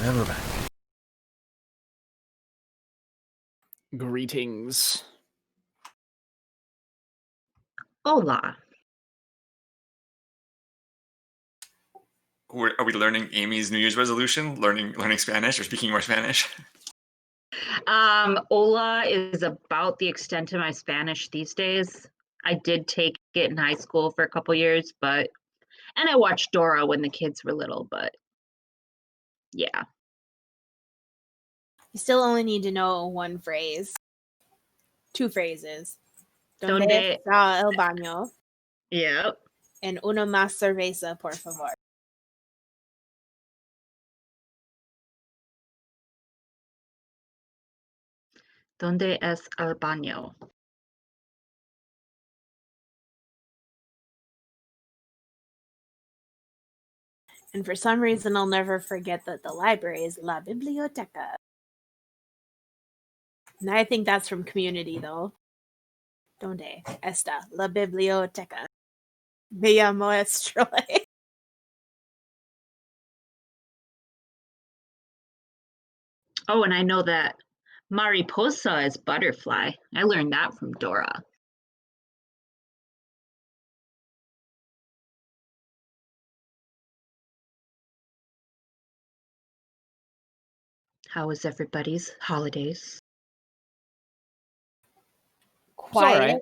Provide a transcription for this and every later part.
And we're back. Greetings. Hola. Are we learning Amy's New Year's resolution? Learning Spanish or speaking more Spanish? Hola is about the extent of my Spanish these days. I did take it in high school for a couple years, and I watched Dora when the kids were little, but yeah. You still only need to know one phrase. 2 phrases. Donde está el baño? Yep. And una más cerveza, por favor. Donde es el baño? And for some reason, I'll never forget that the library is la biblioteca. And I think that's from Community, though. Donde está la biblioteca? Me llamo Estroy. Oh, and I know that mariposa is butterfly. I learned that from Dora. How was everybody's holidays? Quiet. Right.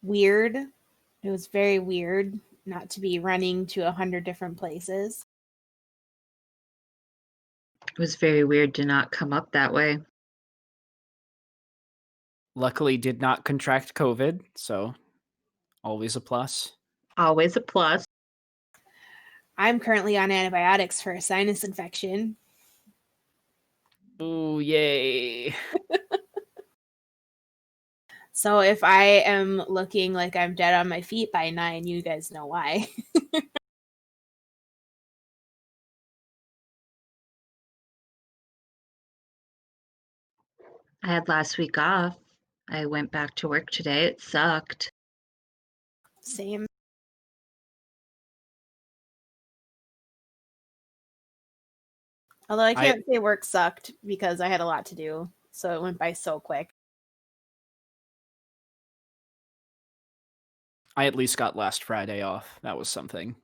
Weird. It was very weird not to be running to 100 different places. It was very weird to not come up that way. Luckily, did not contract COVID, so always a plus. Always a plus. I'm currently on antibiotics for a sinus infection. Ooh, yay. So if I am looking like I'm dead on my feet by 9, you guys know why. I had last week off. I went back to work today. It sucked. Same. Although I can't say work sucked because I had a lot to do, so it went by so quick. I at least got last Friday off. That was something.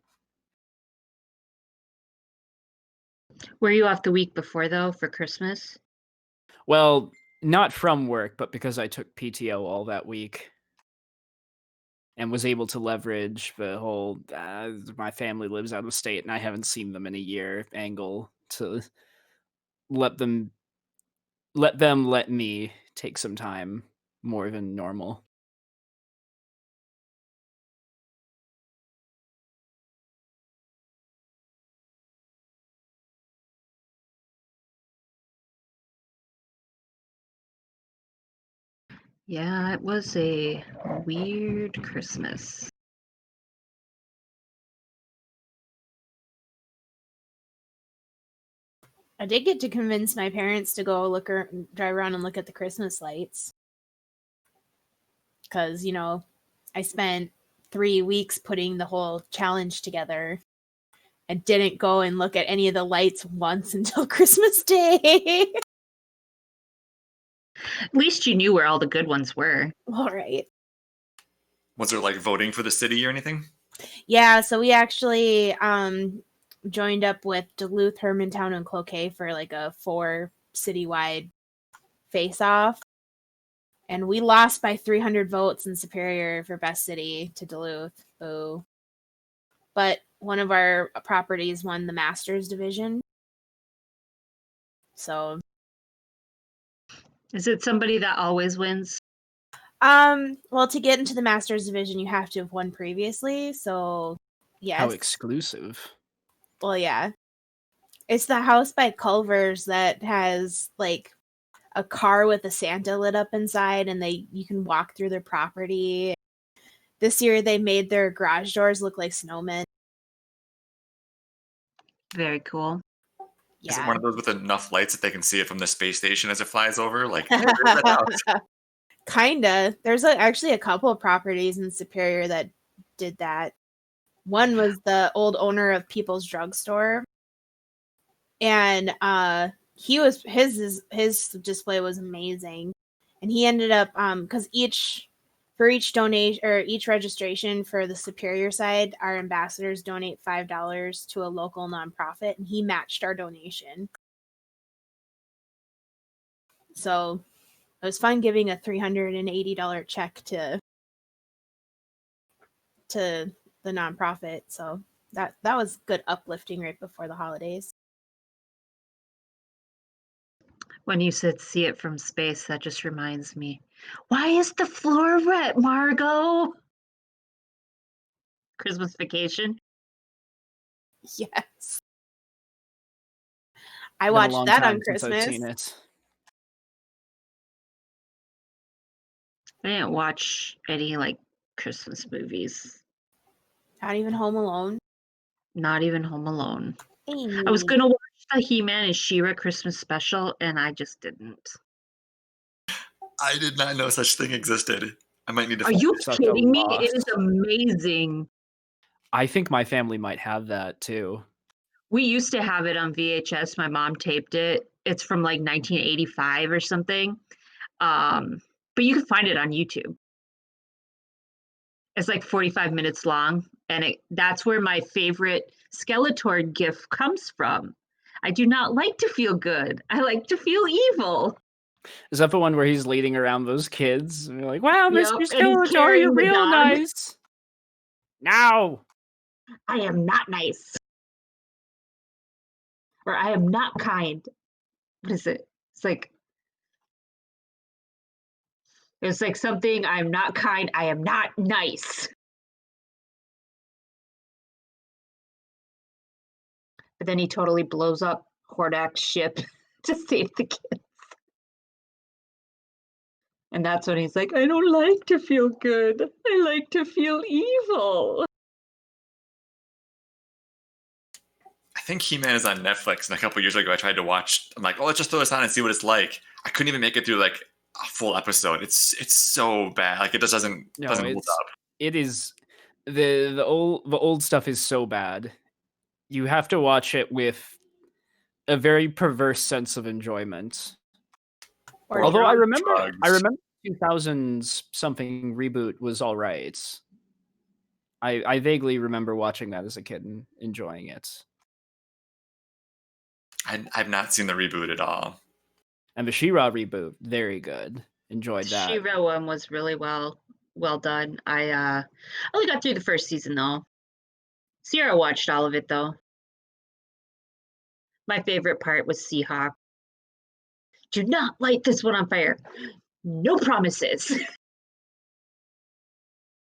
Were you off the week before, though, for Christmas? Well, not from work, but because I took PTO all that week and was able to leverage the whole my family lives out of state and I haven't seen them in a year angle to let me take some time more than normal. Yeah, it was a weird Christmas. I did get to convince my parents to go drive around and look at the Christmas lights. Because, I spent 3 weeks putting the whole challenge together and didn't go and look at any of the lights once until Christmas Day. At least you knew where all the good ones were. All right. Was there voting for the city or anything? Yeah, so we actually joined up with Duluth, Hermantown, and Cloquet for a 4 citywide face-off. And we lost by 300 votes in Superior for best city to Duluth. Boo. But one of our properties won the Masters division. So. Is it somebody that always wins? Well, to get into the Masters division, you have to have won previously. So, yes. How exclusive. Well, yeah. It's the house by Culver's that has a car with a Santa lit up inside, and you can walk through their property. This year they made their garage doors look like snowmen. Very cool. Yeah. Is it one of those with enough lights that they can see it from the space station as it flies over? Kinda. There's actually a couple of properties in Superior that did that. One was the old owner of People's Drugstore, and his display was amazing, and he ended up because each donation or each registration for the Superior side, our ambassadors donate $5 to a local nonprofit, and he matched our donation. So it was fun giving a $380 check to the nonprofit. So that was good uplifting right before the holidays. When you said see it from space, that just reminds me. Why is the floor wet, Margot? Christmas Vacation? Yes. I Been a watched long that time on since I've Christmas. seen it. I didn't watch any like Christmas movies. Not even Home Alone. Not even Home Alone. Amy. I was gonna watch the He-Man and She-Ra Christmas special, and I just didn't. I did not know such thing existed. I might need to. Are you Such a kidding me? loss. It is amazing. I think my family might have that too. We used to have it on VHS. My mom taped it. It's from like 1985 or something. But you can find it on YouTube. It's like 45 minutes long, and that's where my favorite Skeletor gif comes from. I do not like to feel good. I like to feel evil. Is that the one where he's leading around those kids? And you're like, wow, Yep, Mr. and he's Skeletor, carrying you're the real dog. nice. Now. I am not nice. Or I am not kind. What is it? It's like something, I'm not kind, I am not nice. But then he totally blows up Hordak's ship to save the kids. And that's when he's like, I don't like to feel good. I like to feel evil. I think He-Man is on Netflix, and a couple years ago I tried to watch. I'm like, oh, let's just throw this on and see what it's like. I couldn't even make it through like a full episode. It's so bad. Like it just doesn't No, hold up. it is the old stuff is so bad. You have to watch it with a very perverse sense of enjoyment. Or Although I drugs. remember 2000s something reboot was all right. I vaguely remember watching that as a kid and enjoying it. I've not seen the reboot at all. And the She-Ra reboot, very good. Enjoyed that. She-Ra one was really well done. I only got through the first season though. Sierra watched all of it though. My favorite part was Seahawk. Do not light this one on fire. No promises.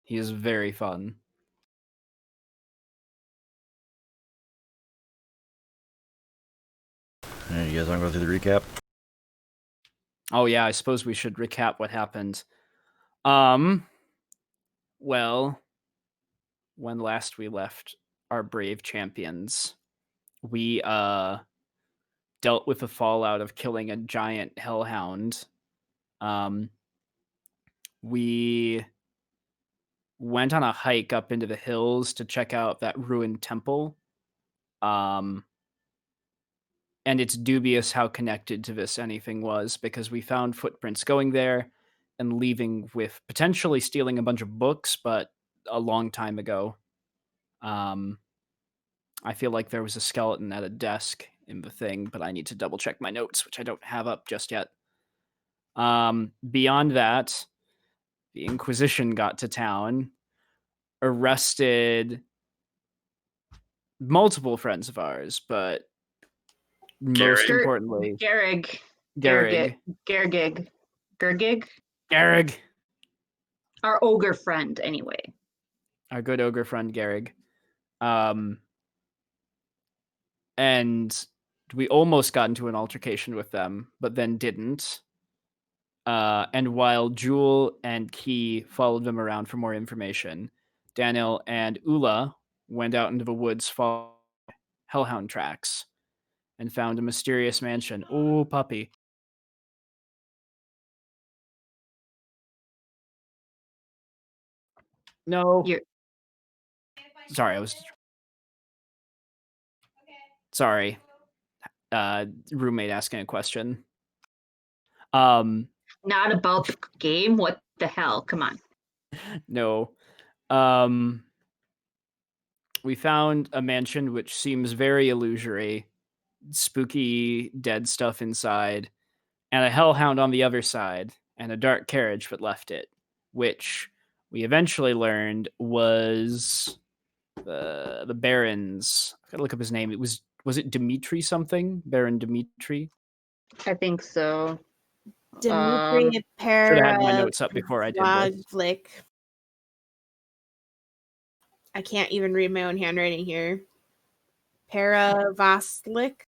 He is very fun. All right, you guys want to go through the recap? Oh yeah, I suppose we should recap what happened. Well, when last we left our brave champions, we dealt with the fallout of killing a giant hellhound. We went on a hike up into the hills to check out that ruined temple. And it's dubious how connected to this anything was, because we found footprints going there and leaving with potentially stealing a bunch of books, but a long time ago. I feel like there was a skeleton at a desk in the thing, but I need to double check my notes, which I don't have up just yet. Beyond that, the Inquisition got to town, arrested multiple friends of ours, but most importantly, Garrig. Garrig. Gergig. Our ogre friend, anyway. Our good ogre friend Garrig. And we almost got into an altercation with them, but then didn't. And while Jewel and Key followed them around for more information, Daniel and Ula went out into the woods following hellhound tracks and found a mysterious mansion. Oh, puppy. No. Sorry, I was. Sorry. Roommate asking a question. Not about the game. What the hell? Come on. No. We found a mansion which seems very illusory, spooky dead stuff inside, and a hellhound on the other side, and a dark carriage that left it, which we eventually learned was the Baron's. I gotta look up his name. Was it Dimitri something? Baron Dimitri? I think so. Dimitri Should have had my notes up before I did this. Paravlik. I can't even read my own handwriting here. Paravaslik.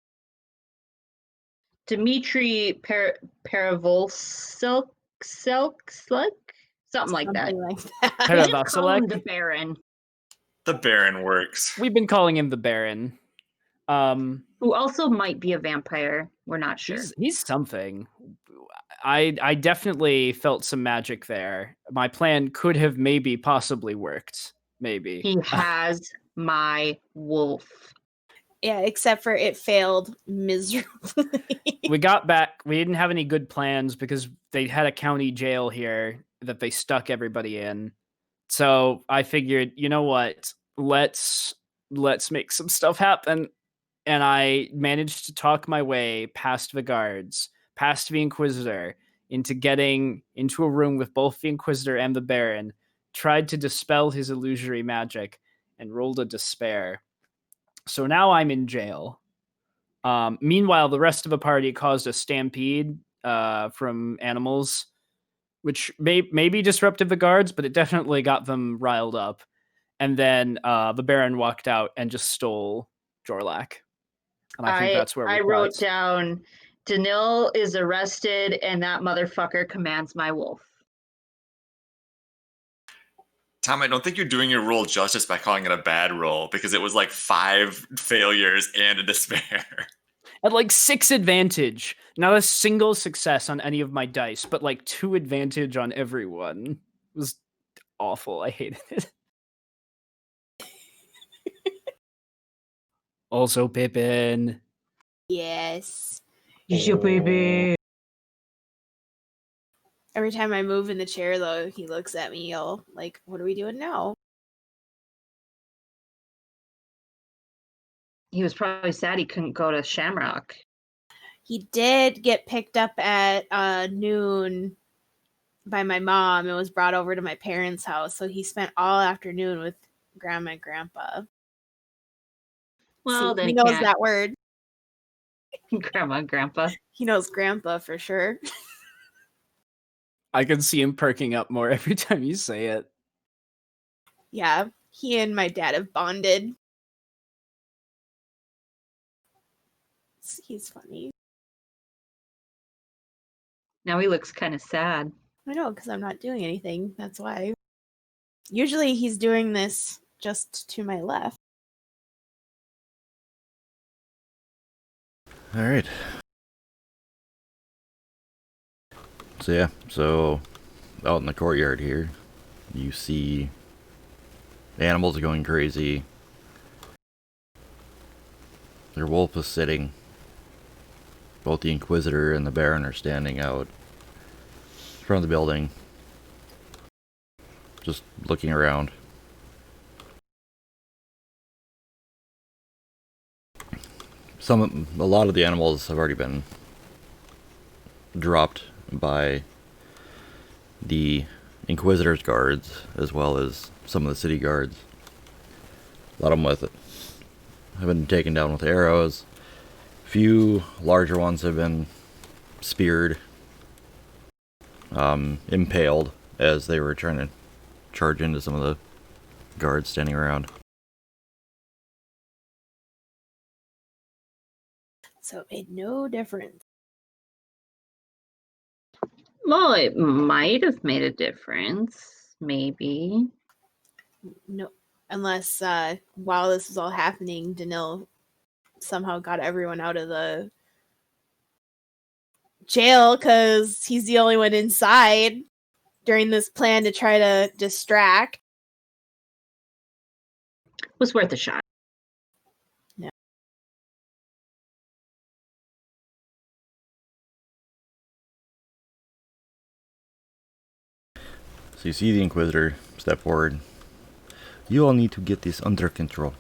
Dimitri Paravolsilk, something like that. Something like that. We just call him Paravasilek? the Baron, The Baron works. We've been calling him the Baron. who also might be a vampire. We're not sure. He's something. I definitely felt some magic there. My plan could have maybe possibly worked. Maybe. He has my wolf. Yeah, except for it failed miserably. We got back. We didn't have any good plans because they had a county jail here that they stuck everybody in. So I figured, you know what? Let's make some stuff happen. And I managed to talk my way past the guards, past the Inquisitor, into getting into a room with both the Inquisitor and the Baron, tried to dispel his illusory magic, and rolled a despair. So now I'm in jail. Meanwhile, the rest of the party caused a stampede from animals, which maybe disrupted the guards, but it definitely got them riled up. And then the Baron walked out and just stole Jorlak. And I think that's where we wrote cut. down, Danil is arrested and that motherfucker commands my wolf. Tom, I don't think you're doing your roll justice by calling it a bad roll because it was like 5 failures and a despair. At like 6 advantage. Not a single success on any of my dice, but like 2 advantage on everyone. It was awful. I hated it. Also, Pippin. Yes. Yeah, baby. Every time I move in the chair, though, he looks at me all like, what are we doing now? He was probably sad he couldn't go to Shamrock. He did get picked up at noon by my mom and was brought over to my parents' house. So he spent all afternoon with grandma and grandpa. Well, See, then he knows that word. Grandma and grandpa. He knows grandpa for sure. I can see him perking up more every time you say it. Yeah, he and my dad have bonded. He's funny. Now he looks kind of sad. I know, because I'm not doing anything. That's why. Usually he's doing this just to my left. All right. So yeah, out in the courtyard here, you see animals going crazy. Their wolf is sitting. Both the Inquisitor and the Baron are standing out in front of the building, just looking around. A lot of the animals have already been dropped by the Inquisitor's guards, as well as some of the city guards. A lot of them have been taken down with arrows. A few larger ones have been speared, impaled as they were trying to charge into some of the guards standing around. So it made no difference. Well, it might have made a difference. Maybe. No, unless while this was all happening, Danil somehow got everyone out of the jail because he's the only one inside during this plan to try to distract. Was worth a shot. So you see the Inquisitor step forward. You all need to get this under control.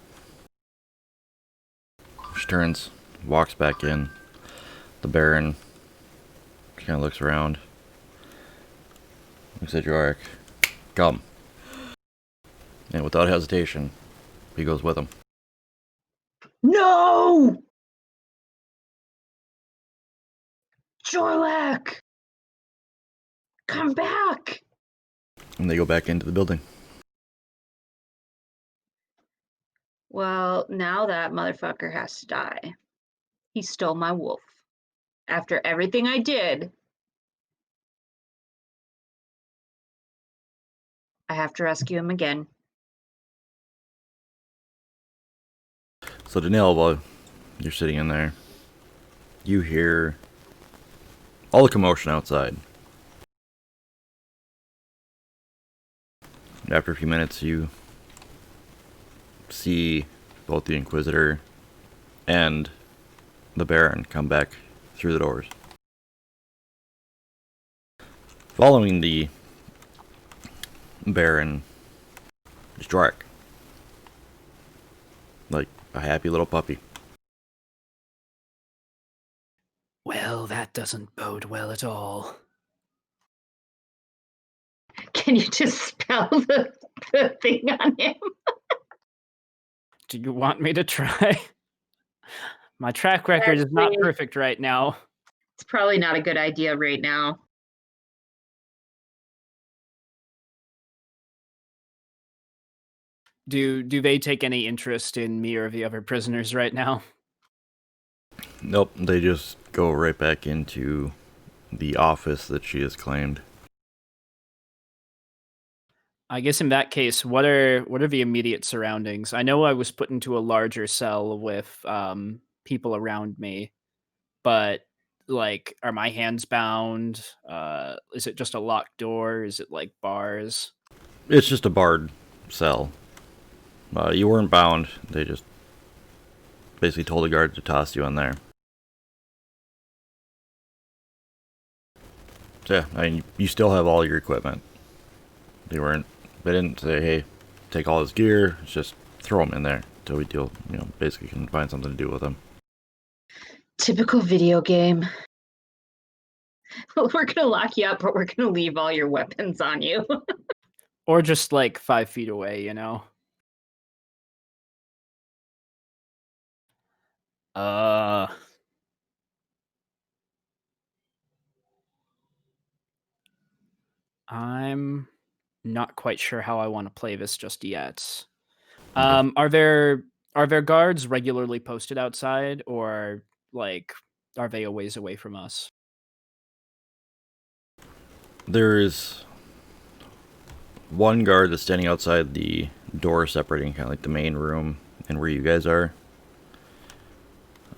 She turns, walks back in. The Baron kind of looks around. Looks at Jorik. Come. And without hesitation, he goes with him. No! Jorlak! Come back! And they go back into the building. Well, now that motherfucker has to die. He stole my wolf. After everything I did, I have to rescue him again. So Danelle, while you're sitting in there, you hear all the commotion outside. After a few minutes, you see both the Inquisitor and the Baron come back through the doors. Following the Baron is Jorik. Like a happy little puppy. Well, that doesn't bode well at all. Can you just spell the thing on him? Do you want me to try? My track record is not Actually- perfect right now. It's probably not a good idea right now. Do they take any interest in me or the other prisoners right now? Nope, they just go right back into the office that she has claimed. I guess in that case, what are the immediate surroundings? I know I was put into a larger cell with people around me, but like, are my hands bound? Is it just a locked door? Is it like bars? It's just a barred cell. You weren't bound. They just basically told the guard to toss you in there. So yeah, I mean, you still have all your equipment. They didn't say, hey, take all his gear. It's just throw him in there until we deal, basically can find something to do with him. Typical video game. We're gonna lock you up, but we're gonna leave all your weapons on you. Or just like 5 feet away, you know? I'm not quite sure how I want to play this just yet. Okay. Are there guards regularly posted outside, or like are they a ways away from us? There is one guard that's standing outside the door separating kind of like the main room and where you guys are.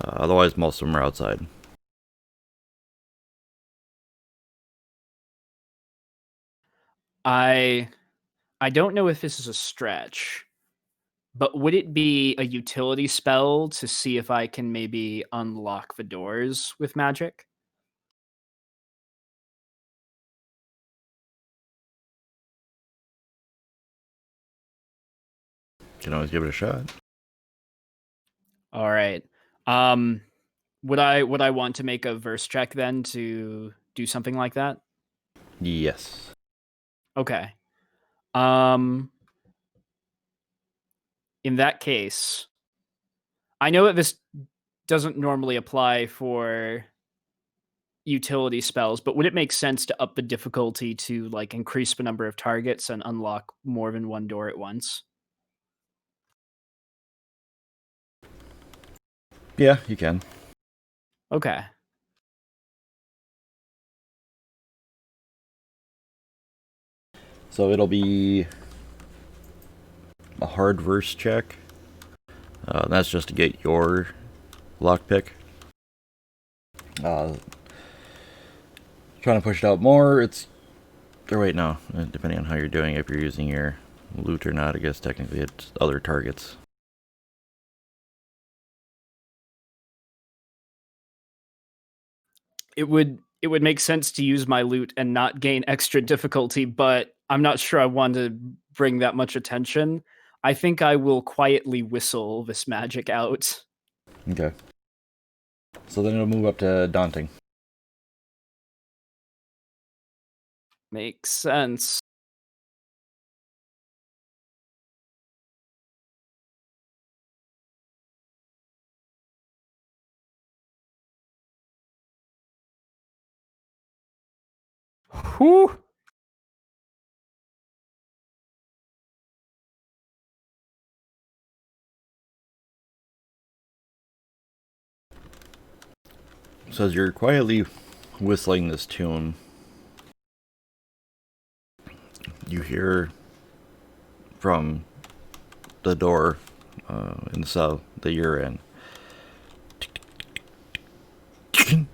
Otherwise, most of them are outside. I don't know if this is a stretch, but would it be a utility spell to see if I can maybe unlock the doors with magic? You can always give it a shot. All right. Would I want to make a verse check then to do something like that? Yes. Okay. In that case, I know that this doesn't normally apply for utility spells, but would it make sense to up the difficulty to like increase the number of targets and unlock more than one door at once? Yeah, you can. Okay. So it'll be a hard verse check. That's just to get your lockpick. Trying to push it out more, or wait, no. Depending on how you're doing, if you're using your loot or not, I guess technically it's other targets. It would make sense to use my loot and not gain extra difficulty, but I'm not sure I want to bring that much attention. I think I will quietly whistle this magic out. Okay. So then it'll move up to daunting. Makes sense. Whew. So as you're quietly whistling this tune, you hear from the door in the cell that you're in. Kind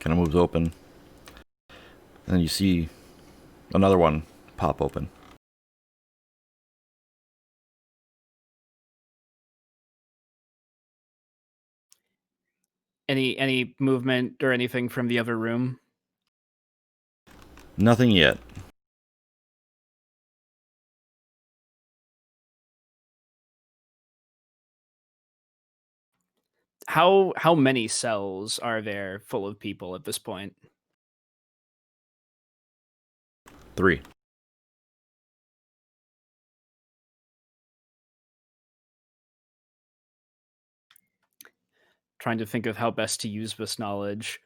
of moves open. And then you see another one pop open. Any movement or anything from the other room? Nothing yet. How many cells are there full of people at this point? 3. Trying to think of how best to use this knowledge.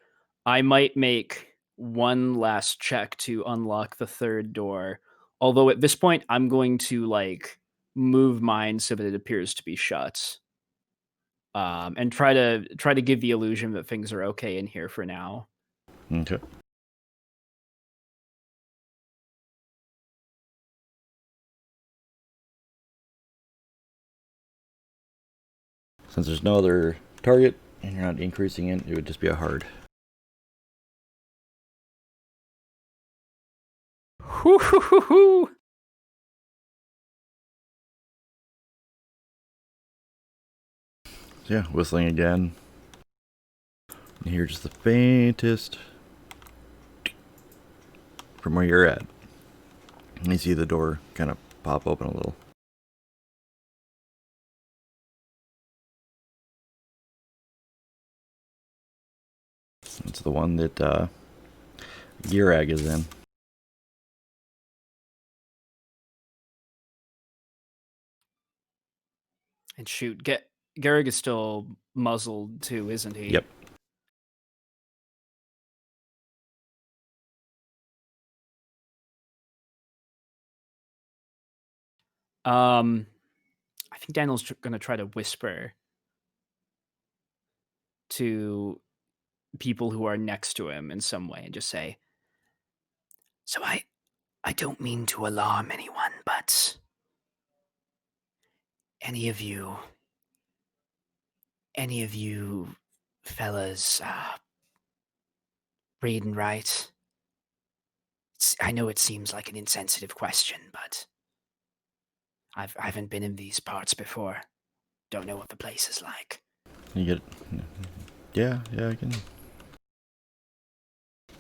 I might make one last check to unlock the third door. Although at this point, I'm going to like move mine so that it appears to be shut. And try to give the illusion that things are okay in here for now. Okay. Since there's no other target and you're not increasing it, it would just be a hard. Hoo hoo hoo hoo! So yeah, whistling again. You hear just the faintest from where you're at. And you see the door kind of pop open a little. It's the one that Girag is in. And shoot, Garrick is still muzzled too, isn't he? Yep. I think Daniel's gonna try to whisper to people who are next to him in some way and just say, "So I don't mean to alarm anyone, but any of you fellas read and write? I know it seems like an insensitive question, but I haven't been in these parts before. Don't know what the place is like." You get. Yeah, I can.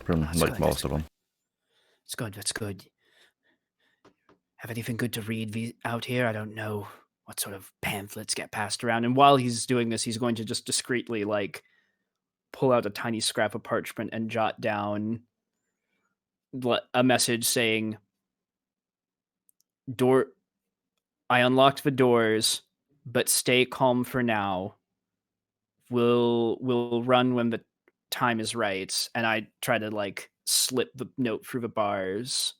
From That's like good, most that's of them. That's good. Have anything good to read out here? I don't know what sort of pamphlets get passed around. And while he's doing this, he's going to just discreetly like pull out a tiny scrap of parchment and jot down a message saying, "Door, I unlocked the doors, but stay calm for now. We'll run when the time is right." And I try to like slip the note through the bars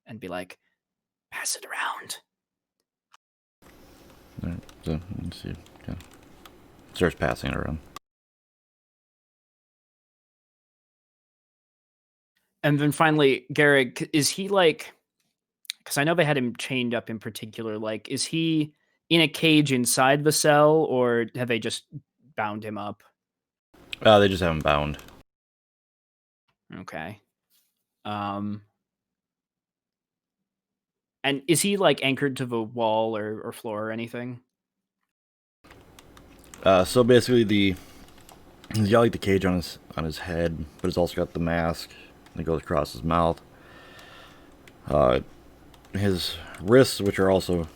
and be like, "Pass it around." Alright, so let's see. Yeah. Starts passing it around. And then finally, Garrick, is he like, because I know they had him chained up in particular, like, is he in a cage inside the cell or have they just bound him up? They just have him bound. Okay. And is he like anchored to the wall or floor or anything? So basically, He's got like the cage on his head, but he's also got the mask that goes across his mouth. His wrists, which are also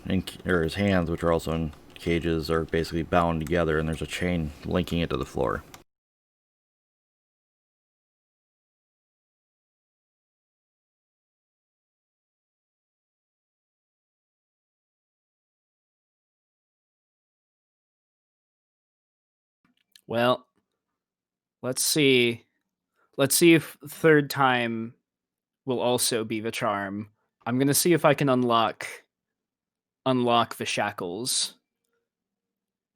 or his hands, which are also in cages, are basically bound together, and there's a chain linking it to the floor. Well, let's see. Let's see if third time will also be the charm. I'm gonna see if I can unlock the shackles.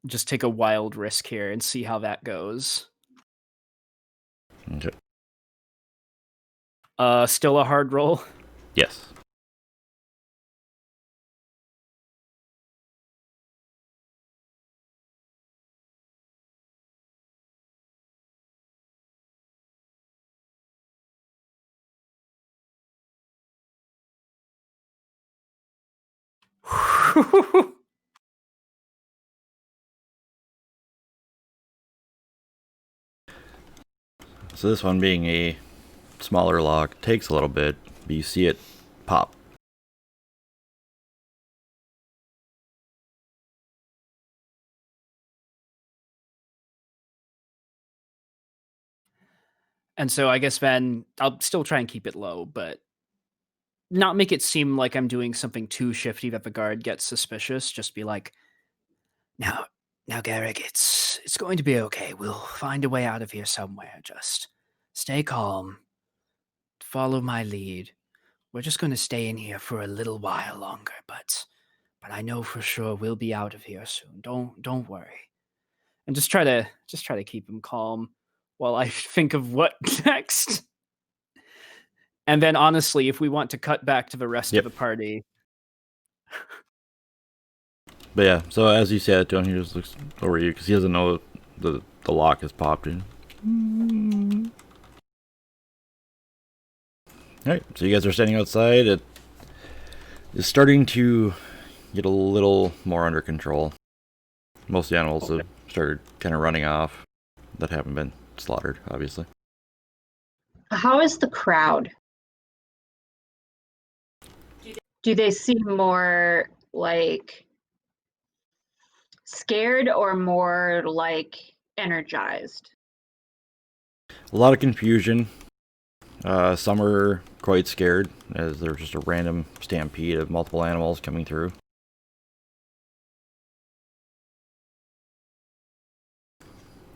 Just take a wild risk here and see how that goes. Okay. Still a hard roll. Yes. So this one being a smaller lock takes a little bit, but you see it pop. And so I guess then I'll still try and keep it low, but not make it seem like I'm doing something too shifty that the guard gets suspicious. Just be like, now, Garrick, it's going to be okay. We'll find a way out of here somewhere. Just stay calm. Follow my lead. We're just going to stay in here for a little while longer, but I know for sure we'll be out of here soon. Don't worry. And just try to keep him calm while I think of what next. And then honestly, if we want to cut back to the rest Yep. of the party. But yeah, so as you say it to him, he just looks over you because he doesn't know the lock has popped in. Alright, so you guys are standing outside. It is starting to get a little more under control. Most of the animals have started kind of running off that haven't been slaughtered, obviously. How is the crowd? Do they seem more like scared or more like energized? A lot of confusion. Some are quite scared as there's just a random stampede of multiple animals coming through.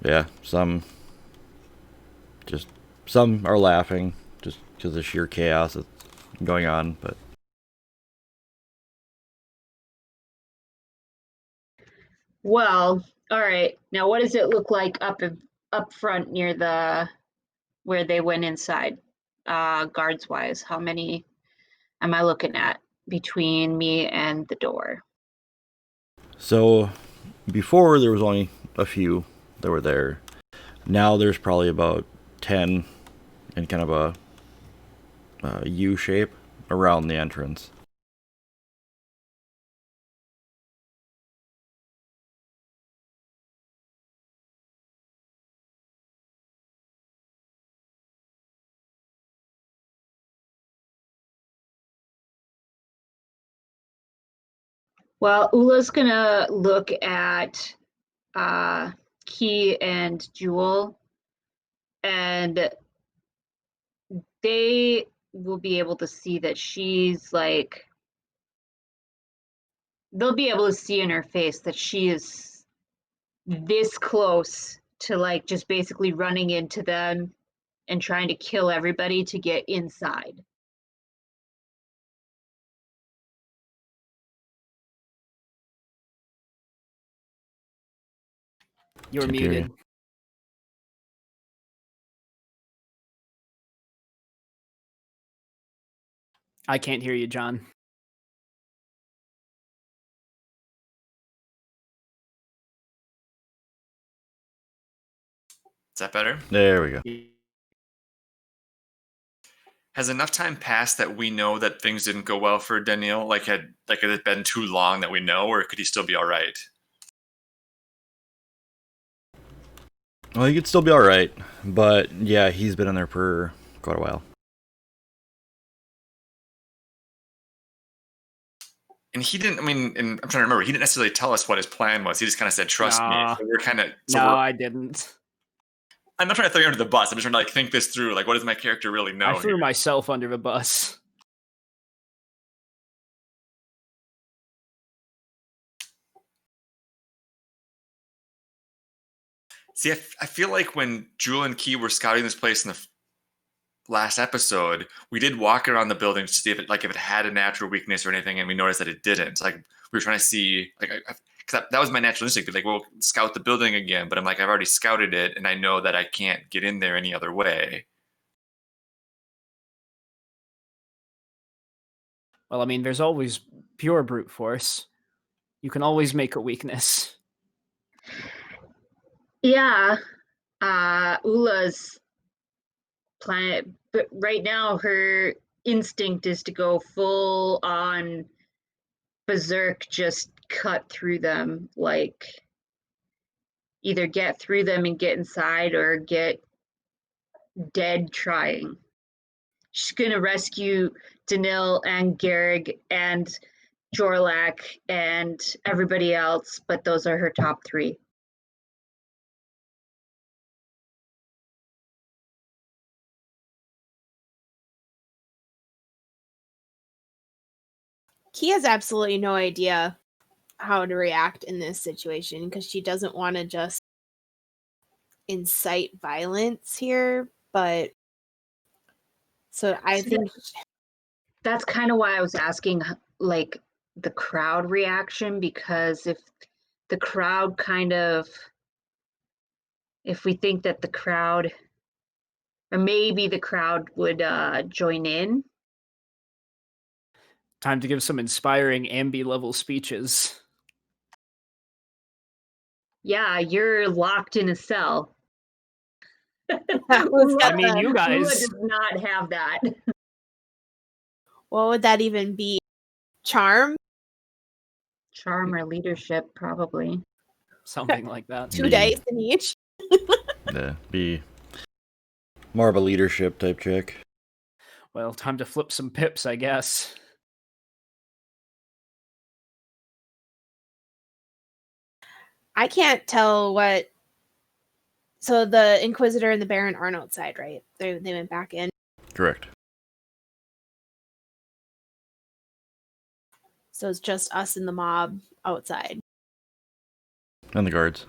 Yeah, some are laughing just because of sheer chaos that's going on, but Well, all right. Now, what does it look like up front near the where they went inside, guards wise? How many am I looking at between me and the door? so before there was only a few that were there. Now there's probably about 10 in kind of a U shape around the entrance. Well, Ula's gonna look at Key and Jewel, and they will be able to see that she's like, they'll be able to see in her face that she is this close to like just basically running into them and trying to kill everybody to get inside. You're Can't hear muted. you. I can't hear you, John. Is that better? There we go. Has enough time passed that we know that things didn't go well for Daniel? Had it been too long that we know, or could he still be all right? Well, he could still be all right, but yeah, he's been in there for quite a while. And he didn't. I mean, and I'm trying to remember. He didn't necessarily tell us what his plan was. He just kind of said, "Trust me." Nah. So we're kind of. No, I didn't. I'm not trying to throw you under the bus. I'm just trying to like think this through. Like, what does my character really know? I threw here? myself under the bus. See, I feel like when Jewel and Key were scouting this place in the last episode, we did walk around the building to see if it had a natural weakness or anything, and we noticed that it didn't. Like we were trying to see, like, because that was my natural instinct. Like, we'll scout the building again, but I'm like, I've already scouted it, and I know that I can't get in there any other way. Well, I mean, there's always pure brute force. You can always make a weakness. Yeah. Ula's plan, but right now her instinct is to go full on berserk, just cut through them, like either get through them and get inside or get dead trying. She's gonna rescue Danil and Garrig and Jorlak and everybody else, but those are her top three. Key has absolutely no idea how to react in this situation because she doesn't want to just incite violence here, but so I think That's kind of why I was asking, like, the crowd reaction, because if the crowd if we think that the crowd, or maybe the crowd would join in. Time to give some inspiring ambi-level speeches. Yeah, you're locked in a cell. Who's got I mean, the- you Ula guys. does not have that. what would that even be? Charm? Charm or leadership, probably. Something like that. 2 dice in each. Yeah, be more of a leadership type check. Well, time to flip some pips, I guess. I can't tell what. So the Inquisitor and the Baron aren't outside, right? They went back in. Correct. So it's just us and the mob outside. And the guards.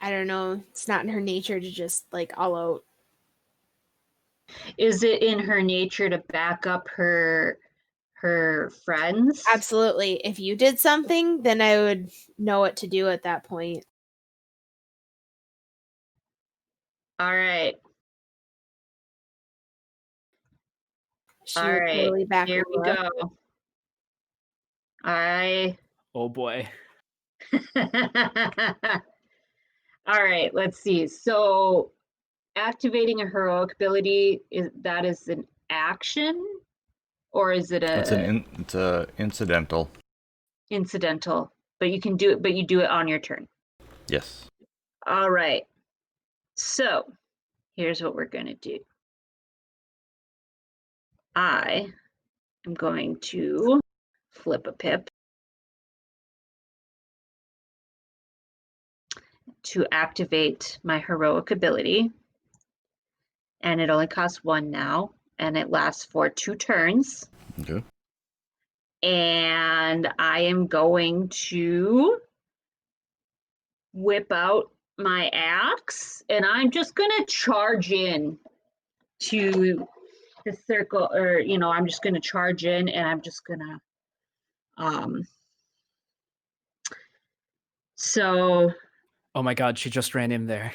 I don't know. It's not in her nature to just like all out. Is it in her nature to back up her friends? Absolutely. If you did something, then I would know what to do at that point. All right. She All would right. totally back Here we Ula. go. Oh boy. All right, let's see. So activating a heroic ability, is an action, or is it It's a incidental. incidental? But you can do it, but you do it on your turn. Yes. All right. So here's what we're gonna do. I am going to flip a pip to activate my heroic ability. And it only costs 1 now, and it lasts for 2 turns. Okay. And I am going to whip out my axe, and I'm just gonna charge in to the circle, or I'm just gonna charge in, and I'm just gonna so Oh my god, she just ran in there.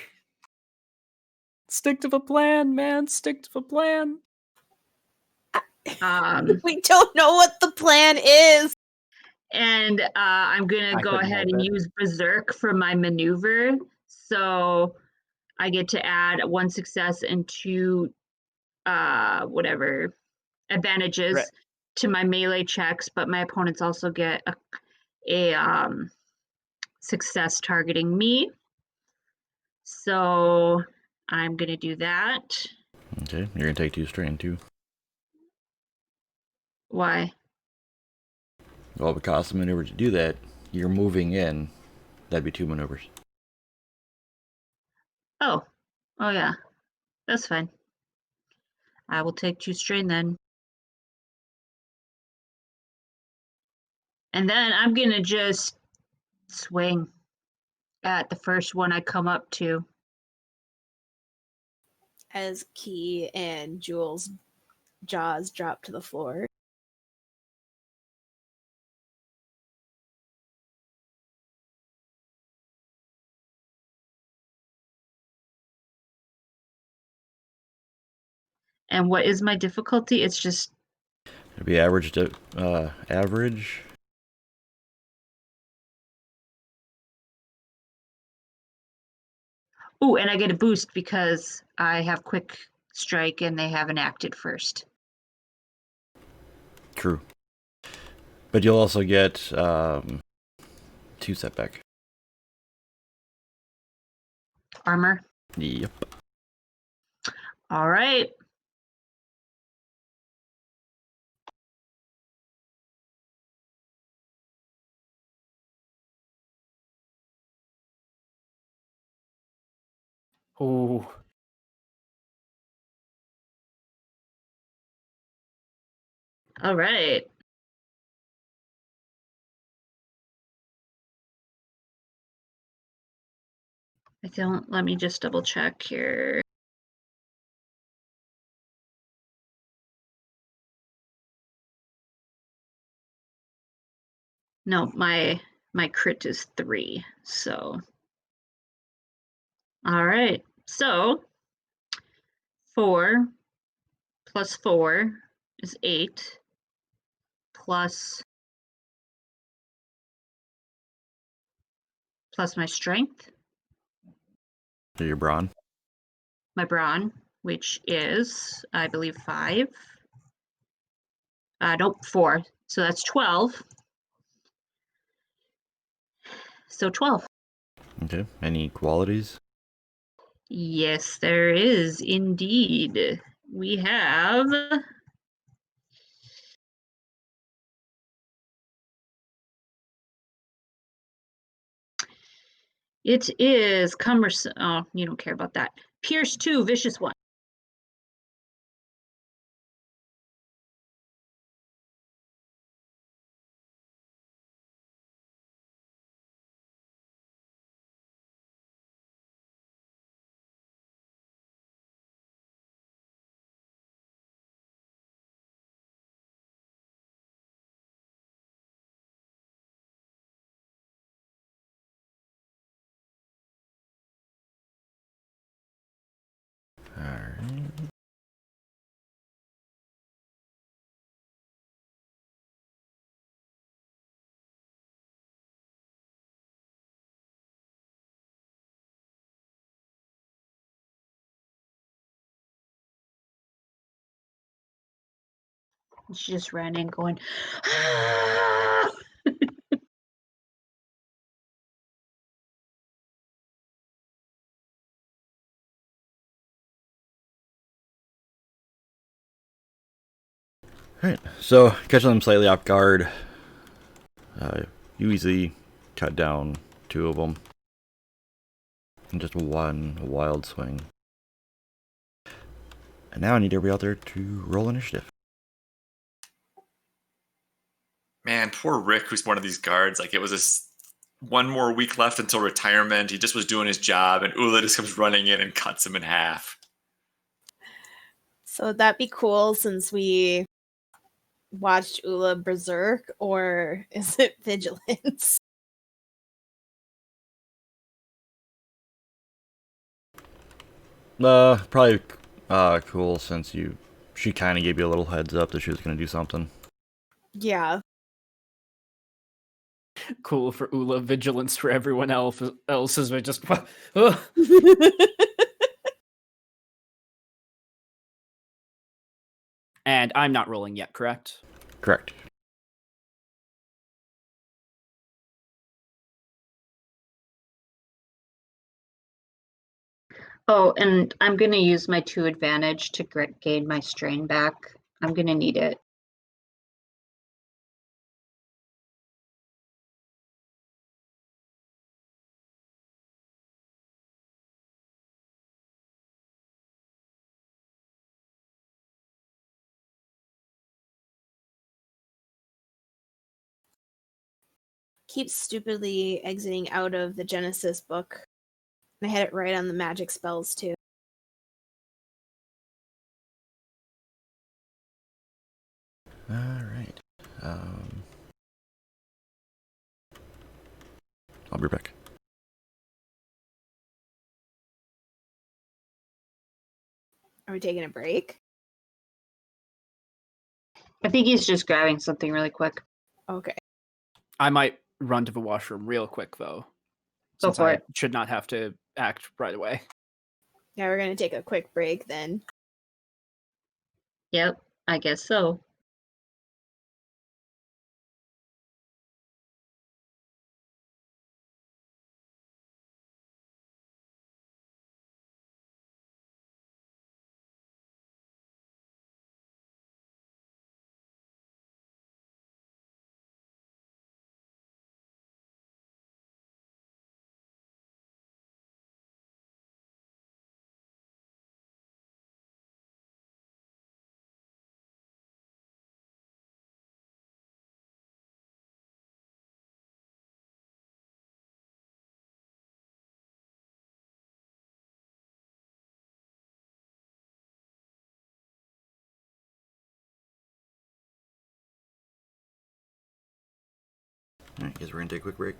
Stick to the plan, man. Stick to the plan. We don't know what the plan is. and I'm gonna I go couldn't ahead help and it. use Berserk for my maneuver. So I get to add 1 success and 2 whatever advantages Right. to my melee checks, but my opponents also get a success targeting me. So I'm gonna do that. Okay, you're gonna take 2 strain too. Why? Well, if it costs a maneuver to do that, you're moving in. That'd be 2 maneuvers. Oh yeah, that's fine. I will take 2 strain then. And then I'm gonna just swing at the first one I come up to. As Key and Jules' jaws drop to the floor. And what is my difficulty? It's just It'd be average to average. ooh, and I get a boost because I have quick strike and they haven't acted first. True. But you'll also get 2 setback. Armor. Yep. All right. Ooh. All right. I don't, let me just double check here. No, my crit is 3, so. All right, so 4 plus 4 is 8 plus my strength, So your brawn. my brawn, which is, I believe, 5. Nope, 4. So that's 12. So 12. Okay. Any qualities? Yes, there is indeed. We have it is cumbersome. Oh, you don't care about that. Pierce 2, vicious 1. Alright. She just ran in going, "Ah!" Alright. So, catching them slightly off guard, you easily cut down 2 of them. And just 1 wild swing. And now I need everybody out there to roll initiative. Man, poor Rick, who's one of these guards. Like, it was this 1 more week left until retirement. He just was doing his job, and Ula just comes running in and cuts him in half. So would that be cool since we watched Ula Berserk, or is it Vigilance? Probably cool since she kind of gave you a little heads up that she was going to do something. Yeah. Cool for Ula, vigilance for everyone else as we just. And I'm not rolling yet, correct? Correct. Oh, and I'm gonna use my 2 advantage to gain my strain back. I'm gonna need it. Keep stupidly exiting out of the Genesis book. I had it right on the magic spells too. All right. I'll be back. Are we taking a break? I think he's just grabbing something really quick. Okay. I might run to the washroom real quick, though. Go Since for I it. should not have to act right away. Yeah, we're gonna take a quick break then. Yep, I guess so. All right, guess we're gonna take a quick break.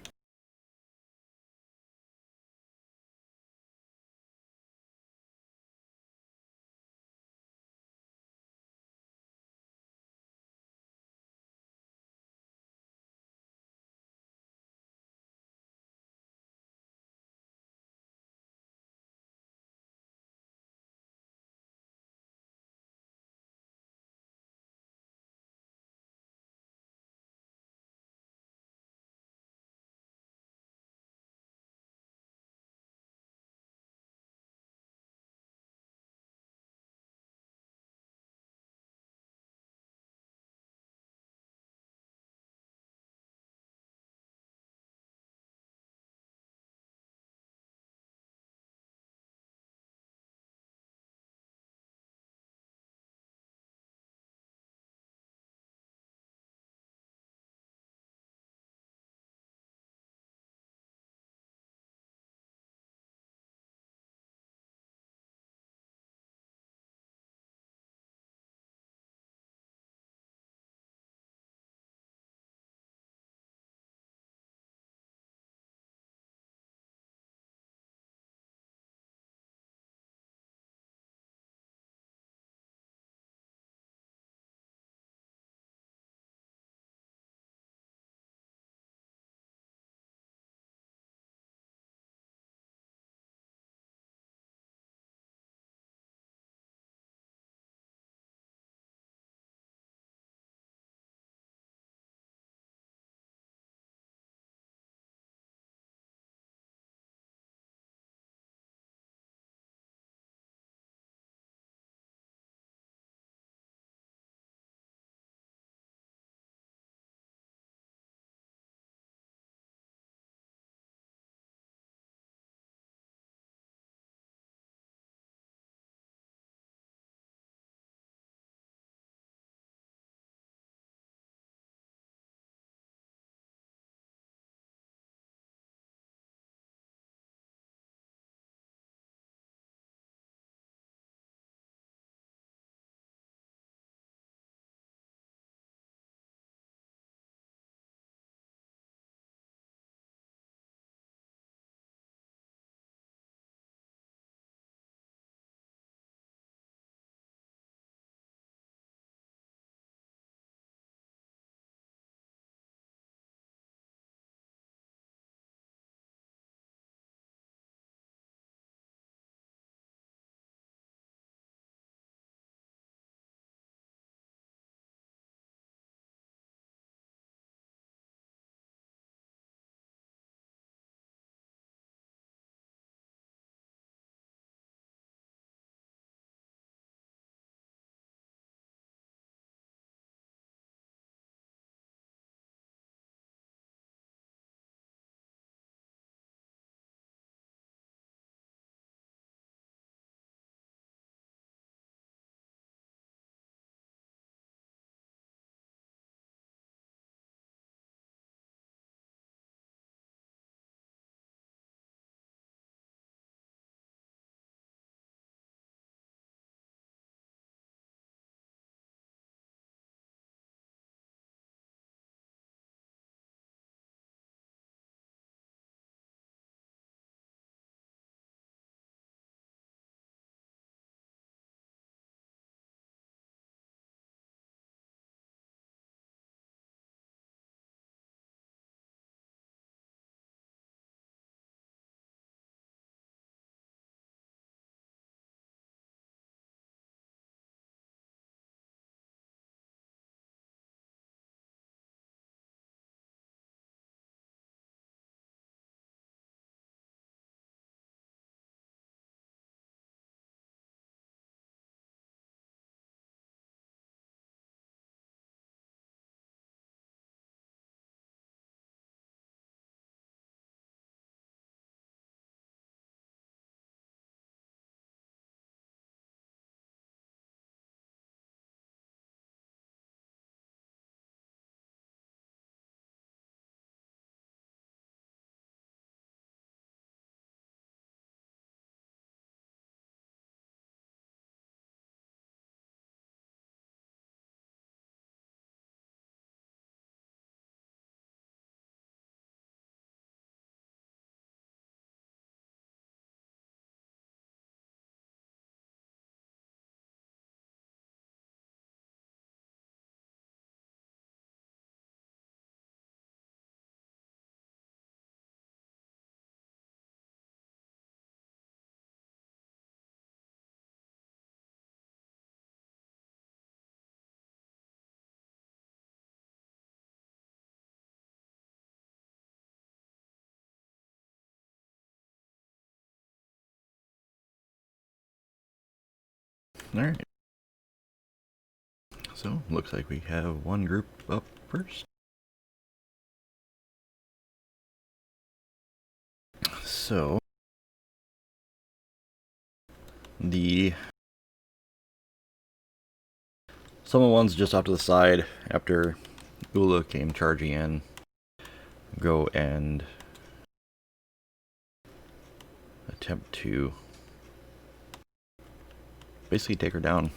Alright. So, looks like we have one group up first. So, some of the ones just off to the side after Ula came charging in go and attempt to basically take her down.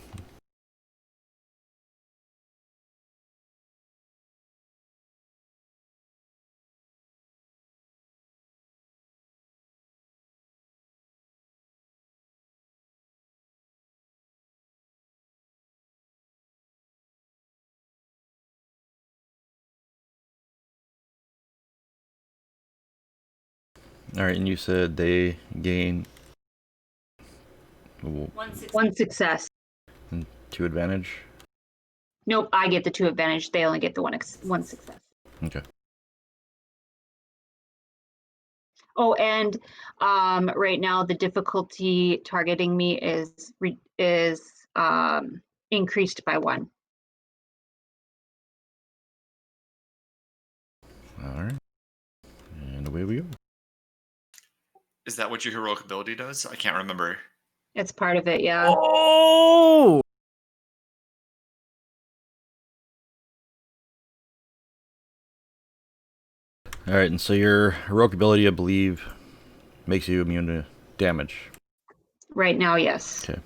Alright, and you said they gain One success. 2 advantage? Nope, I get the 2 advantage. They only get the one success. Okay. Oh, and right now the difficulty targeting me is increased by 1. Alright. And away we go. Is that what your heroic ability does? I can't remember. It's part of it, yeah. Oh! Alright, and so your heroic ability, I believe, makes you immune to damage. Right now, yes. Okay.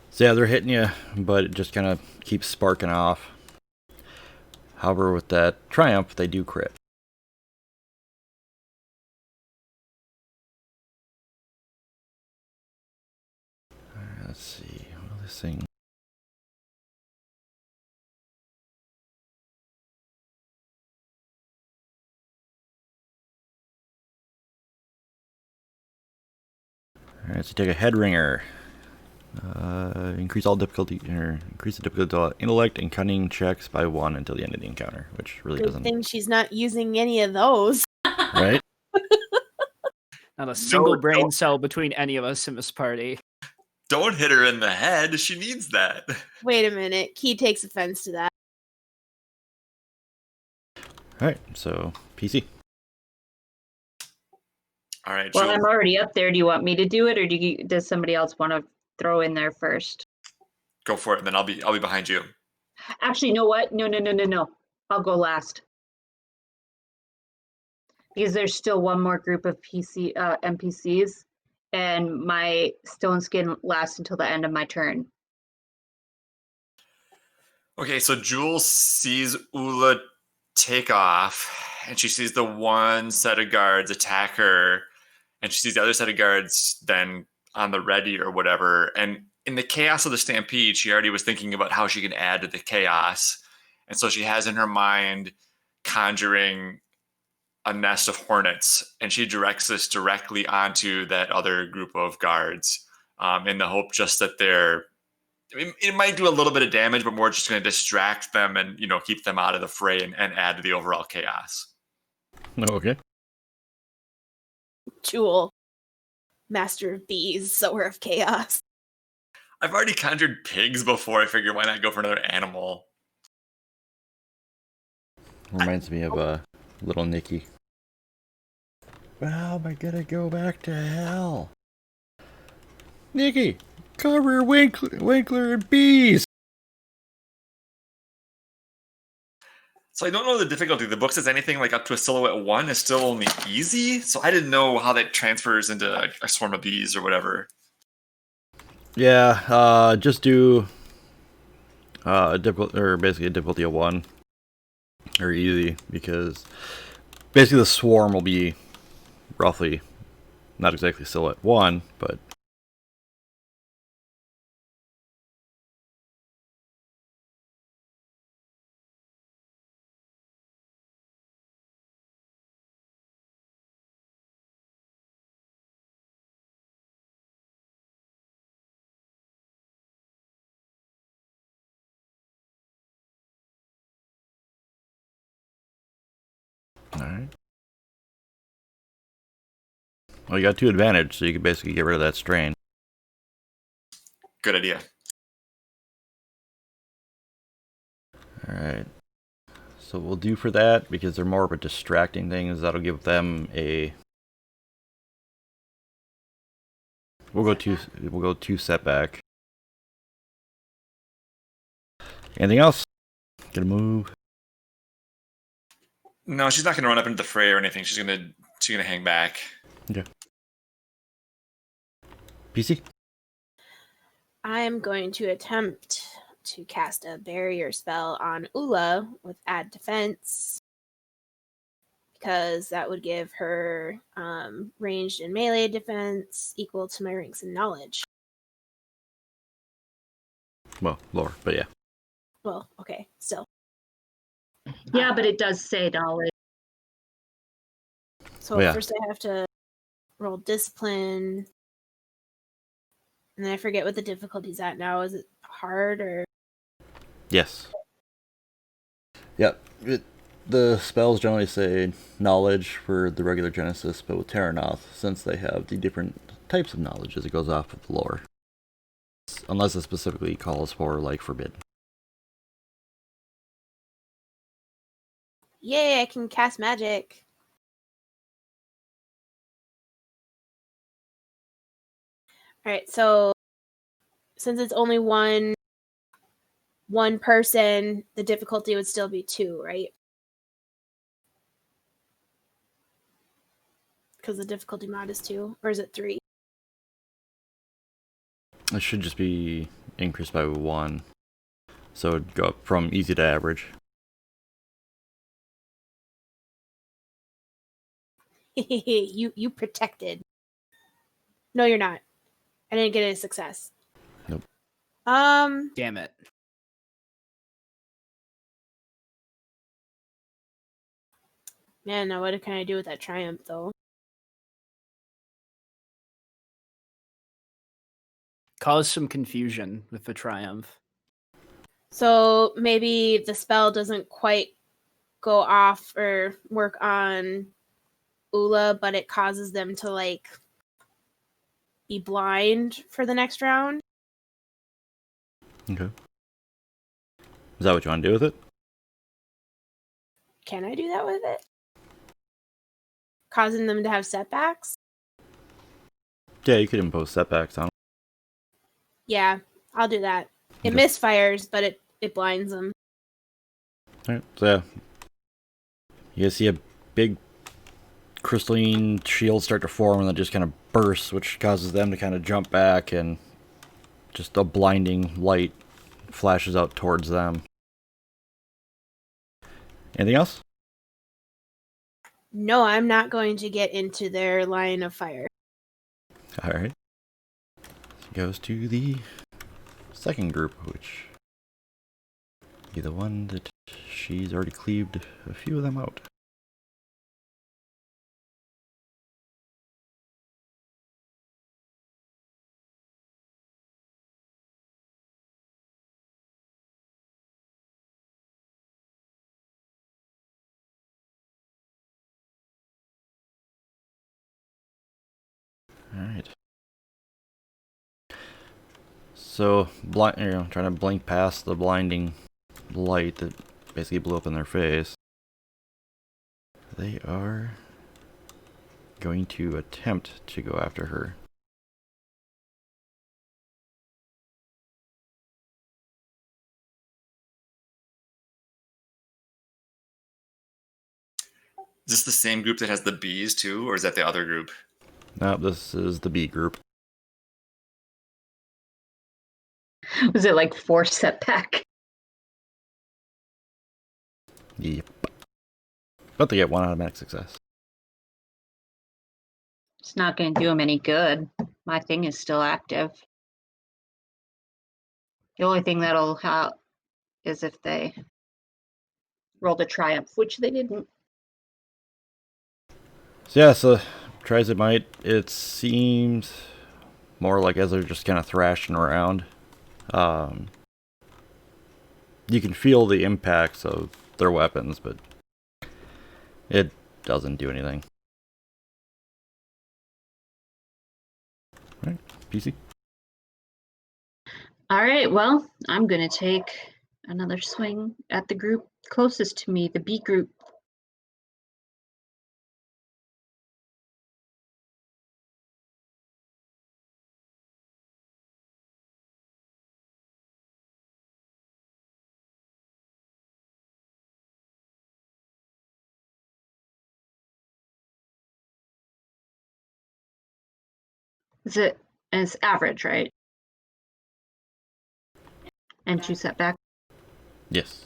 So yeah, they're hitting you, but it just kind of keeps sparking off. However, with that triumph, they do crit. Alright, let's see. What this thing? Alright, so take a head ringer. Increase the difficulty of intellect and cunning checks by 1 until the end of the encounter, which really Good doesn't. thing she's not using any of those. Right? Not a single brain don't- cell between any of us in this party. Don't hit her in the head. She needs that. Wait a minute. Key takes offense to that. Alright, so PC. All right, Well, Jewel. I'm already up there. Do you want me to do it, or does somebody else want to throw in there first? Go for it, and then I'll be behind you. Actually, you know what? No. I'll go last. Because there's still one more group of NPCs, and my stone skin lasts until the end of my turn. Okay, so Jewel sees Ula take off, and she sees the one set of guards attack her, and she sees the other set of guards then on the ready or whatever. And in the chaos of the stampede, she already was thinking about how she can add to the chaos. And so she has in her mind conjuring a nest of hornets, and she directs this directly onto that other group of guards in the hope just that it might do a little bit of damage, but more just going to distract them and keep them out of the fray and add to the overall chaos. Oh, okay. Jewel. Master of bees, sower of chaos. I've already conjured pigs before. I figure why not go for another animal? Reminds me of little Nicky. How am I gonna go back to hell? Nicky, cover Winkler and bees! So I don't know the difficulty. The book says anything like up to a silhouette 1 is still only easy. So I didn't know how that transfers into a swarm of bees or whatever. Yeah, just do basically a difficulty of 1 or easy, because basically the swarm will be roughly not exactly silhouette 1, but alright. Well, you got 2 advantage, so you can basically get rid of that strain. Good idea. Alright. So we'll do for that, because they're more of a distracting thing, is that'll give them a... We'll go two setback. Anything else? Gonna move. No, she's not going to run up into the fray or anything. She's gonna hang back. Okay. PC? I'm going to attempt to cast a barrier spell on Ula with add defense, because that would give her ranged and melee defense equal to my ranks in knowledge. Well, lower, but yeah. Well, okay, still. Yeah, but it does say knowledge. So yeah. first I have to roll discipline, and then I forget what the difficulty's at now. Is it hard or? Yes. Yep. The spells generally say knowledge for the regular Genesis, but with Terranoth, since they have the different types of knowledge, as it goes off with lore. Unless it specifically calls for, like, forbidden. Yay, I can cast magic. Alright, so since it's only one person, the difficulty would still be 2, right? Because the difficulty mod is 2, or is it 3? It should just be increased by 1. So it'd go up from easy to average. you protected. No, you're not. I didn't get a success. Nope. Damn it. Man, now what can I do with that triumph, though? Cause some confusion with the triumph. So maybe the spell doesn't quite go off or work on Ula, but it causes them to, like, be blind for the next round. Okay. Is that what you want to do with it? Can I do that with it? Causing them to have setbacks? Yeah, you could impose setbacks on them. Yeah, I'll do that. It Okay. misfires, but it blinds them. Alright, so yeah. You see a big crystalline shield start to form and then just kind of bursts, which causes them to kind of jump back, and just a blinding light flashes out towards them. Anything else? No, I'm not going to get into their line of fire. Alright. Goes to the second group, which be the one that she's already cleaved a few of them out. Alright. So, trying to blink past the blinding light that basically blew up in their face. They are going to attempt to go after her. Is this the same group that has the bees too, or is that the other group? Nope, this is the B group. Was it like 4 setback? Yep. But they get 1 automatic success. It's not going to do them any good. My thing is still active. The only thing that'll help is if they rolled a triumph, which they didn't. So yeah, so try as it might, it seems more like as they're just kind of thrashing around, you can feel the impacts of their weapons, but it doesn't do anything. Right, PC? All right, well, I'm going to take Another swing at the group closest to me, the B group. It's average, right? And 2 setback. Yes.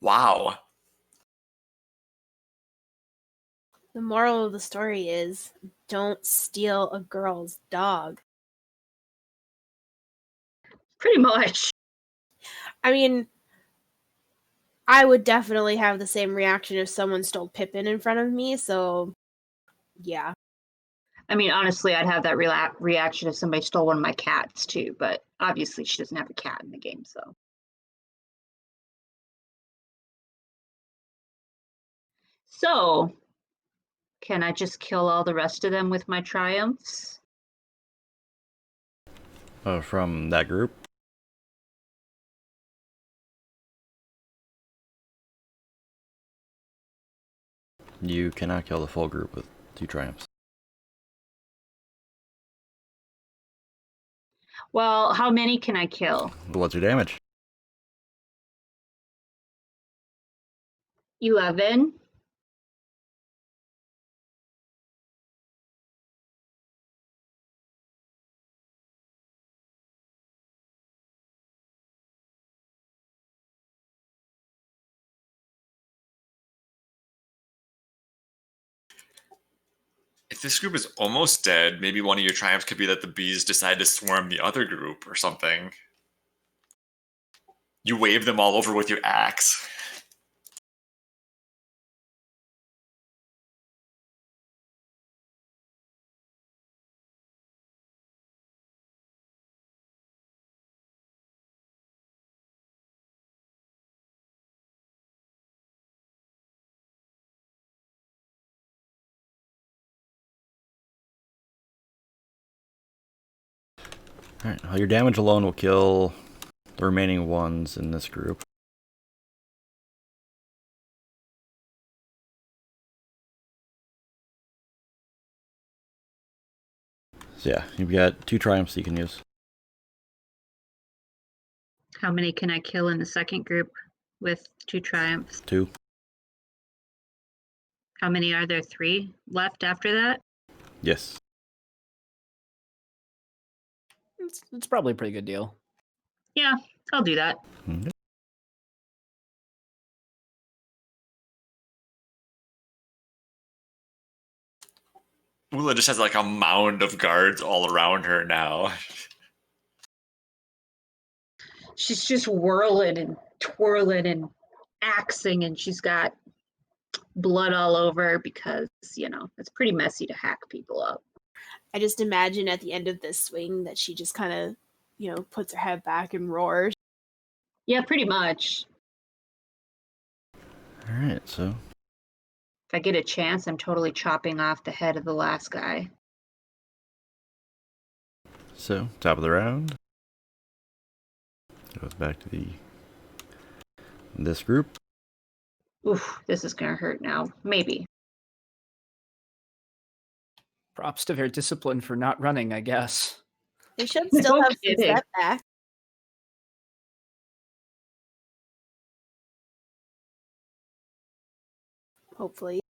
Wow. The moral of the story is don't steal a girl's dog. Pretty much. I mean, I would definitely have the same reaction if someone stole Pippin in front of me, so yeah. I mean, honestly, I'd have that reaction if somebody stole one of my cats too, but obviously she doesn't have a cat in the game, so. So, can I just kill all the rest of them with my triumphs? From that group? You cannot kill the full group with 2 triumphs. Well, how many can I kill? What's your damage? 11? If this group is almost dead, maybe one of your triumphs could be that the bees decide to swarm the other group or something. You wave them all over with your axe. Alright, well, your damage alone will kill the remaining ones in this group. So yeah, you've got 2 triumphs you can use. How many can I kill in the second group with 2 triumphs? 2. How many are there? 3 left after that? Yes. It's probably a pretty good deal. Yeah, I'll do that. Okay. Ula just has like a mound of guards all around her now. She's just whirling and twirling and axing, and she's got blood all over because, it's pretty messy to hack people up. I just imagine at the end of this swing that she just kind of, puts her head back and roars. Yeah, pretty much. Alright, so If I get a chance, I'm totally chopping off the head of the last guy. top of the round. Goes back to this group. Oof, this is gonna hurt now. Maybe. Props to their discipline for not running, I guess. They should still No have some kidding. setback. Hopefully.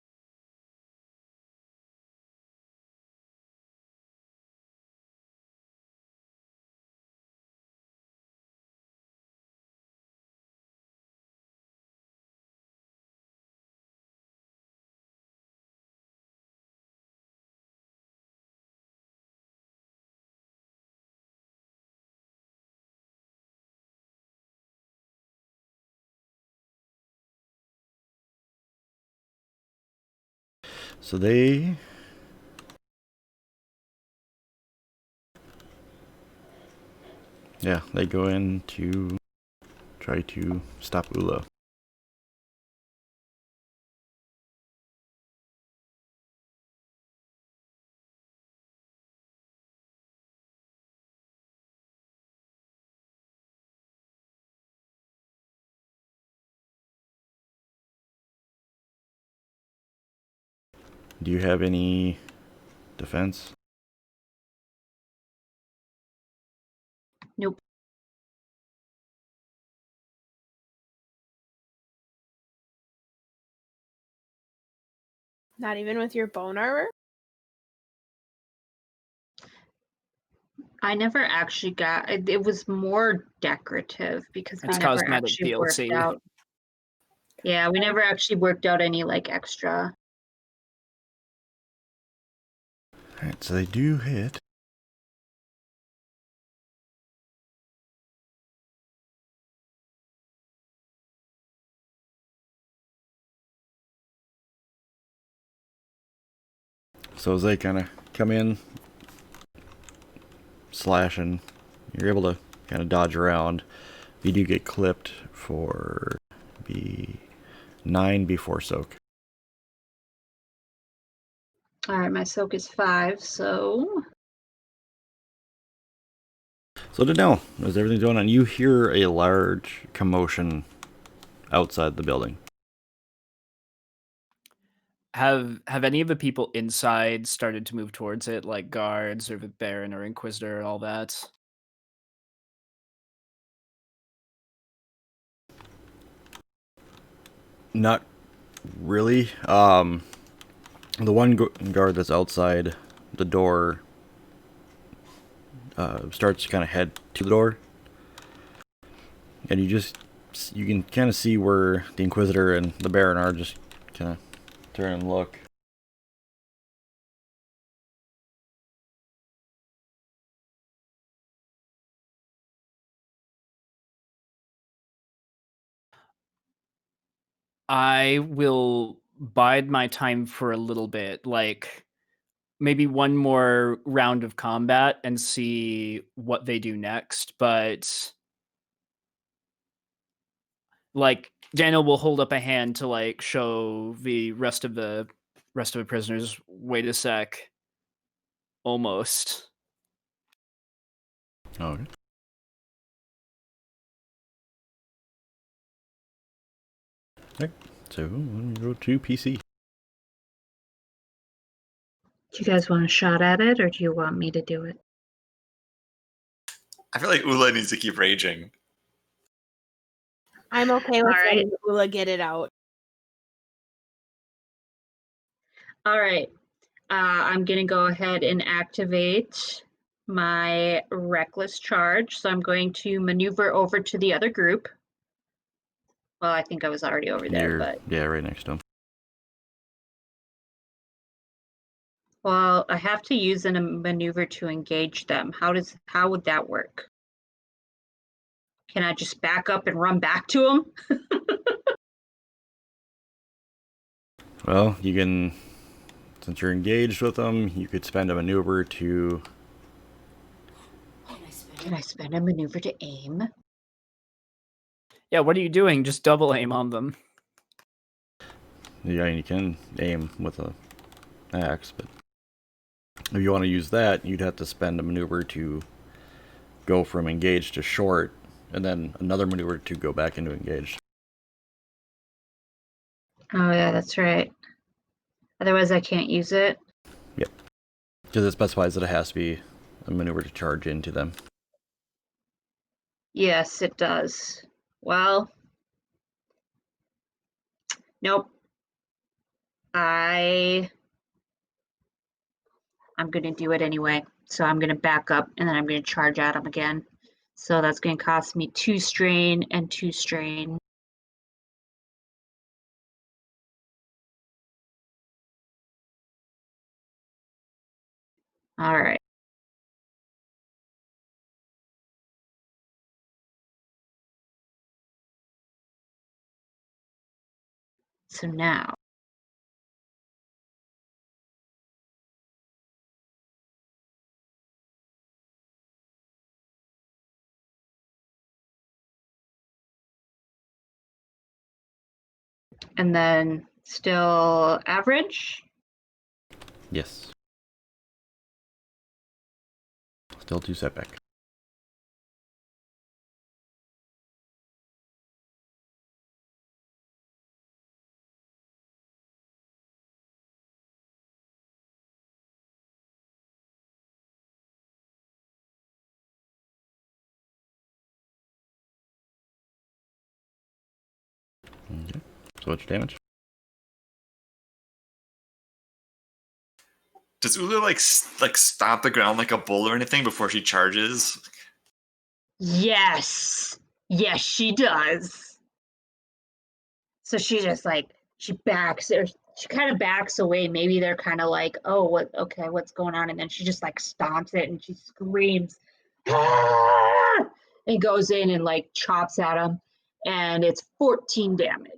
So they... Yeah, they go in to try to stop Ula. Do you have any defense? Nope. Not even with your bone armor? I never actually got it. Was more decorative because we It's never cosmetic actually worked DLC. out. Yeah, we never actually worked out any like extra. Alright, so they do hit. So as they kind of come in, slashing, you're able to kind of dodge around. You do get clipped for be 9 before soak. All right, my soak is 5, so So Danelle, as everything's going on, you hear a large commotion outside the building. Have any of the people inside started to move towards it, like guards or the Baron or Inquisitor, all that? Not really. The one guard that's outside the door starts to kind of head to the door, and you can kind of see where the Inquisitor and the Baron are. Just kind of turn and look. I will bide my time for a little bit, like maybe one more round of combat and see what they do next. But like Daniel will hold up a hand to like show the rest of the prisoners, wait a sec, almost. Okay. Okay. So let me go to PC. do you guys want a shot at it, or do you want me to do it? I feel like Ula needs to keep raging. I'm okay with All right. letting Ula get it out. All right. I'm gonna go ahead and activate my reckless charge. So I'm going to maneuver over to the other group. Well, I think I was already over there, but Yeah, right next to him. well, I have to use a maneuver to engage them. How would that work? Can I just back up and run back to them? Well, you can, since you're engaged with them, you could spend a maneuver to. Can I spend a maneuver to aim? Yeah, what are you doing? Just double aim on them. Yeah, you can aim with a axe, but if you want to use that, you'd have to spend a maneuver to go from engaged to short, and then another maneuver to go back into engaged. Oh yeah, that's right. Otherwise, I can't use it. Yep. Because it specifies that it has to be a maneuver to charge into them. Yes, it does. Well, nope. I'm gonna do it anyway. So I'm gonna back up and then I'm gonna charge at him again. So that's gonna cost me 2 strain and 2 strain. All right. So now And then still average. Yes. Still 2 setback. Okay. So what's your damage? Does Ulu like stomp the ground like a bull or anything before she charges? Yes. Yes, she does. So she just like she backs or she kind of backs away. Maybe they're kind of like, oh, what's going on? And then she just like stomps it and she screams, "Ah!" and goes in and like chops at him. And it's 14 damage.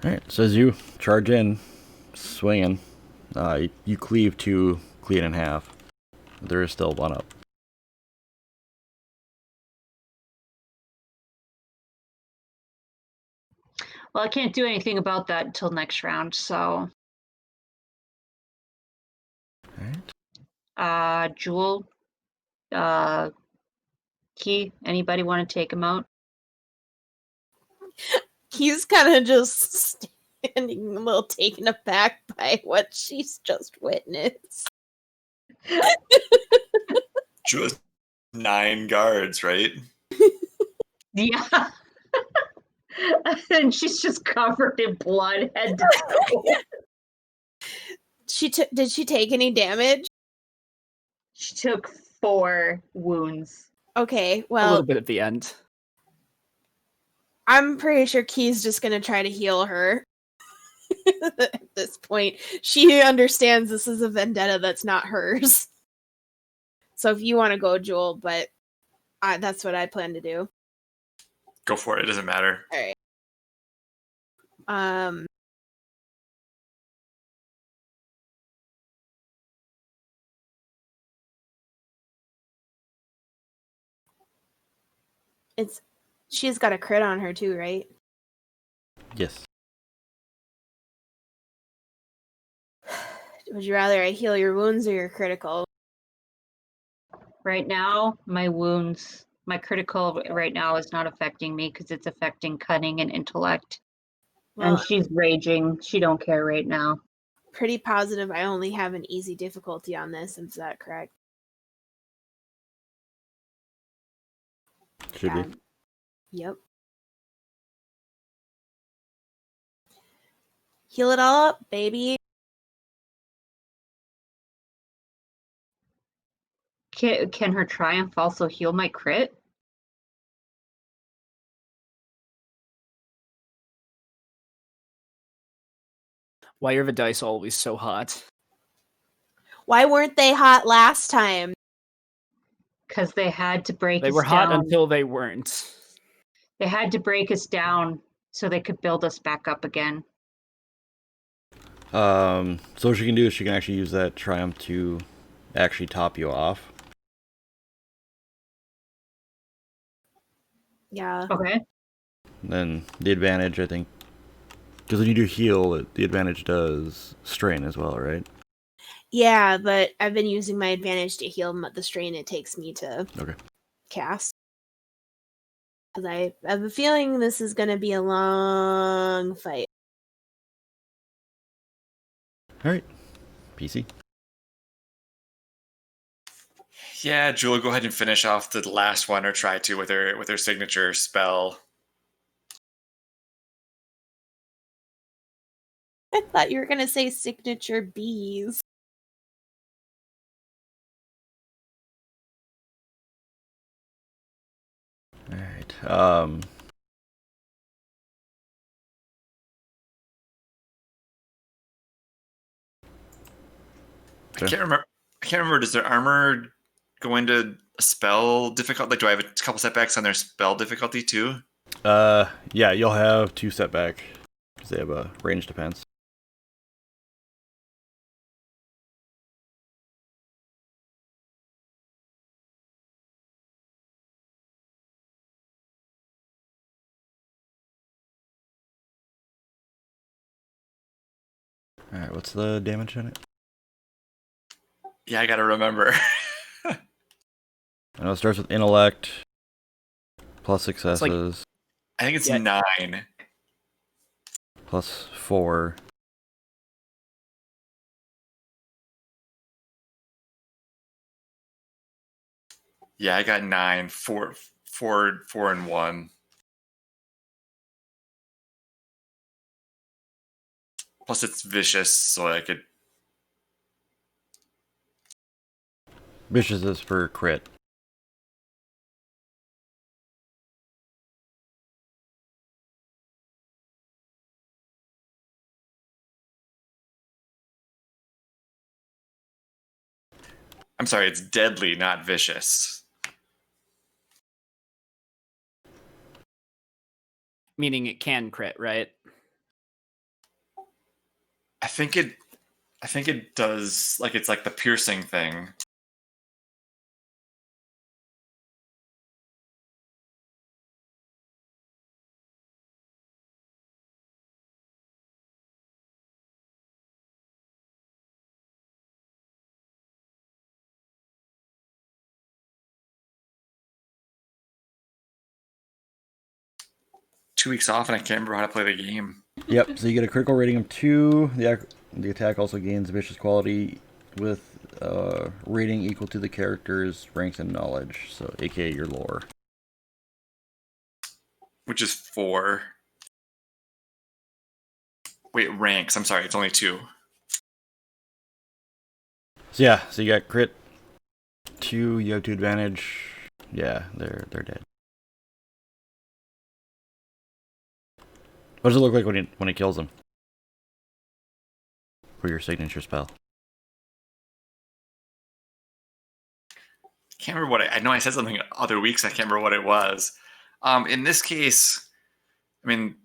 Alright, so as you charge in, swinging, you cleave 2 clean in half. There is still 1 up. Well, I can't do anything about that until next round. So, Alright. Jewel, Key, anybody want to take him out? He's kind of just standing a little taken aback by what she's just witnessed. Just 9 guards, right? Yeah. And she's just covered in blood, head to toe. Did she take any damage? She took 4 wounds. Okay, A well, little bit at the end. I'm pretty sure Key's just gonna try to heal her. At this point, she understands this is a vendetta that's not hers. So if you want to go, Joel, but that's what I plan to do. Go for it. It doesn't matter. All right. She's got a crit on her too, right? Yes. Would you rather I heal your wounds or your critical? Right now, my wounds, my critical right now is not affecting me because it's affecting cunning and intellect. Well, And she's raging. She don't care right now. pretty positive I only have an easy difficulty on this. Is that correct? Should be. Yep. Heal it all up, baby. Can her triumph also heal my crit? Why are the dice always so hot? Why weren't they hot last time? Because they had to break They us were hot down. until they weren't. They had to break us down so they could build us back up again. So what she can do is she can actually use that triumph to actually top you off. Yeah. Okay. Then the advantage, I think, because when you do heal, the advantage does strain as well, right? Yeah, but I've been using my advantage to heal the strain it takes me to cast. Because I have a feeling this is going to be a long fight. Alright. PC. Yeah, Jewel, go ahead and finish off the last one, or try to with her signature spell. I thought you were going to say signature bees. Alright. I can't remember. Does their armor go into a spell difficulty? Like, do I have a couple setbacks on their spell difficulty too? Yeah, you'll have 2 setback because they have a range defense. All right, what's the damage on it? Yeah, I gotta remember. I know it starts with intellect plus successes I think it's Yeah. 9. plus 4. Yeah, I got 9. 4, and 1. Plus, it's vicious, so I could. Vicious is for crit. I'm sorry, it's deadly, not vicious. Meaning it can crit, right? I think it does. Like, it's like the piercing thing. Two weeks off, and I can't remember how to play the game. Yep, so you get a critical rating of 2. The attack also gains vicious quality with rating equal to the character's ranks and knowledge, so aka your lore. Which is 4. Wait, ranks. I'm sorry, it's only 2. So yeah, so you got crit 2, you have 2 advantage. Yeah, they're dead. What does it look like when he kills them? For your signature spell. Can't remember what I know. I said something other weeks. I can't remember what it was. In this case, I mean,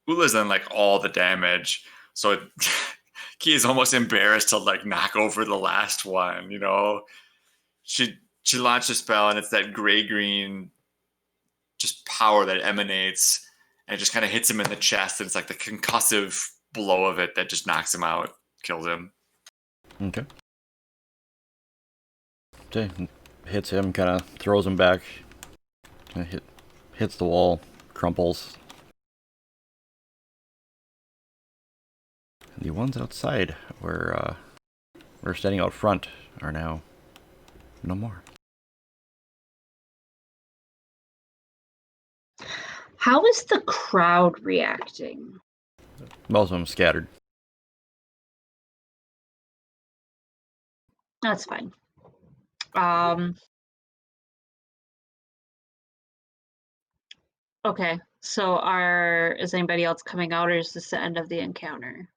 Ula's done like all the damage, so Key is almost embarrassed to like knock over the last one. You know, she launched a spell, and it's that gray green just power that emanates, and it just kind of hits him in the chest, and it's like the concussive blow of it that just knocks him out, kills him. Okay. Okay, hits him, kind of throws him back. Hits the wall, crumples. The ones outside where we're standing out front are now no more. How is the crowd reacting? Most of them scattered. That's fine. Okay, so is anybody else coming out, or is this the end of the encounter?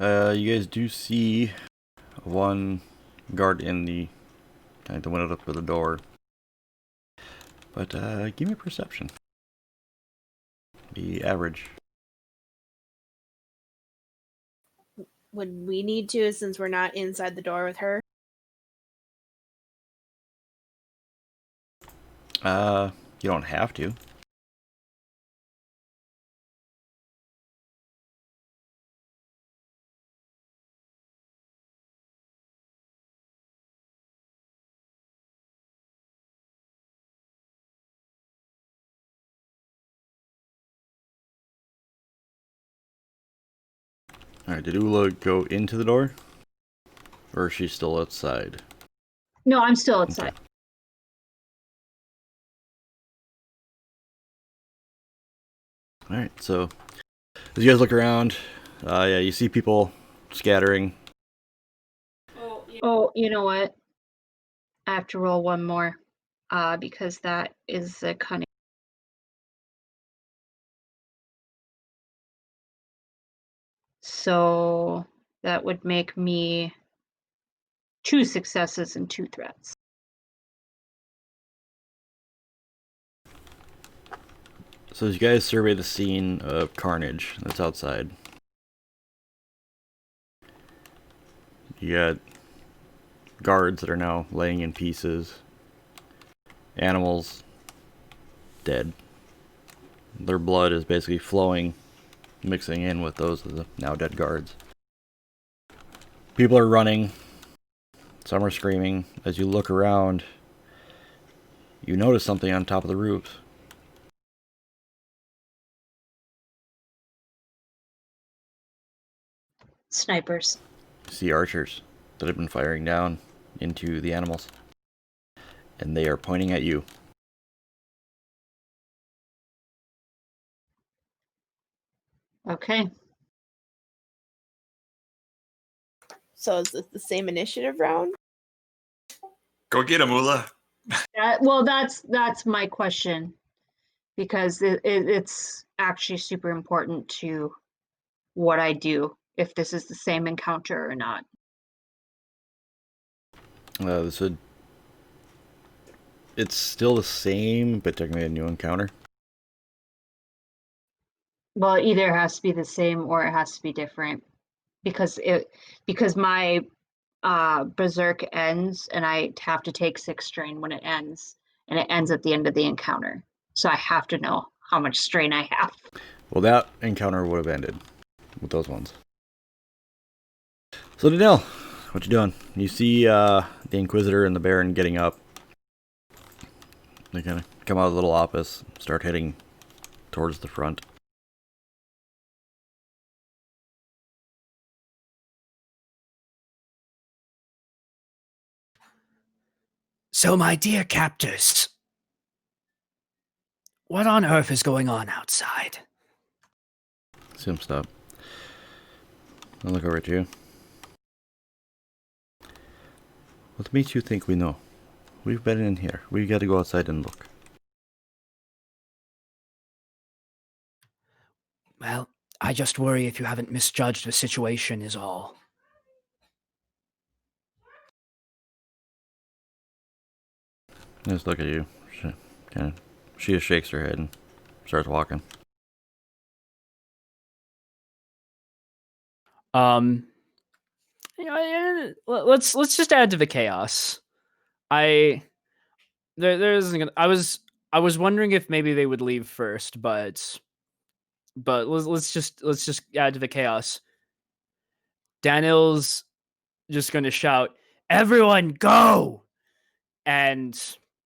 You guys do see one guard in the window up to the door. But give me a perception. Be average. Would we need to, since we're not inside the door with her? You don't have to. Alright, did Ula go into the door? Or is she still outside? No, I'm still outside. Okay. Alright, so as you guys look around, yeah, you see people scattering. Oh, you know what? I have to roll one more, because that is a cunning. So that would make me 2 successes and 2 threats. So as you guys survey the scene of carnage that's outside, you got guards that are now laying in pieces, animals dead. Their blood is basically flowing, mixing in with those of the now dead guards. People are running, some are screaming. As you look around, you notice something on top of the roofs. Snipers. You see archers that have been firing down into the animals, and they are pointing at you. Okay. So is this the same initiative round? Go get him, Ula. Well, that's my question, because it's actually super important to what I do, if this is the same encounter or not. This would... It's still the same, but technically a new encounter. Well, it either has to be the same or it has to be different, because my berserk ends and I have to take 6 strain when it ends, and it ends at the end of the encounter. So I have to know how much strain I have. Well, that encounter would have ended with those ones. So, Danelle, what you doing? You see the Inquisitor and the Baron getting up. They kind of come out of the little office, start heading towards the front. So, my dear captors, what on earth is going on outside? See him stop. I'll look over at you. What makes you think we know? We've been in here. We gotta go outside and look. Well, I just worry if you haven't misjudged the situation is all. Just look at you. She just shakes her head and starts walking. Let's just add to the chaos. I was wondering if maybe they would leave first, but let's just add to the chaos. Daniel's just gonna shout, "Everyone go!" and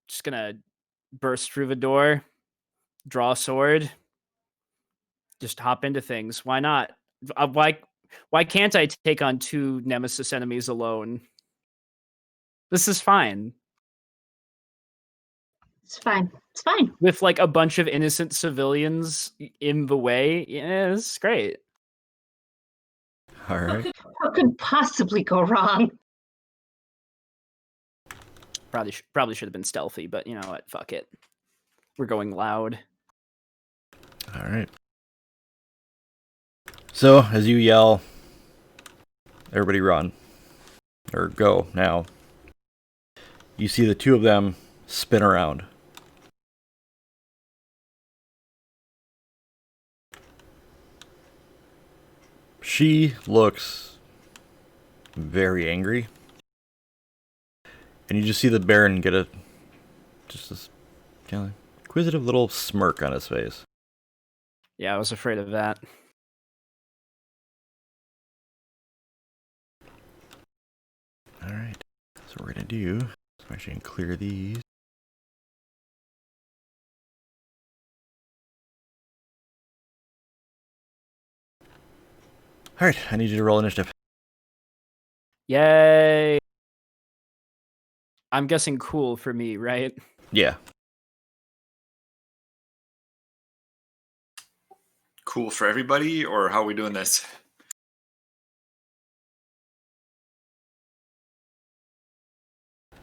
just gonna burst through the door, draw a sword, just hop into things. Why not? Why can't I take on 2 nemesis enemies alone? This is fine. It's fine. It's fine. With like a bunch of innocent civilians in the way. Yeah, this is great. Alright. What could possibly go wrong? Probably should have been stealthy, but you know what? Fuck it. We're going loud. Alright. So, as you yell, everybody run. Or go, now. You see the 2 of them spin around. She looks very angry. And you just see the Baron get just this kind of inquisitive little smirk on his face. Yeah, I was afraid of that. Alright, so we're gonna do, so I'm actually gonna clear these. Alright, I need you to roll initiative. Yay! I'm guessing cool for me, right? Yeah. Cool for everybody, or how are we doing this?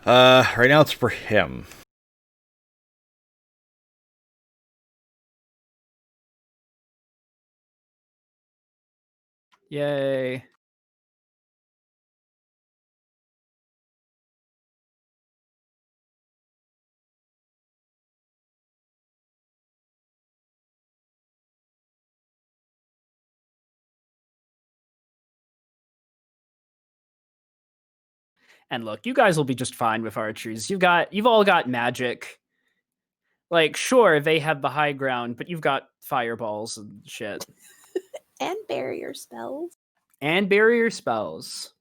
Right now it's for him. Yay. And look, you guys will be just fine with archers. You've all got magic. Like, sure, they have the high ground, but you've got fireballs and shit. And barrier spells. And barrier spells.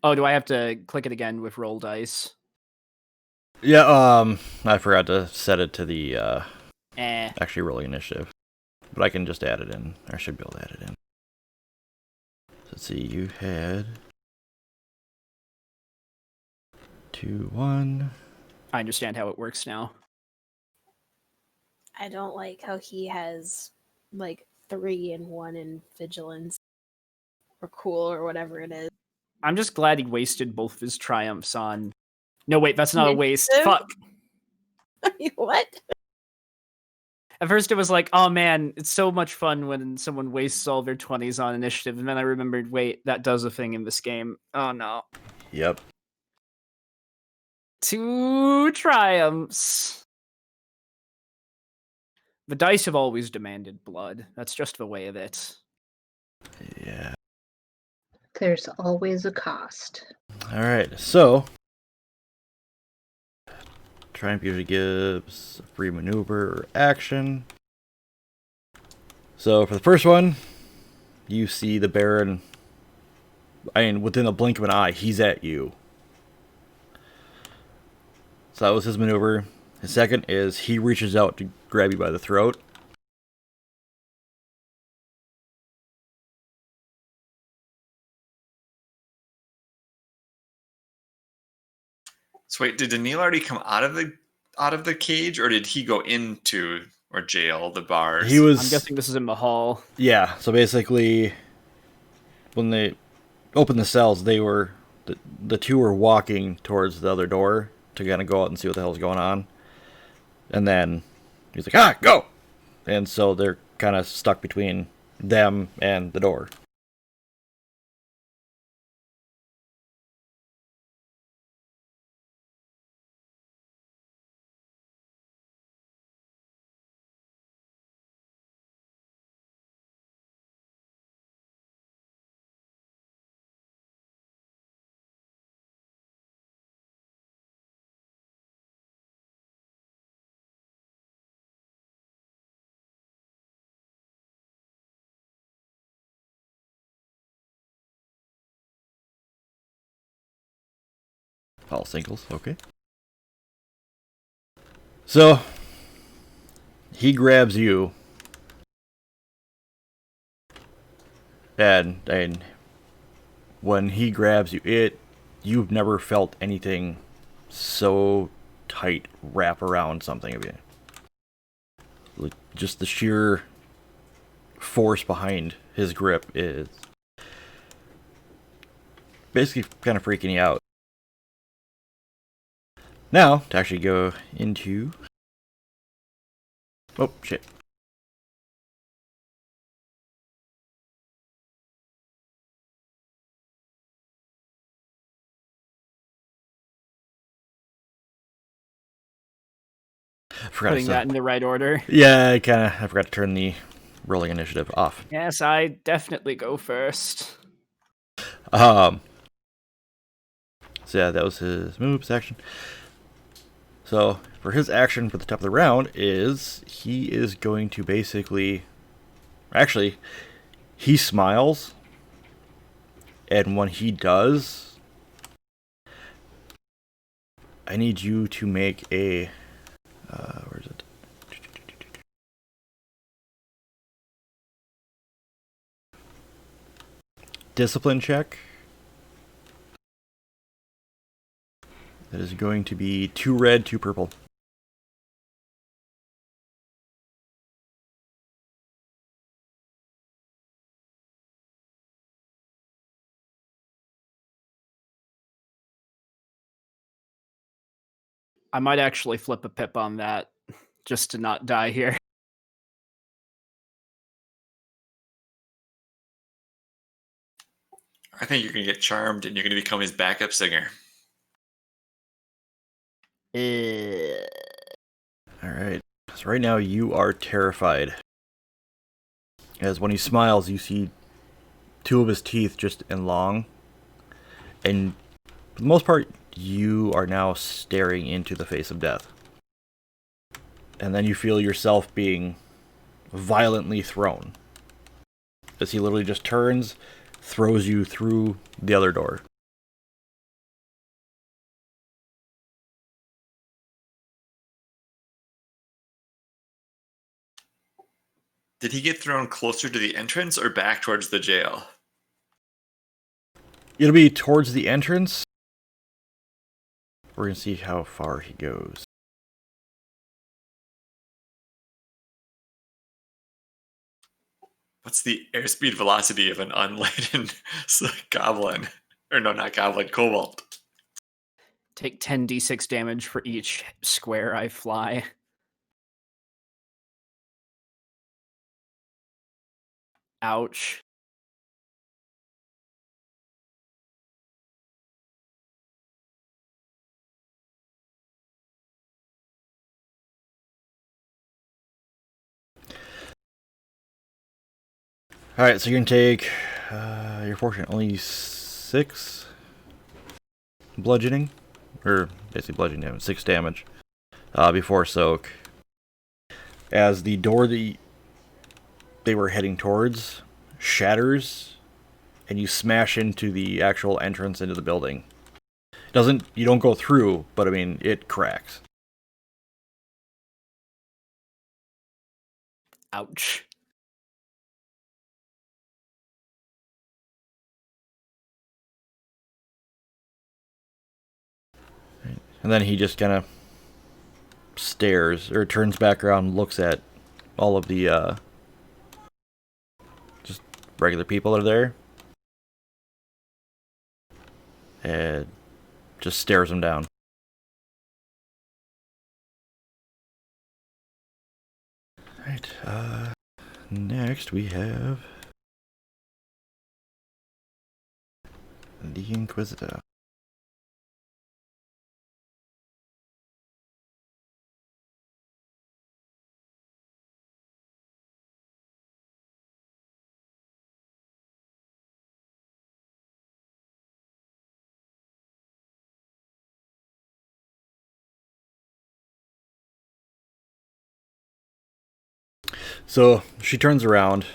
Oh, do I have to click it again with roll dice? Yeah, I forgot to set it to the, Eh. actually rolling initiative. But I can just add it in. I should be able to add it in. So let's see, you had 2, 1. I understand how it works now. I don't like how he has like 3 and 1 in vigilance or cool or whatever it is. I'm just glad he wasted both of his triumphs on... No, wait, that's not a waste. Initiative? Fuck. What? At first it was like, oh man, it's so much fun when someone wastes all their 20s on initiative. And then I remembered, wait, that does a thing in this game. Oh no. Yep. 2 triumphs. The dice have always demanded blood. That's just the way of it. Yeah. There's always a cost. Alright, so Triumph usually gives a free maneuver or action. So for the first one, you see the Baron, within a blink of an eye, he's at you. So that was his maneuver. His second is he reaches out to grab you by the throat. So wait, did Daniil already come out of the cage, or did he go into or jail the bars? He was. I'm guessing this is in the hall. Yeah. So basically, when they opened the cells, they were the two were walking towards the other door to kind of go out and see what the hell's going on. And then he's like, go! And so they're kind of stuck between them and the door. All singles, okay. So, he grabs you. And when he grabs you, you've never felt anything so tight wrap around something of you. Like, just the sheer force behind his grip is basically kind of freaking you out. Now, to actually go into... Oh, shit. Putting that in the right order. Yeah, I forgot to turn the rolling initiative off. Yes, I definitely go first. So yeah, that was his moves action. So for his action for the top of the round is he is going to basically, actually, he smiles, and when he does, I need you to make a where is it? Discipline check. That is going to be 2 red, 2 purple. I might actually flip a pip on that just to not die here. I think you're gonna get charmed and you're gonna become his backup singer. Alright. So right now you are terrified. As when he smiles, you see two of his teeth just in long. And for the most part, you are now staring into the face of death. And then you feel yourself being violently thrown. As he literally just turns, throws you through the other door. Did he get thrown closer to the entrance or back towards the jail? It'll be towards the entrance. We're going to see how far he goes. What's the airspeed velocity of an unladen goblin? Or no, not goblin, cobalt. Take 10d6 damage for each square I fly. Ouch. Alright, so you're going to take, you're fortunate, only 6 bludgeoning. Or basically bludgeoning damage, 6 damage. Before soak. As the door that they were heading towards shatters, and you smash into the actual entrance into the building. You don't go through, but I mean, it cracks. Ouch. And then he just kind of stares, or turns back around and looks at all of the, just regular people that are there. And just stares them down. Alright, next we have the Inquisitor. So she turns around,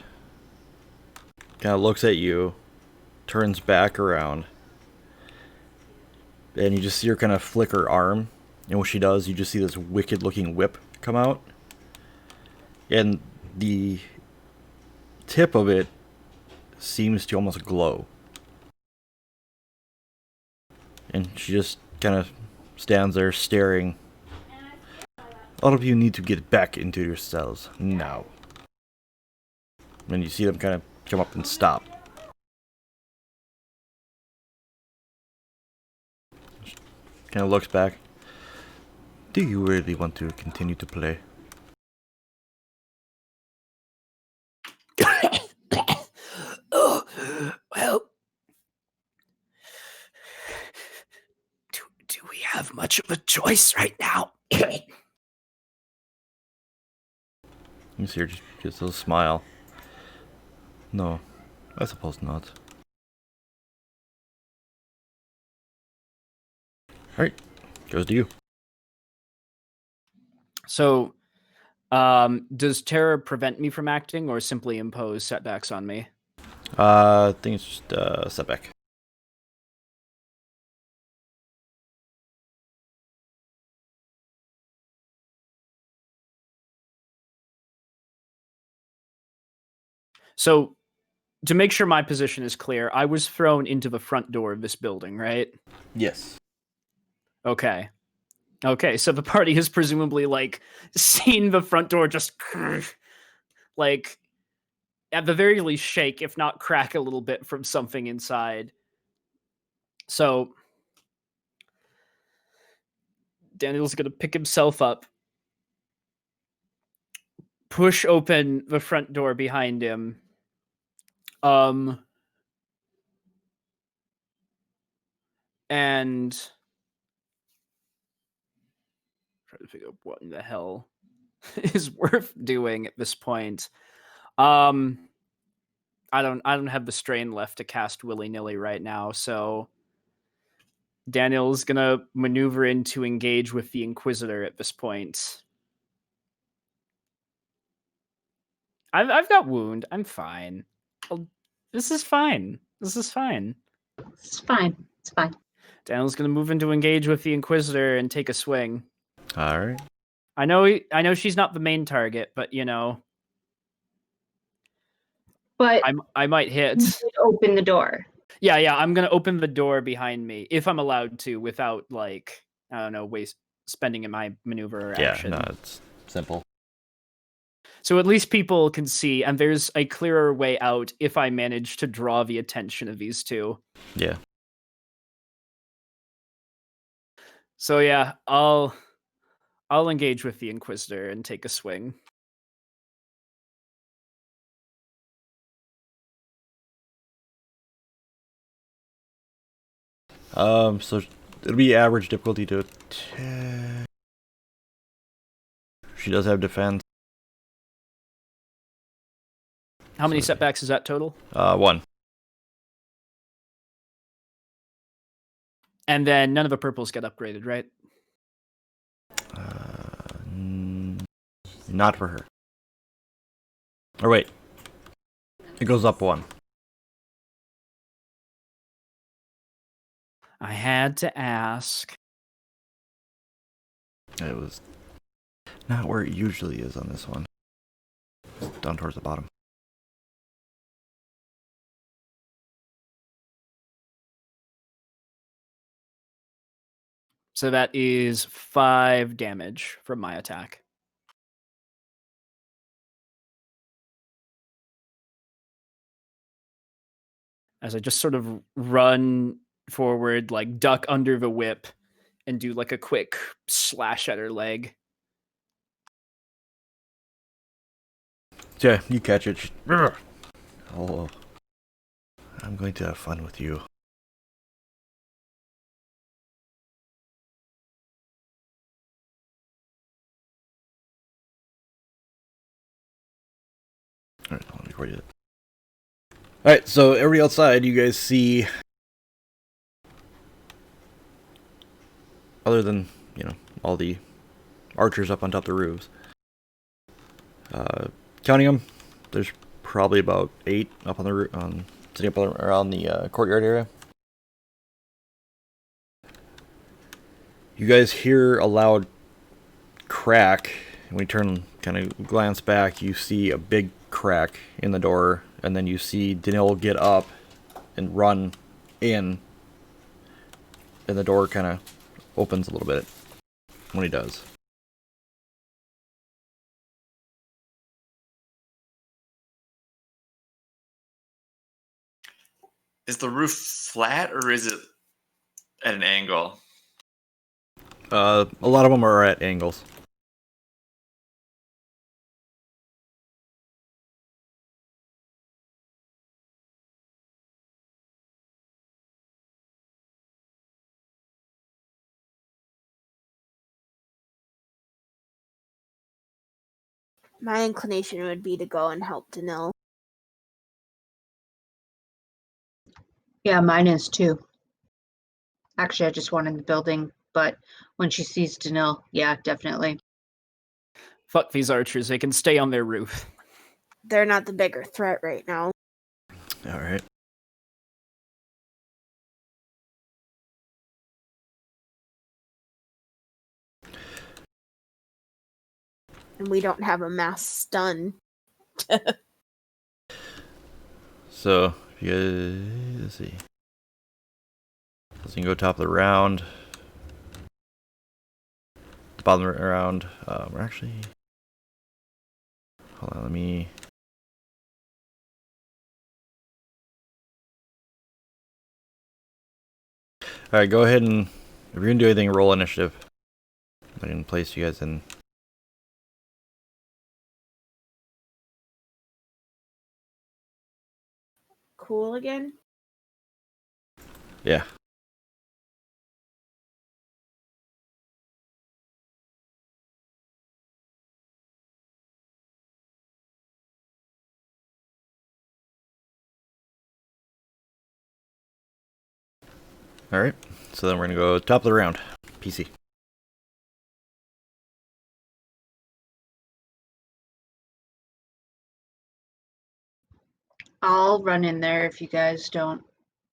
kind of looks at you, turns back around, and you just see her kind of flick her arm. And when she does, you just see this wicked looking whip come out. And the tip of it seems to almost glow. And she just kind of stands there staring. All of you need to get back into your cells now. And you see them kind of come up and stop. Kind of looks back. Do you really want to continue to play? Oh, well, do we have much of a choice right now? You see her just gives a little smile. No, I suppose not. Alright, goes to you. So, does terror prevent me from acting or simply impose setbacks on me? I think it's just a setback. So, to make sure my position is clear, I was thrown into the front door of this building, right? Yes. Okay. Okay, so the party has presumably, like, seen the front door just, like, at the very least shake, if not crack a little bit from something inside. So, Daniel's gonna pick himself up, push open the front door behind him, and try to figure out what in the hell is worth doing at this point. I don't have the strain left to cast willy-nilly right now, so Daniel's gonna maneuver in to engage with the Inquisitor at this point. I've got wound. I'm fine. This is fine. This is fine. It's fine. It's fine. Daniel's gonna move in to engage with the Inquisitor and take a swing. All right. I know she's not the main target, but But I might hit. you did open the door. Yeah, I'm gonna open the door behind me if I'm allowed to, without I don't know, spending in my maneuver or action. Yeah, no, it's simple. So at least people can see, and there's a clearer way out if I manage to draw the attention of these two. Yeah. So yeah, I'll engage with the Inquisitor and take a swing. So it'll be average difficulty to attack. She does have defense. How many setbacks is that total? 1. And then none of the purples get upgraded, right? Not for her. Or wait. It goes up 1. I had to ask. It was not where it usually is on this one. Down towards the bottom. So that is 5 damage from my attack. As I just sort of run forward, duck under the whip, and do a quick slash at her leg. Yeah, you catch it. Oh, I'm going to have fun with you. Alright, let me record it. Alright, so everybody outside, you guys see, other than, all the archers up on top of the roofs, counting them, there's probably about 8 up on the roof, sitting up around the courtyard area. You guys hear a loud crack, and when you turn, kind of glance back, you see a big crack in the door, and then you see Danil get up and run in, and the door kind of opens a little bit when he does. Is the roof flat or is it at an angle? A lot of them are at angles. My inclination would be to go and help Danil. Yeah, mine is too. Actually, I just wanted the building, but when she sees Danil, yeah, definitely. Fuck these archers, they can stay on their roof. They're not the bigger threat right now. Alright. And we don't have a mass stun. So, if you guys, let's see. So you can go top of the round. The bottom of the round. We're actually... Hold on, let me... Alright, go ahead and... If you're gonna do anything, roll initiative. I can place you guys in... Cool again? Yeah. All right. So then we're gonna go top of the round. PC. I'll run in there if you guys don't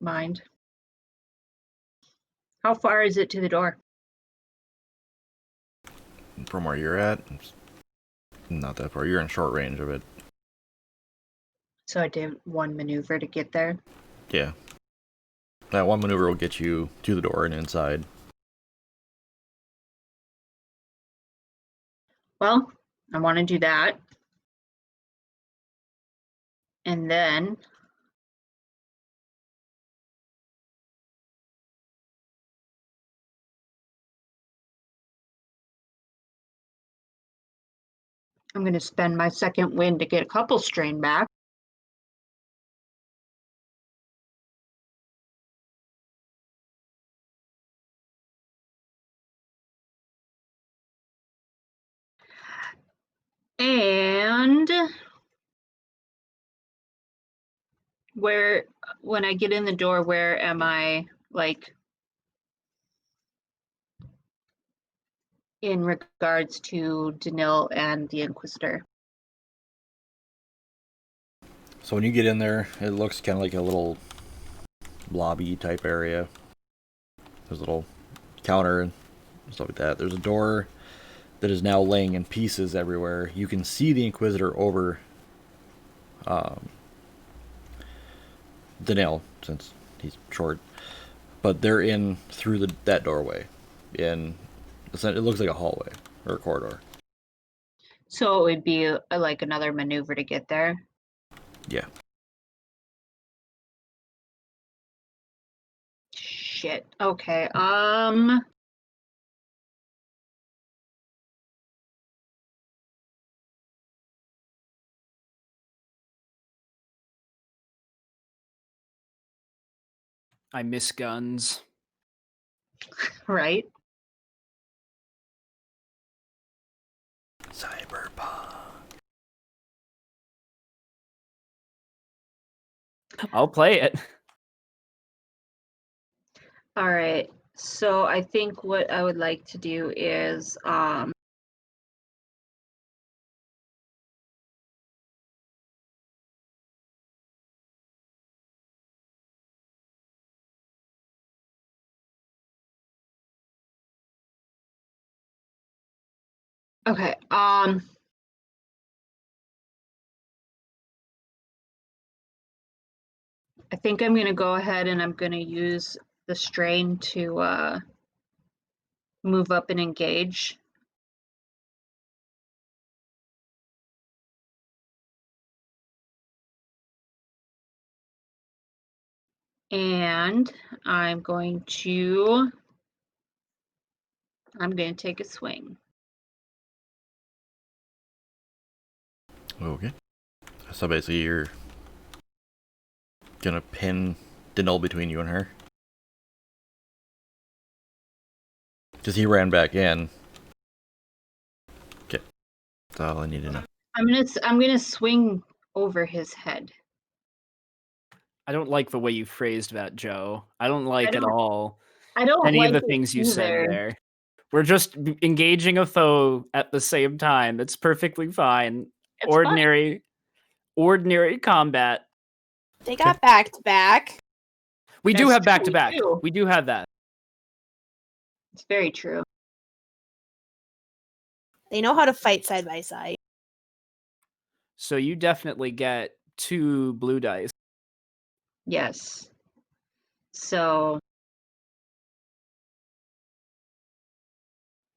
mind. How far is it to the door? From where you're at, it's not that far. You're in short range of it. So I did one maneuver to get there. Yeah. That one maneuver will get you to the door and inside. Well, I want to do that. And then I'm going to spend my second win to get a couple strain back. And when I get in the door, where am I, like, in regards to Danil and the Inquisitor? So when you get in there, it looks kind of like a little lobby type area. There's a little counter and stuff like that. There's a door that is now laying in pieces everywhere. You can see the Inquisitor over Danil, since he's short. But they're in through that doorway. It looks like a hallway or a corridor. So it would be like another maneuver to get there. Yeah. Shit. Okay. I miss guns. Right. Cyberpunk. I'll play it. All right. So I think what I would like to do is okay. I think I'm gonna go ahead and I'm gonna use the strain to move up and engage. And I'm going to take a swing. Okay. So basically, you're gonna pin Denol between you and her. Because he ran back in. Okay. That's all I need to know. I'm gonna swing over his head. I don't like the way you phrased that, Joe. I don't like at don't- all I don't any like of the it things you said either. there. We're just engaging a foe at the same time. It's perfectly fine. It's fine. Ordinary combat. They got back to back. We do That's have back true, to back. we do. We do have that. It's very true. They know how to fight side by side. So you definitely get 2 blue dice. Yes. So,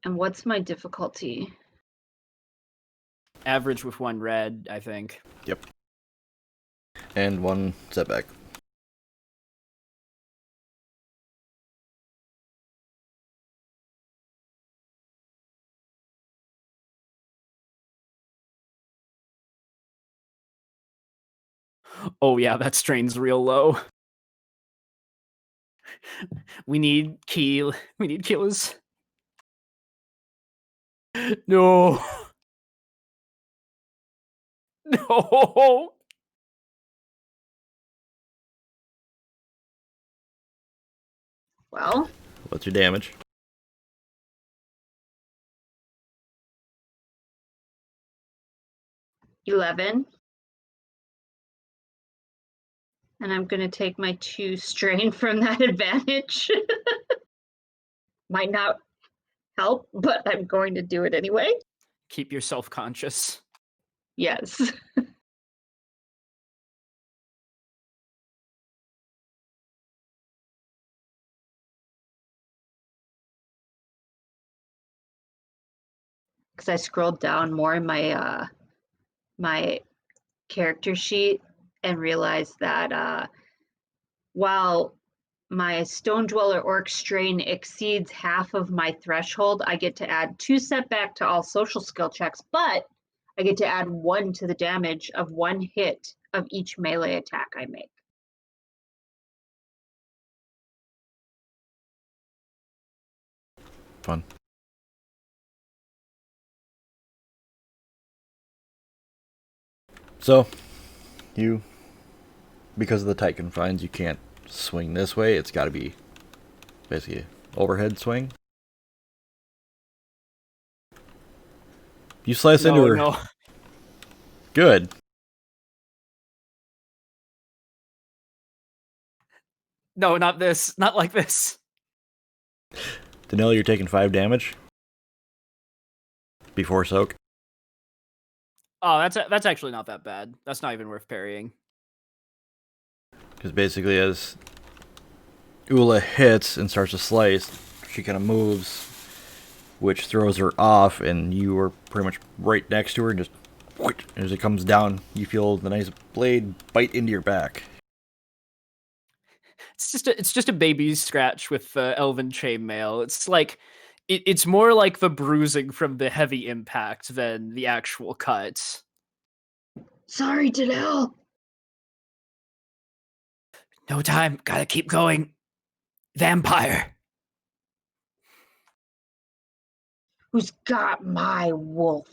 and what's my difficulty? Average with 1 red, I think. Yep. And 1 setback. Oh yeah, that strain's real low. We need killers. No. No. Well, What's your damage? $11. And I'm going to take my 2 strain from that advantage. Might not help, but I'm going to do it anyway. Keep yourself conscious. Yes. Because I scrolled down more in my my character sheet and realized that while my Stone Dweller Orc strain exceeds half of my threshold, I get to add 2 setback to all social skill checks, but I get to add 1 to the damage of 1 hit of each melee attack I make. Fun. So, because of the tight confines, you can't swing this way. It's got to be basically overhead swing. You slice into her. No. Good. No, not this. Not like this. Danelle, you're taking 5 damage before soak. Oh, that's actually not that bad. That's not even worth parrying. Because basically, as Ula hits and starts to slice, she kind of moves, which throws her off, and you are pretty much right next to her. And just as it comes down, you feel the nice blade bite into your back. It's just a baby scratch with elven chainmail. It's like it's more like the bruising from the heavy impact than the actual cut. Sorry, Danelle. No time. Gotta keep going. Vampire. Who's got my wolf?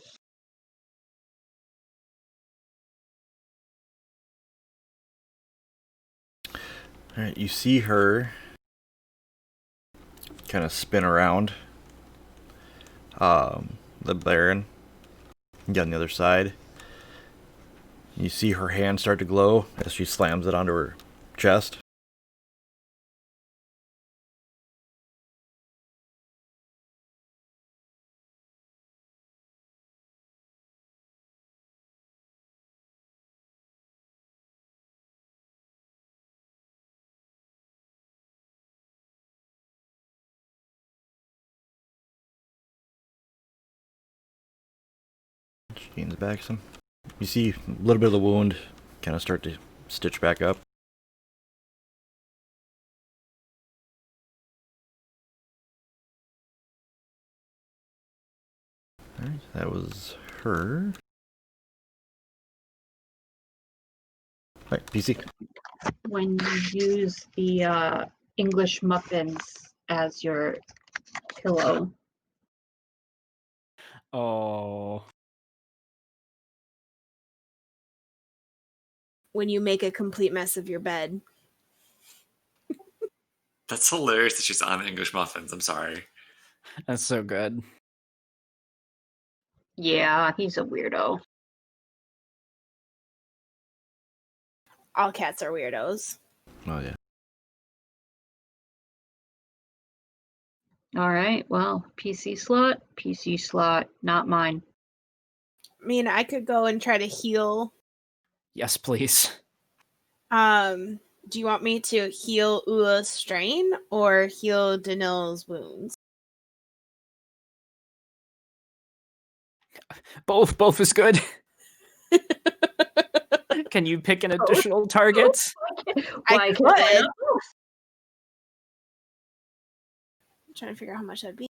All right, you see her kind of spin around the Baron. Get on the other side. You see her hand start to glow as she slams it onto her chest. She gains back some. You see a little bit of the wound kind of start to stitch back up. Alright, that was her. Alright, PC. When you use the English muffins as your pillow. Oh. When you make a complete mess of your bed. That's hilarious that she's on the English muffins. I'm sorry. That's so good. Yeah, he's a weirdo. All cats are weirdos. Oh yeah. All right, well, PC slot, not mine. I mean, I could go and try to heal. Yes, please. Do you want me to heal Ula's strain or heal Danil's wounds? Both is good. Can you pick an additional target? Why I could I could. not? I'm trying to figure out how much that'd be.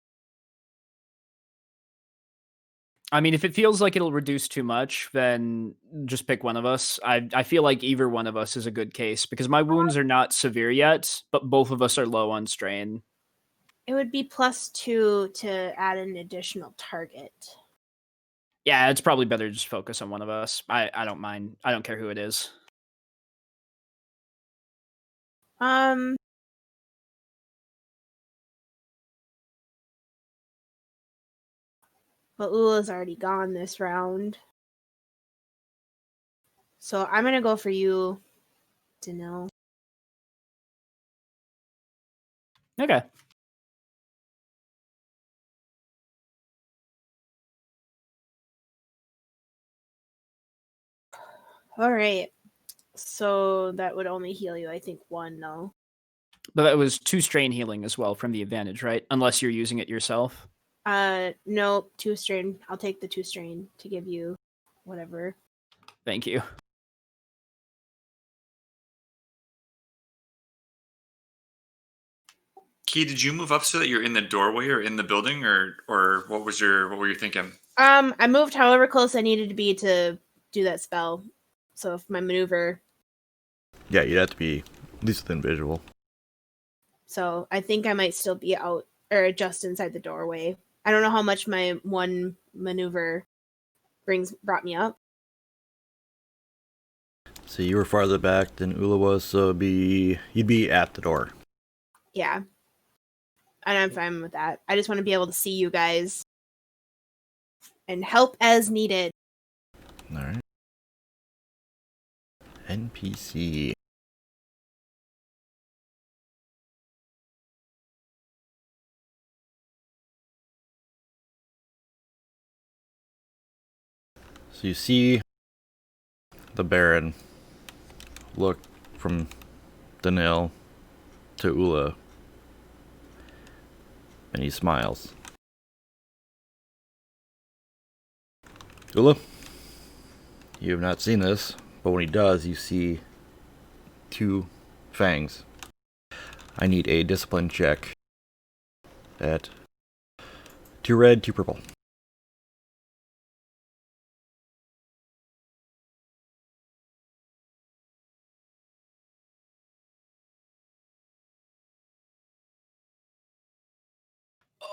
I mean, if it feels like it'll reduce too much, then just pick one of us. I feel like either one of us is a good case because my wounds are not severe yet, but both of us are low on strain. It would be +2 to add an additional target. Yeah, it's probably better to just focus on one of us. I don't mind. I don't care who it is. But Ula's already gone this round. So I'm going to go for you, Danil. Okay. All right. So that would only heal you, I think, 1, though. But that was 2 strain healing as well from the advantage, right? Unless you're using it yourself. Nope, 2 strain. I'll take the 2 strain to give you whatever. Thank you. Key, did you move up so that you're in the doorway or in the building, or what were you thinking? I moved however close I needed to be to do that spell. So if my maneuver. Yeah, you'd have to be at least within visual. So I think I might still be out or just inside the doorway. I don't know how much my 1 maneuver brought me up. So you were farther back than Ula was, so you'd be at the door. Yeah. And I'm fine with that. I just want to be able to see you guys and help as needed. All right. NPC. So you see the Baron look from Danil to Ula, and he smiles. Ula, you have not seen this, but when he does, you see 2 fangs. I need a discipline check at 2 red, 2 purple.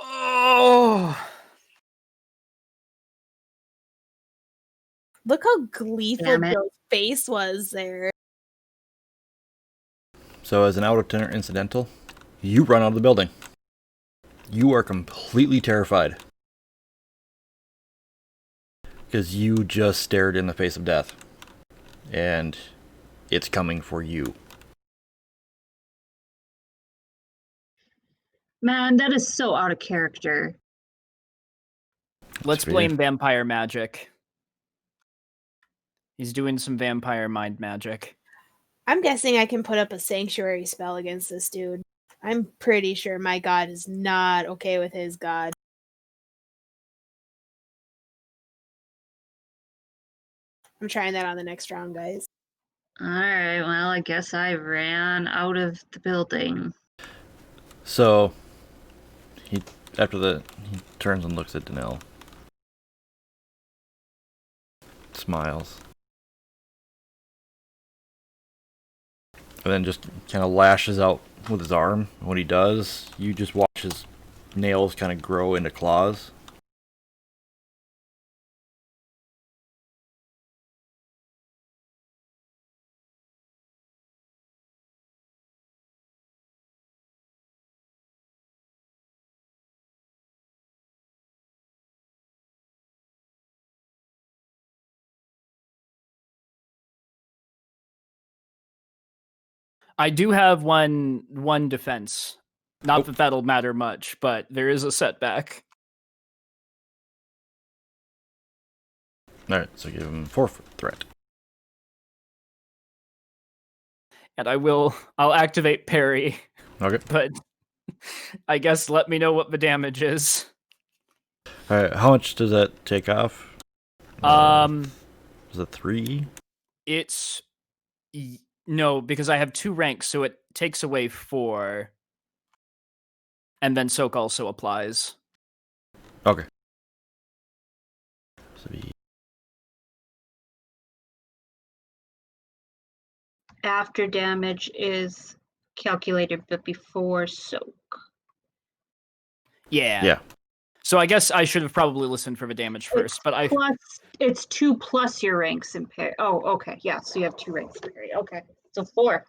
Oh! Look how gleeful Damn it. Joe's face was there. So as an out-of-turn incidental, you run out of the building. You are completely terrified. Because you just stared in the face of death. And it's coming for you. Man, that is so out of character. Let's Sweet. blame vampire magic. He's doing some vampire mind magic. I'm guessing I can put up a sanctuary spell against this dude. I'm pretty sure my god is not okay with his god. I'm trying that on the next round, guys. All right, well, I guess I ran out of the building. So, he turns and looks at Danil. Smiles. And then just kind of lashes out with his arm. When he does, you just watch his nails kind of grow into claws. I do have one defense. Not Oh. that that'll matter much, but there is a setback. Alright, so give him 4 threat. And I'll activate parry, Okay. but I guess let me know what the damage is. Alright, how much does that take off? Is it 3? It's no, because I have 2 ranks, so it takes away 4. And then soak also applies. Okay. So be After damage is calculated, but before soak. Yeah. Yeah. So I guess I should have probably listened for the damage first, but I Plus, it's 2 plus your ranks in parry. Oh, okay. Yeah, so you have 2 ranks in parry. Okay, so 4.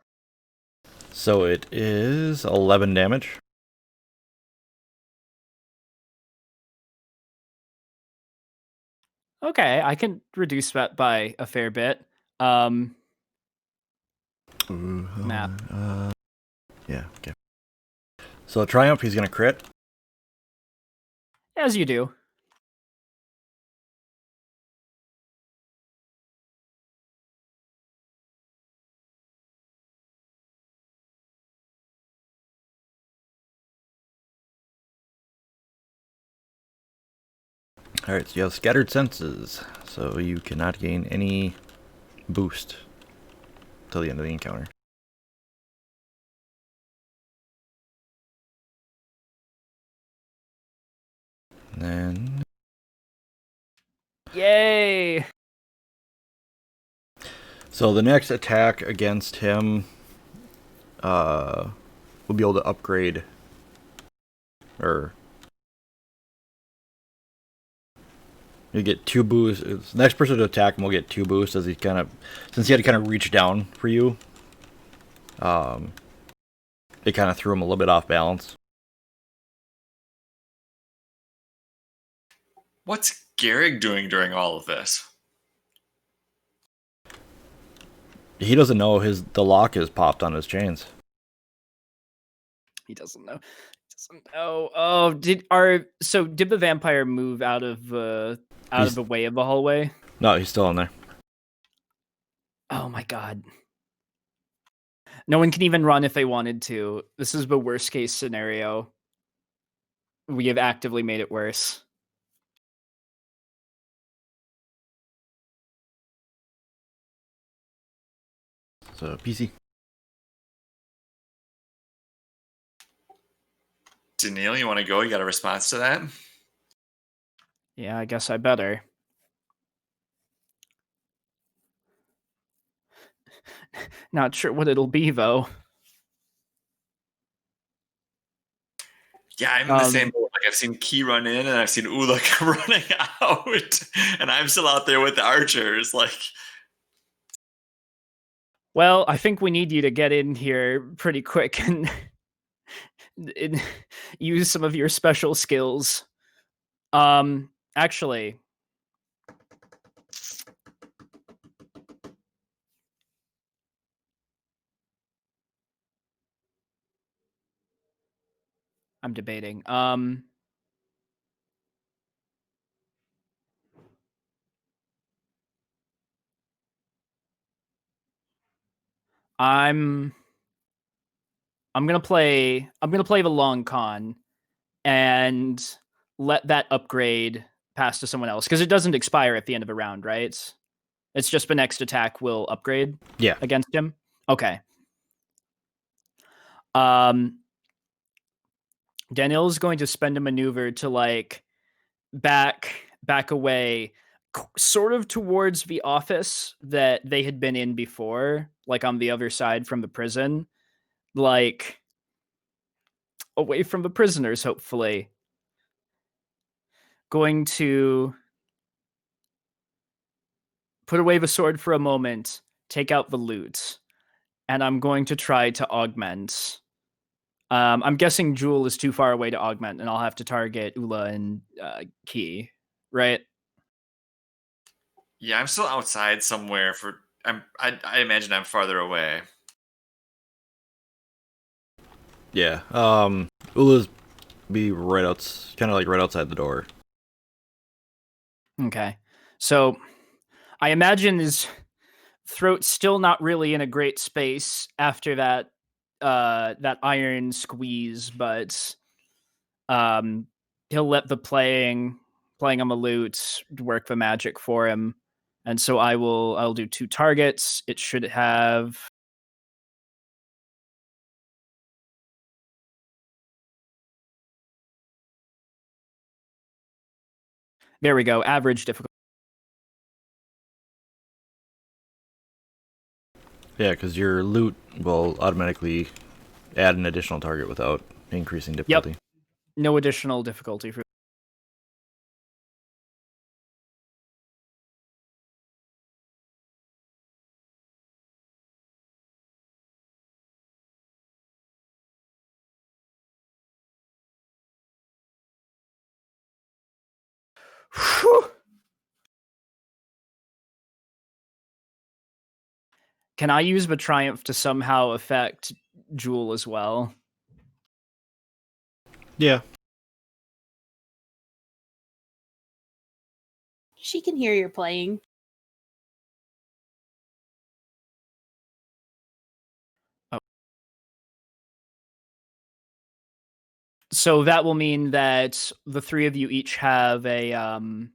So it is 11 damage. Okay, I can reduce that by a fair bit. Map. Yeah, okay. So Triumph, he's gonna crit. As you do. Alright, so you have Scattered Senses, so you cannot gain any boost till the end of the encounter. And then... Yay! So the next attack against him will be able to upgrade, or you get 2 boosts. The next person to attack him will get 2 boosts as he kind of, since he had to kind of reach down for you. It kind of threw him a little bit off balance. What's Garrick doing during all of this? He doesn't know the lock is popped on his chains. He doesn't know. He doesn't know. Oh, did the vampire move out of the way of the hallway? No, he's still in there. Oh my god. No one can even run if they wanted to. This is the worst case scenario. We have actively made it worse. So PC. Daniil, you want to go? You got a response to that? Yeah, I guess I better. Not sure what it'll be though. Yeah, I'm in the same boat. Like, I've seen Key run in, and I've seen Uluk running out, and I'm still out there with the archers. Like, Well, I think we need you to get in here pretty quick and use some of your special skills. Actually, I'm debating. I'm gonna play the long con and let that upgrade pass to someone else because it doesn't expire at the end of a round, right? It's just the next attack will upgrade against him. Okay. Daniel's going to spend a maneuver to like back away sort of towards the office that they had been in before, like on the other side from the prison, like away from the prisoners, hopefully. Going to put away the sword for a moment, take out the loot, and I'm going to try to augment. I'm guessing Jewel is too far away to augment, and I'll have to target Ula and Key, right? yeah, I'm still outside somewhere. I imagine I'm farther away. Yeah. Ula's be right kind of like right outside the door. Okay. So I imagine his throat's still not really in a great space after that that iron squeeze, but he'll let the playing on the lute work the magic for him. And so I'll do 2 targets. It should have there we go, average difficulty. Yeah, because your loot will automatically add an additional target without increasing difficulty. Yep. No additional difficulty for Whew. Can I use the triumph to somehow affect Jewel as well? Yeah. She can hear you're playing. So that will mean that the three of you each have an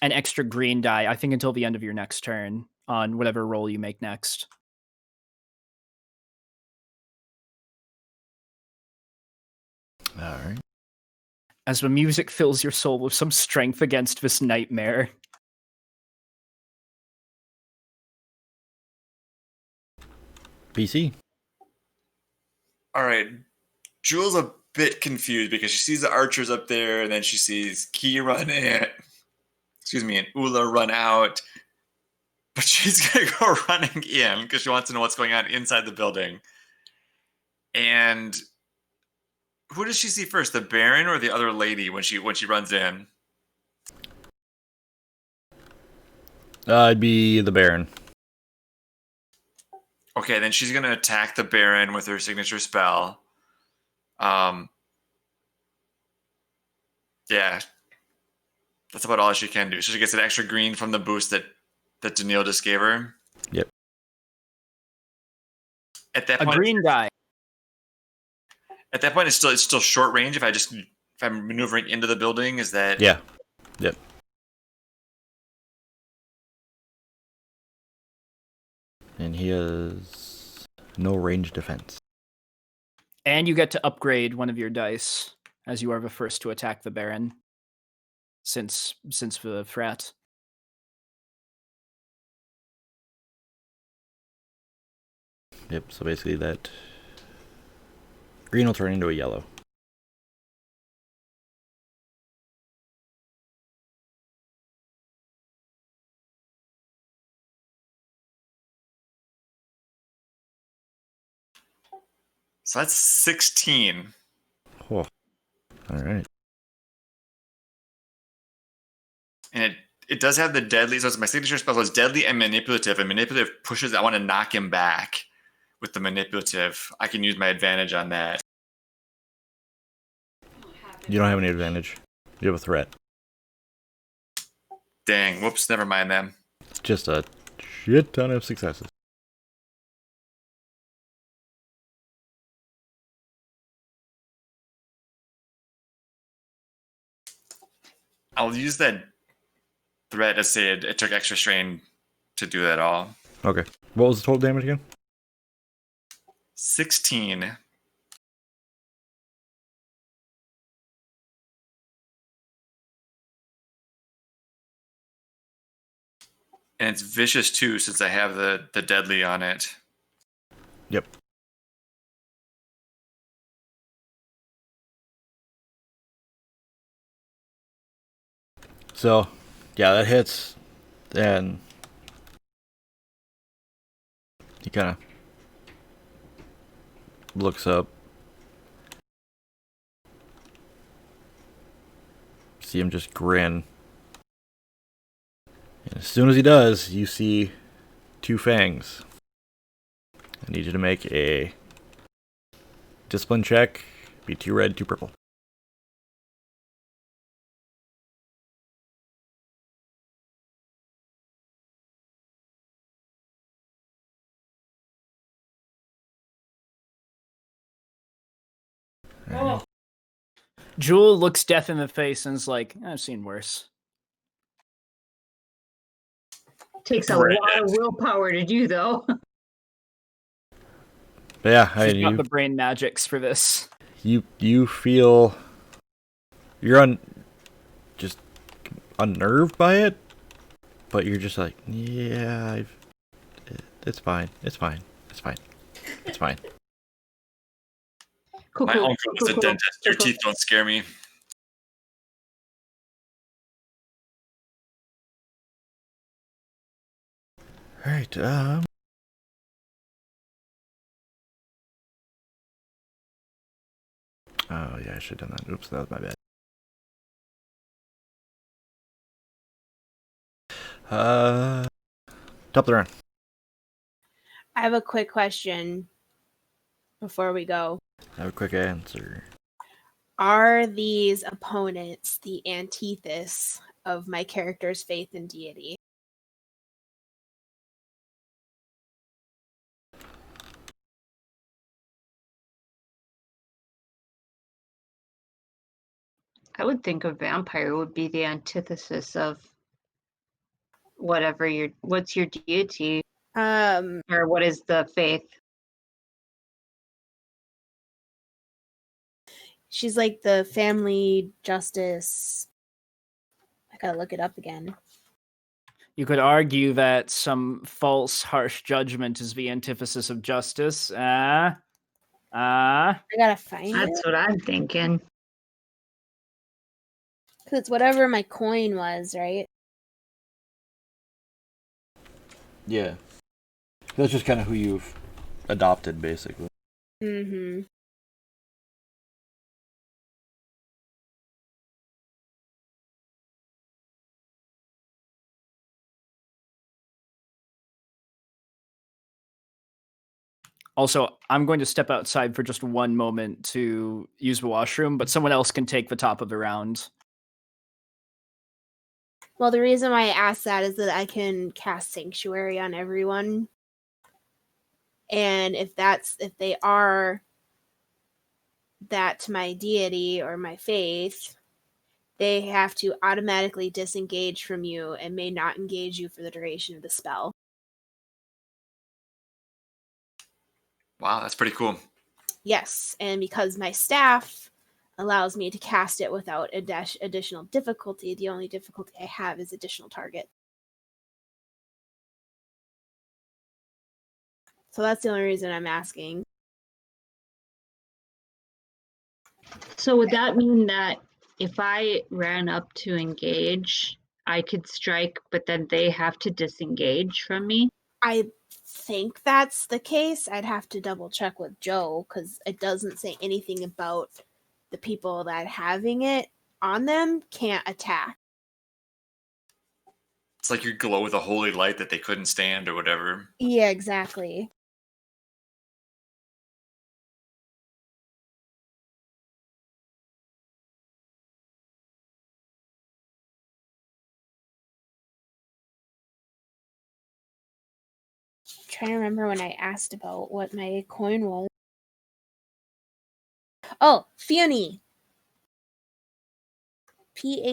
extra green die, I think, until the end of your next turn on whatever roll you make next. All right. As the music fills your soul with some strength against this nightmare. PC. All right. Jewel's a bit confused because she sees the archers up there, and then she sees Key run in. Excuse me, and Ula run out. But she's gonna go running in because she wants to know what's going on inside the building. And who does she see first, the Baron or the other lady when she runs in? It'd be the Baron. Okay, then she's gonna attack the Baron with her signature spell. Yeah, that's about all she can do. So she gets an extra green from the boost that Daniil just gave her. Yep. At that A point, green die. At that point, it's still short range. If I'm maneuvering into the building, is that? Yeah. Yep. And he has no range defense. And you get to upgrade one of your dice as you are the first to attack the Baron. Since the threat. Yep. So basically, that green will turn into a yellow. So that's 16. Oh. All right. And it does have the deadly. So it's my signature spell is deadly and manipulative. And manipulative pushes. I want to knock him back with the manipulative. I can use my advantage on that. You don't have any advantage. You have a threat. Dang. Whoops. Never mind then. Just a shit ton of successes. I'll use that threat to say it took extra strain to do that all. Okay. What was the total damage again? 16. And it's vicious too, since I have the deadly on it. Yep. So, yeah, that hits, and he kind of looks up. See him just grin. And as soon as he does, you see two fangs. I need you to make a discipline check. Be 2 red, 2 purple. Oh. Jewel looks death in the face and is like, I've seen worse. Takes a lot of willpower to do, though. But yeah, She's got the brain magics for this. You feel you're just unnerved by it, but you're just like, yeah, it's fine, it's fine, it's fine, it's fine. Cool, My cool, uncle is cool, a cool, dentist. Your cool, cool. teeth don't scare me. All right. Oh yeah, I should have done that. Oops, that was my bad. Top of the round. I have a quick question before we go. I have a quick answer. Are these opponents the antithesis of my character's faith in deity? I would think a vampire would be the antithesis of what's your deity or what is the faith? She's like the family justice. I gotta look it up again. You could argue that some false, harsh judgment is the antithesis of justice. I gotta find That's it. what I'm thinking. Because it's whatever my coin was, right? Yeah. That's just kind of who you've adopted, basically. Mm-hmm. Also, I'm going to step outside for just one moment to use the washroom, but someone else can take the top of the round. Well, the reason why I asked that is that I can cast Sanctuary on everyone. And if they are that to my deity or my faith, they have to automatically disengage from you and may not engage you for the duration of the spell. Wow, that's pretty cool. Yes, and because my staff allows me to cast it without additional difficulty, the only difficulty I have is additional target. So that's the only reason I'm asking. So would that mean that if I ran up to engage, I could strike, but then they have to disengage from me? I think that's the case. I'd have to double check with Joe because it doesn't say anything about the people that having it on them can't attack. It's like you glow with a holy light that they couldn't stand or whatever. Yeah, exactly. I'm trying to remember when I asked about what my coin was. Oh, Peony. Phone.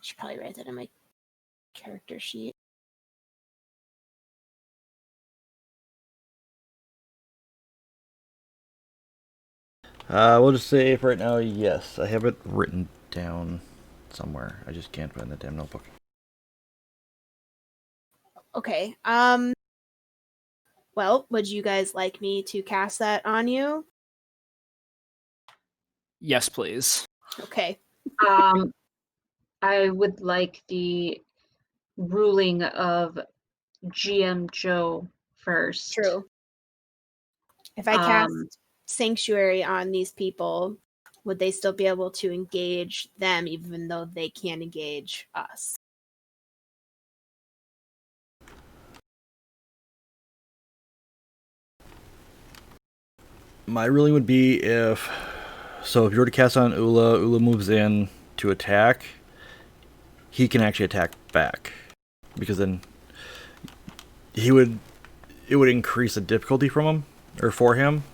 Should probably write that in my character sheet. We'll just say for right now, yes. I have it written down somewhere. I just can't find the damn notebook. Okay. Well, would you guys like me to cast that on you? Yes, please. Okay. I would like the ruling of GM Joe first. True. If I cast Sanctuary on these people, would they still be able to engage them even though they can't engage us? My ruling would be if you were to cast on Ula moves in to attack, he can actually attack back. Because then it would increase the difficulty from him, or for him,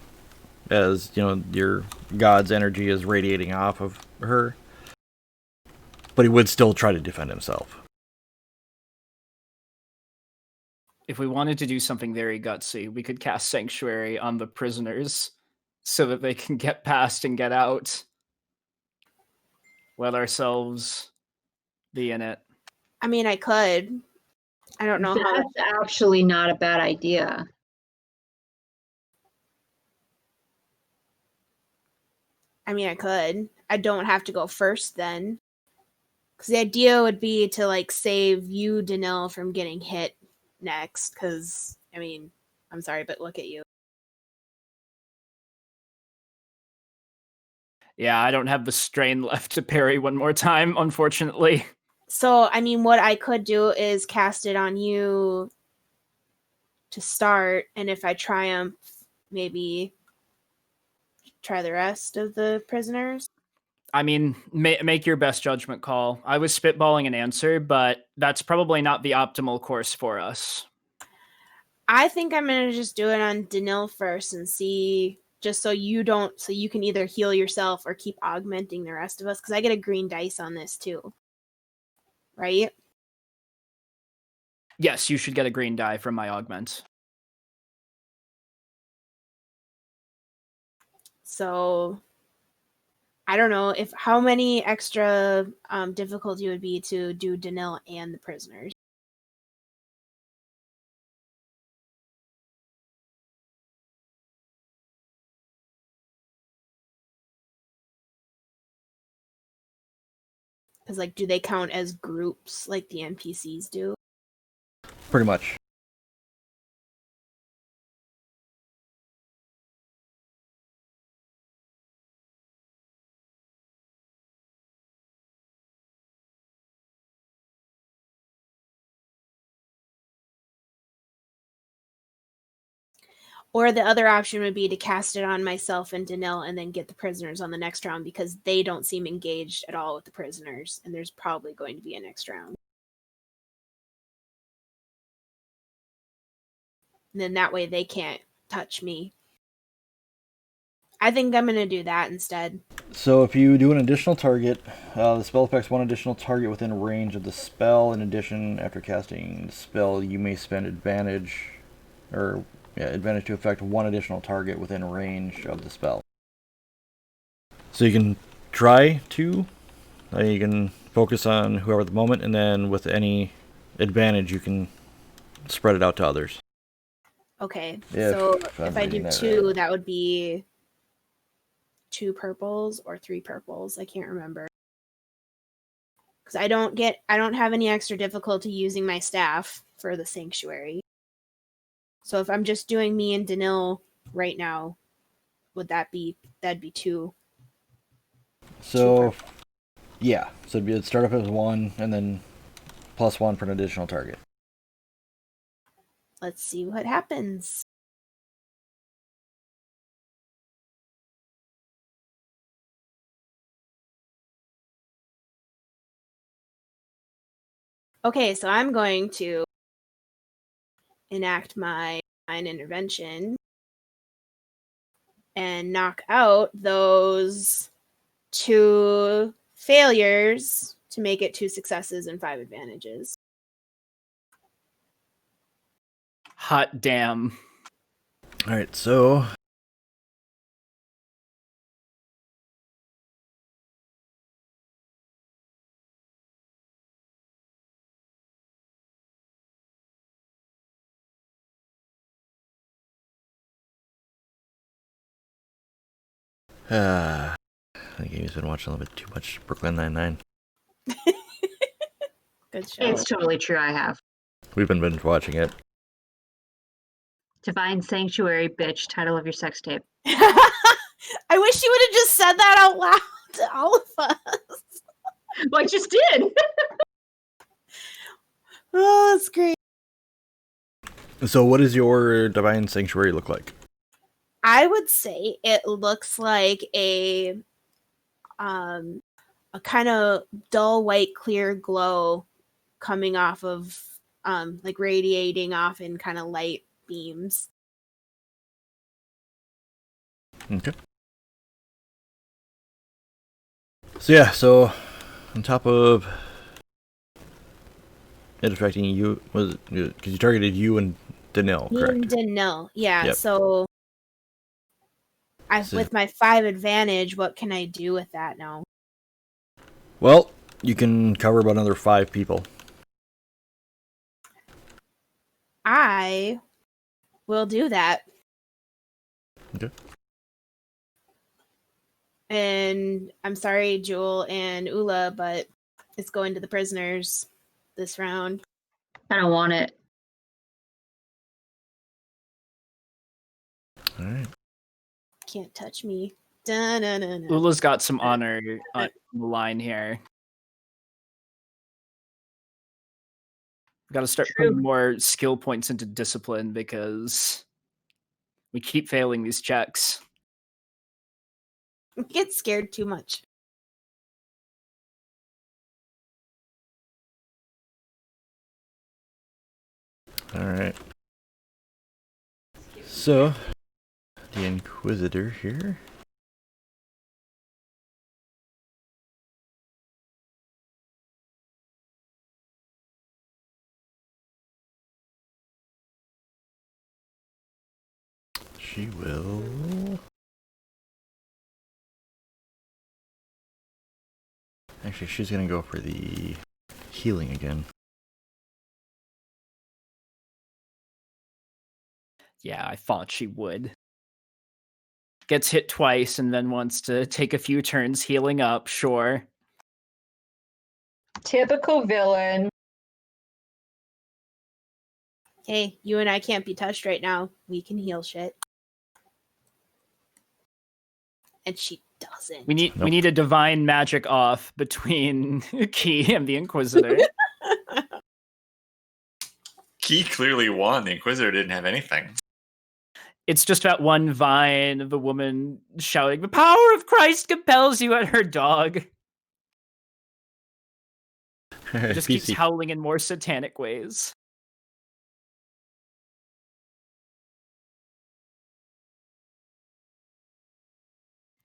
as, your god's energy is radiating off of her. But he would still try to defend himself. If we wanted to do something very gutsy, we could cast Sanctuary on the prisoners so that they can get past and get out. Let ourselves be in it. I mean, I could. I don't know how. That's actually not a bad idea. I mean, I could. I don't have to go first then. Because the idea would be to, save you, Danil, from getting hit next. Because, I mean, I'm sorry, but look at you. Yeah, I don't have the strain left to parry one more time, unfortunately. So, I mean, what I could do is cast it on you to start, and if I triumph, maybe try the rest of the prisoners. I mean, make your best judgment call. I was spitballing an answer, but that's probably not the optimal course for us. I think I'm gonna just do it on Danil first and see, just so you can either heal yourself or keep augmenting the rest of us, because I get a green dice on this too. Right? Yes, you should get a green die from my augment. So I don't know how many extra difficulty would be to do Danil and the prisoners. Because, like, do they count as groups like the NPCs do? Pretty much. Or the other option would be to cast it on myself and Danil and then get the prisoners on the next round, because they don't seem engaged at all with the prisoners, and there's probably going to be a next round. And then that way they can't touch me. I think I'm going to do that instead. So if you do an additional target, the spell affects one additional target within range of the spell. In addition, after casting the spell, you may spend advantage to affect one additional target within range of the spell. So you can try to. You can focus on whoever at the moment, and then with any advantage, you can spread it out to others. Okay, Yeah, so if I'm if I do reading that two, right. that would be 2 purples or 3 purples. I can't remember. Because I don't have any extra difficulty using my staff for the sanctuary. So if I'm just doing me and Danil right now, that'd be 2? So, yeah. So it'd start off as 1, and then +1 for an additional target. Let's see what happens. Okay, so I'm going to enact my divine intervention and knock out those 2 failures to make it 2 successes and 5 advantages. Hot damn. Alright, so I think Amy's been watching a little bit too much Brooklyn Nine-Nine. Good show. It's totally true. I have. We've been binge watching it. Divine Sanctuary, bitch. Title of your sex tape. I wish you would have just said that out loud to all of us. Well, I just did. Oh, that's great. So what does your Divine Sanctuary look like? I would say it looks like a kind of dull white clear glow coming off of like radiating off in kind of light beams. Okay. So yeah, so on top of it affecting you, was because you targeted you and Danil, Me correct? and Danil, yeah. Yep. So So- with my 5 advantage, what can I do with that now? Well, you can cover about another 5 people. I will do that. Okay. And I'm sorry, Jewel and Ula, but it's going to the prisoners this round. I don't want it. All right. Can't touch me. Dun-dun-dun-dun. Ula's got some honor on the line here. Got to start True. putting more skill points into discipline because we keep failing these checks. Get scared too much. Alright. So, the Inquisitor here. She will... Actually, she's gonna go for the healing again. Yeah, I thought she would. Gets hit twice and then wants to take a few turns healing up, sure. Typical villain. Hey, you and I can't be touched right now. We can heal shit. And she doesn't. We need Nope. we need a divine magic off between Key and the Inquisitor. Key clearly won. The Inquisitor didn't have anything. It's just that one vine of the woman shouting, "The power of Christ compels you," at her dog. Just keeps PC. howling in more satanic ways.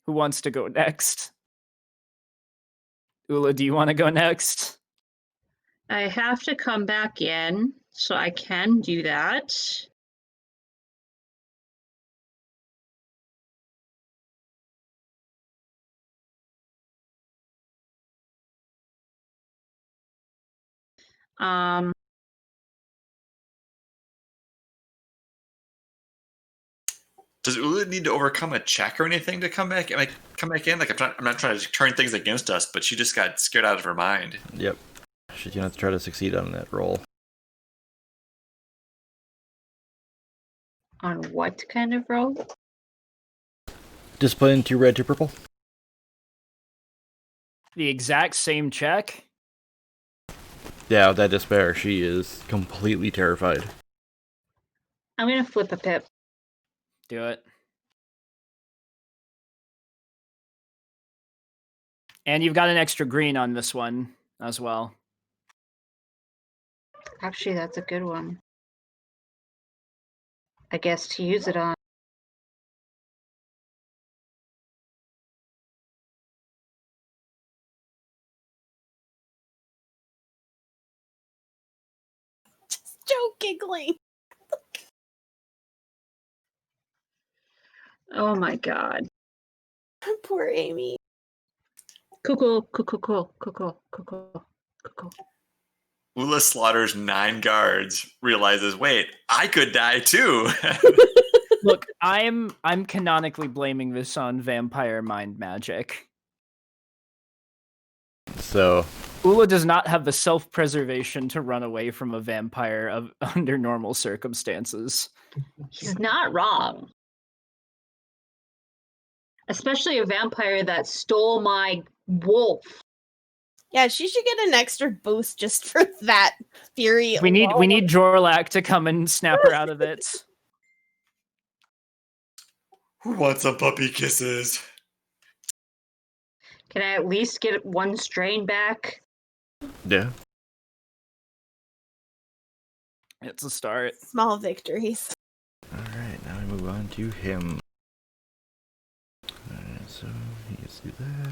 Who wants to go next? Ula, do you want to go next? I have to come back in, so I can do that. Um, Does Ula need to overcome a check or anything to come back? Like come back in? Like I'm not trying to turn things against us, but she just got scared out of her mind. Yep. She's gonna try to succeed on that roll. on what kind of roll? Discipline 2 red, 2 purple. The exact same check? Yeah, with that despair, she is completely terrified. I'm gonna flip a pip. Do it. And you've got an extra green on this one as well. Actually, that's a good one. I guess to use it on. Joe giggling. Oh my god. Poor Amy. Cool. Ula slaughters 9 guards, realizes, wait, I could die too. Look, I'm canonically blaming this on vampire mind magic. So, Ula does not have the self-preservation to run away from a vampire under normal circumstances. He's not wrong. Especially a vampire that stole my wolf. Yeah, she should get an extra boost just for that theory. We need alone. Jorlak to come and snap her out of it. Who wants some puppy kisses? Can I at least get one strain back? yeah. It's a start. Small victories. Alright, now we move on to him. Alright, so he gets to do that.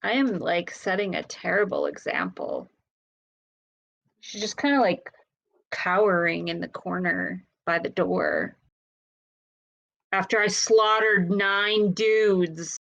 I am like setting a terrible example. She's just kind of like cowering in the corner by the door. After I slaughtered 9 dudes.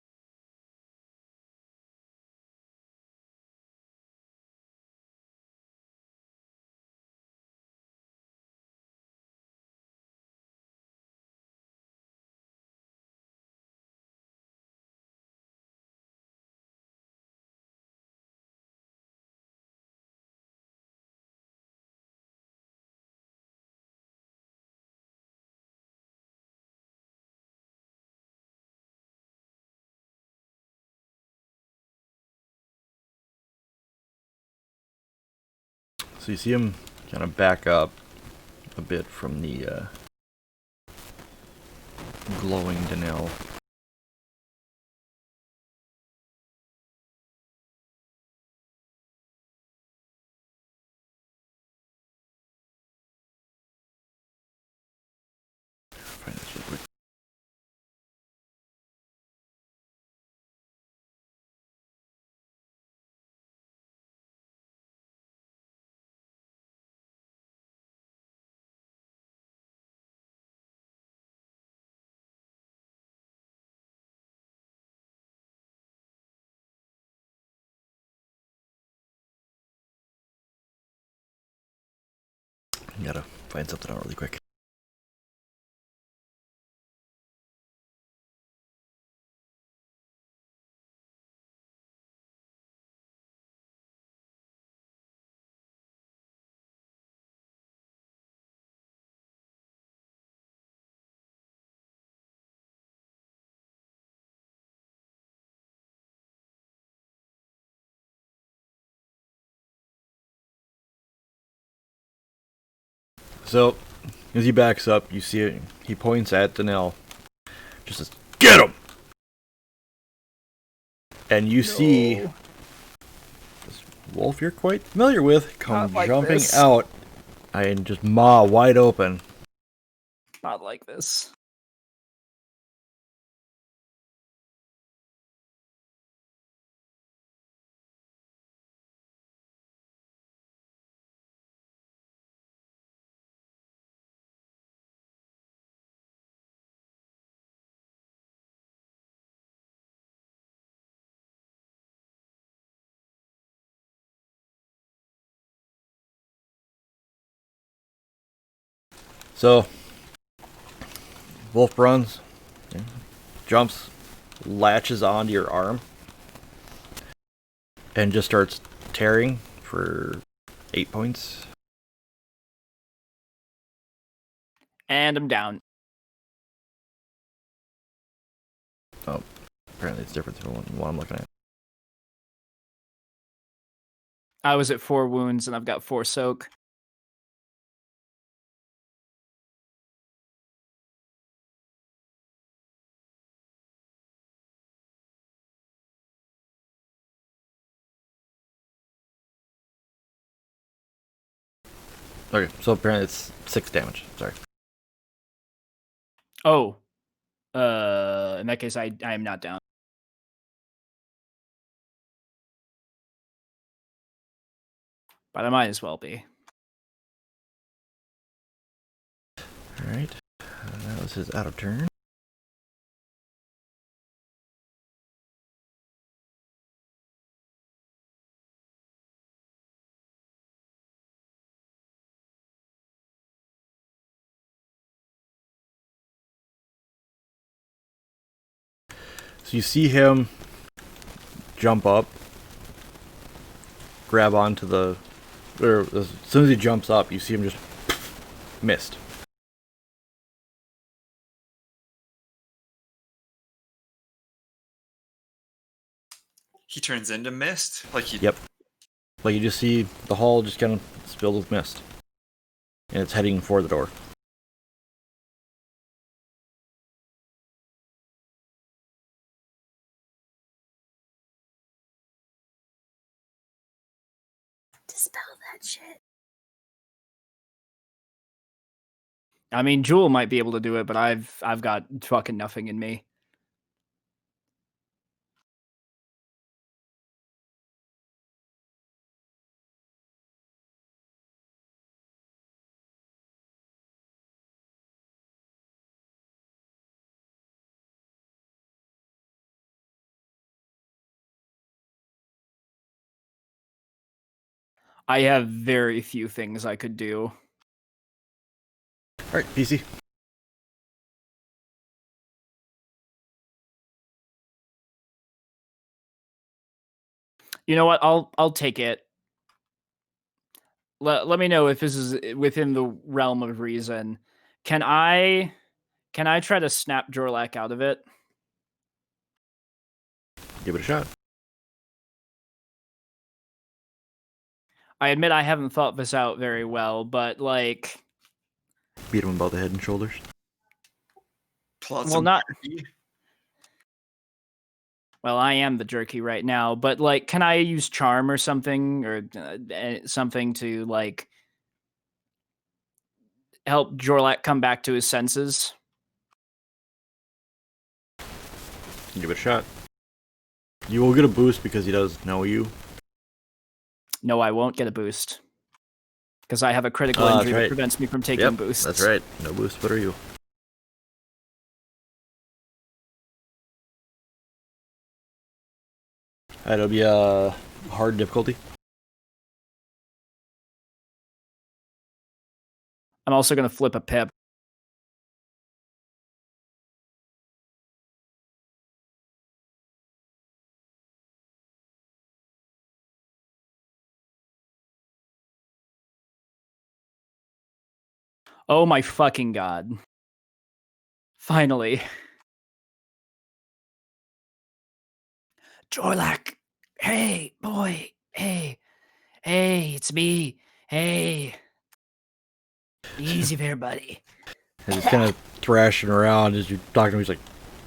So you see him kind of back up a bit from the glowing Danelle. Find this real quick. Gotta find something out really quick. So, as he backs up, you see it. He points at Danelle. Just says, "Get him!" And you see this wolf you're quite familiar with come Not like jumping this. out and just maw wide open. Not like this. So, wolf runs, jumps, latches onto your arm, and just starts tearing for 8 points. And I'm down. Oh, apparently it's different than what I'm looking at. I was at 4 wounds and I've got 4 soak. Okay, so apparently it's 6 damage. Sorry. Oh. In that case, I am not down. But I might as well be. Alright. That was his out of turn. So you see him jump up, grab onto the... Or as soon as he jumps up, you see him just... missed. He turns into mist. Like he. Yep. Like you just see the hall just kind of filled with mist. And it's heading for the door. Dispel that shit. I mean, Jewel might be able to do it, but I've got fucking nothing in me. I have very few things I could do. Alright, PC. You know what? I'll take it. Let me know if this is within the realm of reason. Can I try to snap Jorlak out of it? Give it a shot. I admit I haven't thought this out very well, but like, Beat him about the head and shoulders. Pull out well, some not. jerky. Well, I am the jerky right now, but like, can I use charm or something, or something to like help Jorlak come back to his senses? Give it a shot. You will get a boost because he does know you. No, I won't get a boost because I have a critical That's injury that right. prevents me from taking Yep, boosts. that's right. No boost. What are you? It'll be a hard difficulty. I'm also going to flip a pip. Oh my fucking god. Finally. Jorlak! Hey, boy! Hey! Hey, it's me! Hey! Easy there, buddy. And he's kind of thrashing around as you talk to him. He's like,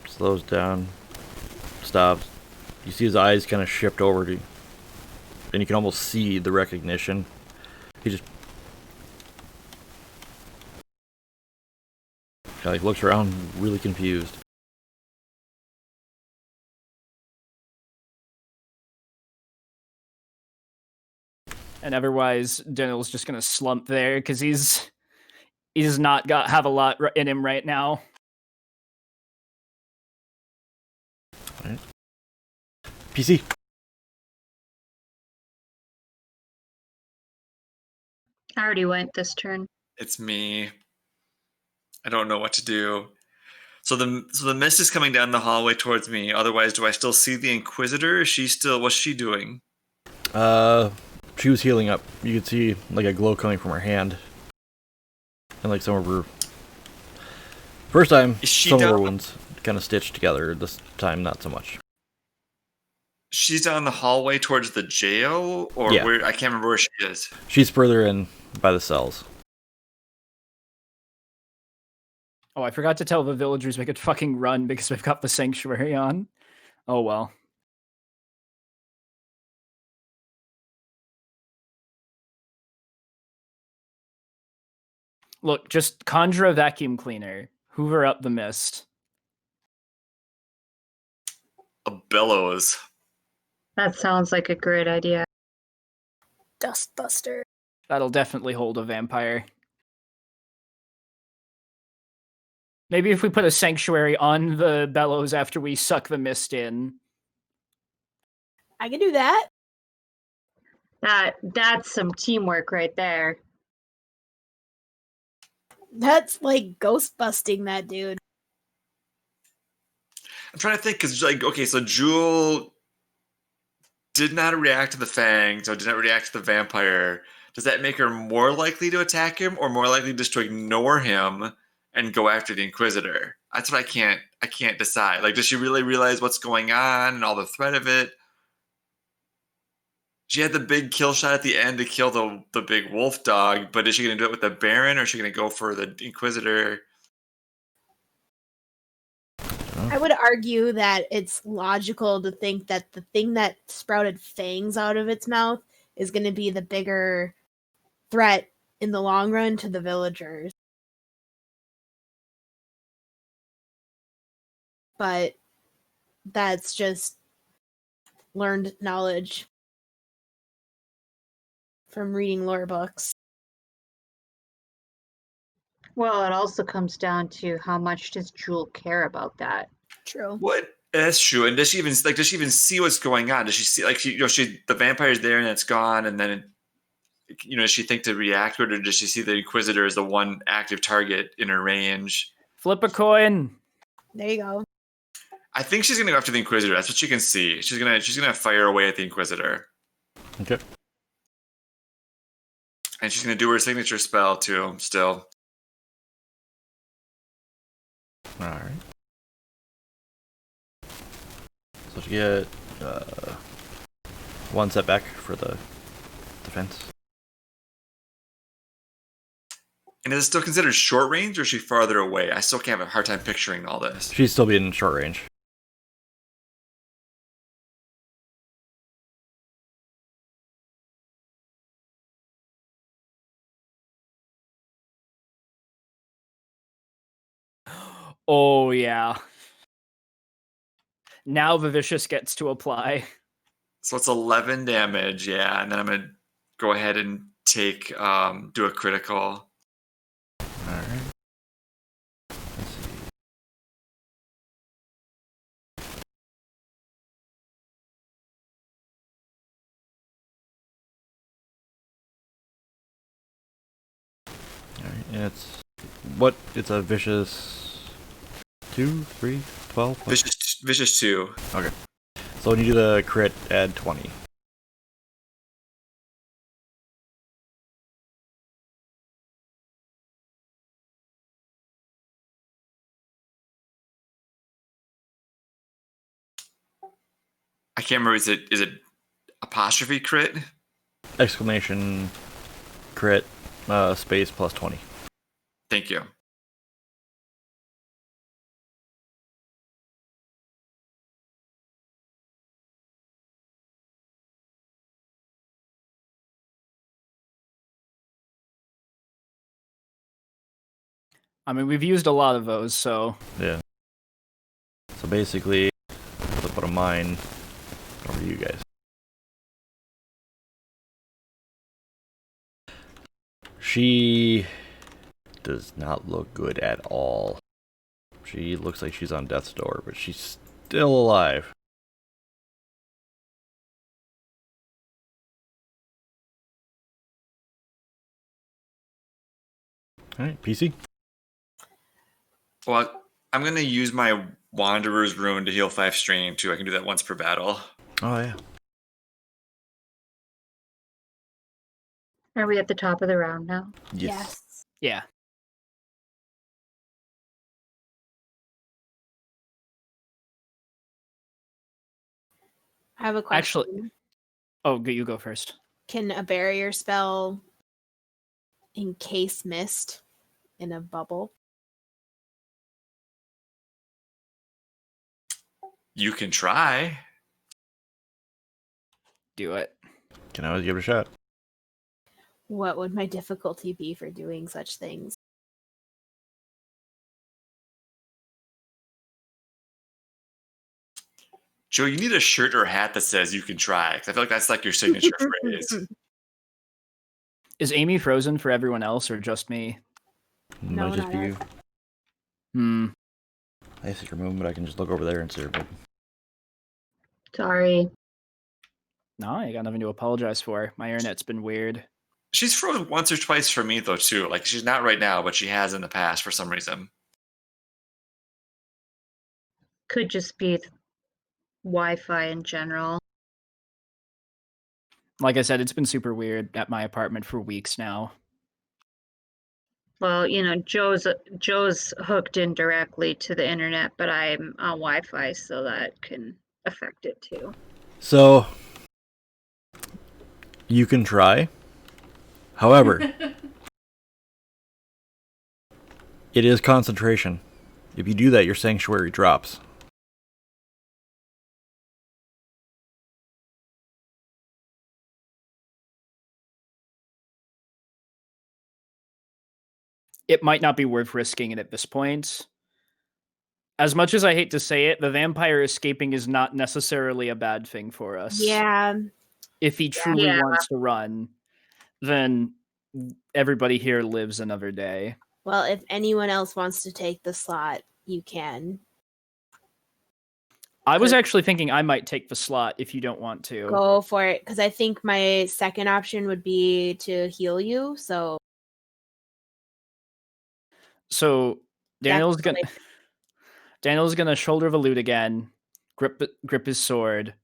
slows down, stops. You see his eyes kind of shift over to you. And you can almost see the recognition. He just kind of looks around, really confused. And otherwise, Daniel's just gonna slump there because he's not have a lot in him right now. Right. PC. I already went this turn. It's me. I don't know what to do. So the mist is coming down the hallway towards me. Otherwise, do I still see the Inquisitor? What's she doing? She was healing up. You could see like a glow coming from her hand. And like some of her first time, some of her wounds kind of stitched together. This time, not so much. She's down the hallway towards the jail, or Yeah. where? I can't remember where she is. She's further in by the cells. Oh, I forgot to tell the villagers we could fucking run because we've got the sanctuary on. Oh well. Look, just conjure a vacuum cleaner. Hoover up the mist. A bellows. That sounds like a great idea. Dustbuster. That'll definitely hold a vampire. Maybe if we put a sanctuary on the bellows after we suck the mist in. I can do that. That's some teamwork right there. That's like ghost busting that dude. I'm trying to think because, like, okay, so Jewel did not react to the Fang, so did not react to the vampire. Does that make her more likely to attack him, or more likely just to ignore him and go after the Inquisitor? That's what I can't decide. Like, does she really realize what's going on and all the threat of it? She had the big kill shot at the end to kill the big wolf dog, but is she going to do it with the Baron, or is she going to go for the Inquisitor? I would argue that it's logical to think that the thing that sprouted fangs out of its mouth is going to be the bigger threat in the long run to the villagers. But that's just learned knowledge from reading lore books. Well, it also comes down to how much does Jewel care about that? True. What? That's true. And does she even see what's going on? Does she see the vampire's there and it's gone, and then does she think to react, or does she see the Inquisitor as the one active target in her range? Flip a coin. There you go. I think she's gonna go after the Inquisitor. That's what she can see. She's gonna fire away at the Inquisitor. Okay. And she's gonna do her signature spell too. Still. All right. So she get one setback for the defense. And is it still considered short range, or is she farther away? I still can't have a hard time picturing all this. She's still being in short range. Oh, yeah. Now the Vicious gets to apply. So it's 11 damage, yeah. And then I'm going to go ahead and take, do a critical. All right. Let's see. All right, and it's a vicious 2, 3, 12? What? Vicious 2. Okay. So when you do the crit, add 20. I can't remember, is it apostrophe crit? Exclamation crit space plus 20. Thank you. I mean, we've used a lot of those, so Yeah. So basically, I'll put a mine over you guys. She does not look good at all. She looks like she's on death's door, but she's still alive. Alright, PC? Well, I'm going to use my Wanderer's Rune to heal 5 strain, too. I can do that once per battle. Oh, yeah. Are we at the top of the round now? Yes. yeah. I have a question. Actually- Oh, you go first. Can a barrier spell encase mist in a bubble? You can try. Do it. Can always give it a shot. What would my difficulty be for doing such things? Joe, you need a shirt or hat that says you can try. 'Cause I feel like that's like your signature phrase. Is Amy frozen for everyone else or just me? No, Might just not be you. Hmm. I see your movement, but I can just look over there and see her movement. Sorry. No, I got nothing to apologize for. My internet's been weird. She's frozen once or twice for me, though, too. Like, she's not right now, but she has in the past for some reason. Could just be Wi-Fi in general. Like I said, it's been super weird at my apartment for weeks now. Well, you know, Joe's hooked in directly to the internet, but I'm on Wi-Fi, so that can affect it too. So, you can try. However, it is concentration. If you do that, your sanctuary drops. It might not be worth risking it at this point. As much as I hate to say it, the vampire escaping is not necessarily a bad thing for us. Yeah. If he truly Yeah. wants to run, then everybody here lives another day. Well, if anyone else wants to take the slot, you can. I was actually thinking I might take the slot if you don't want to. Go for it, because I think my second option would be to heal you. So Daniel's Definitely. gonna shoulder the loot again, grip his sword,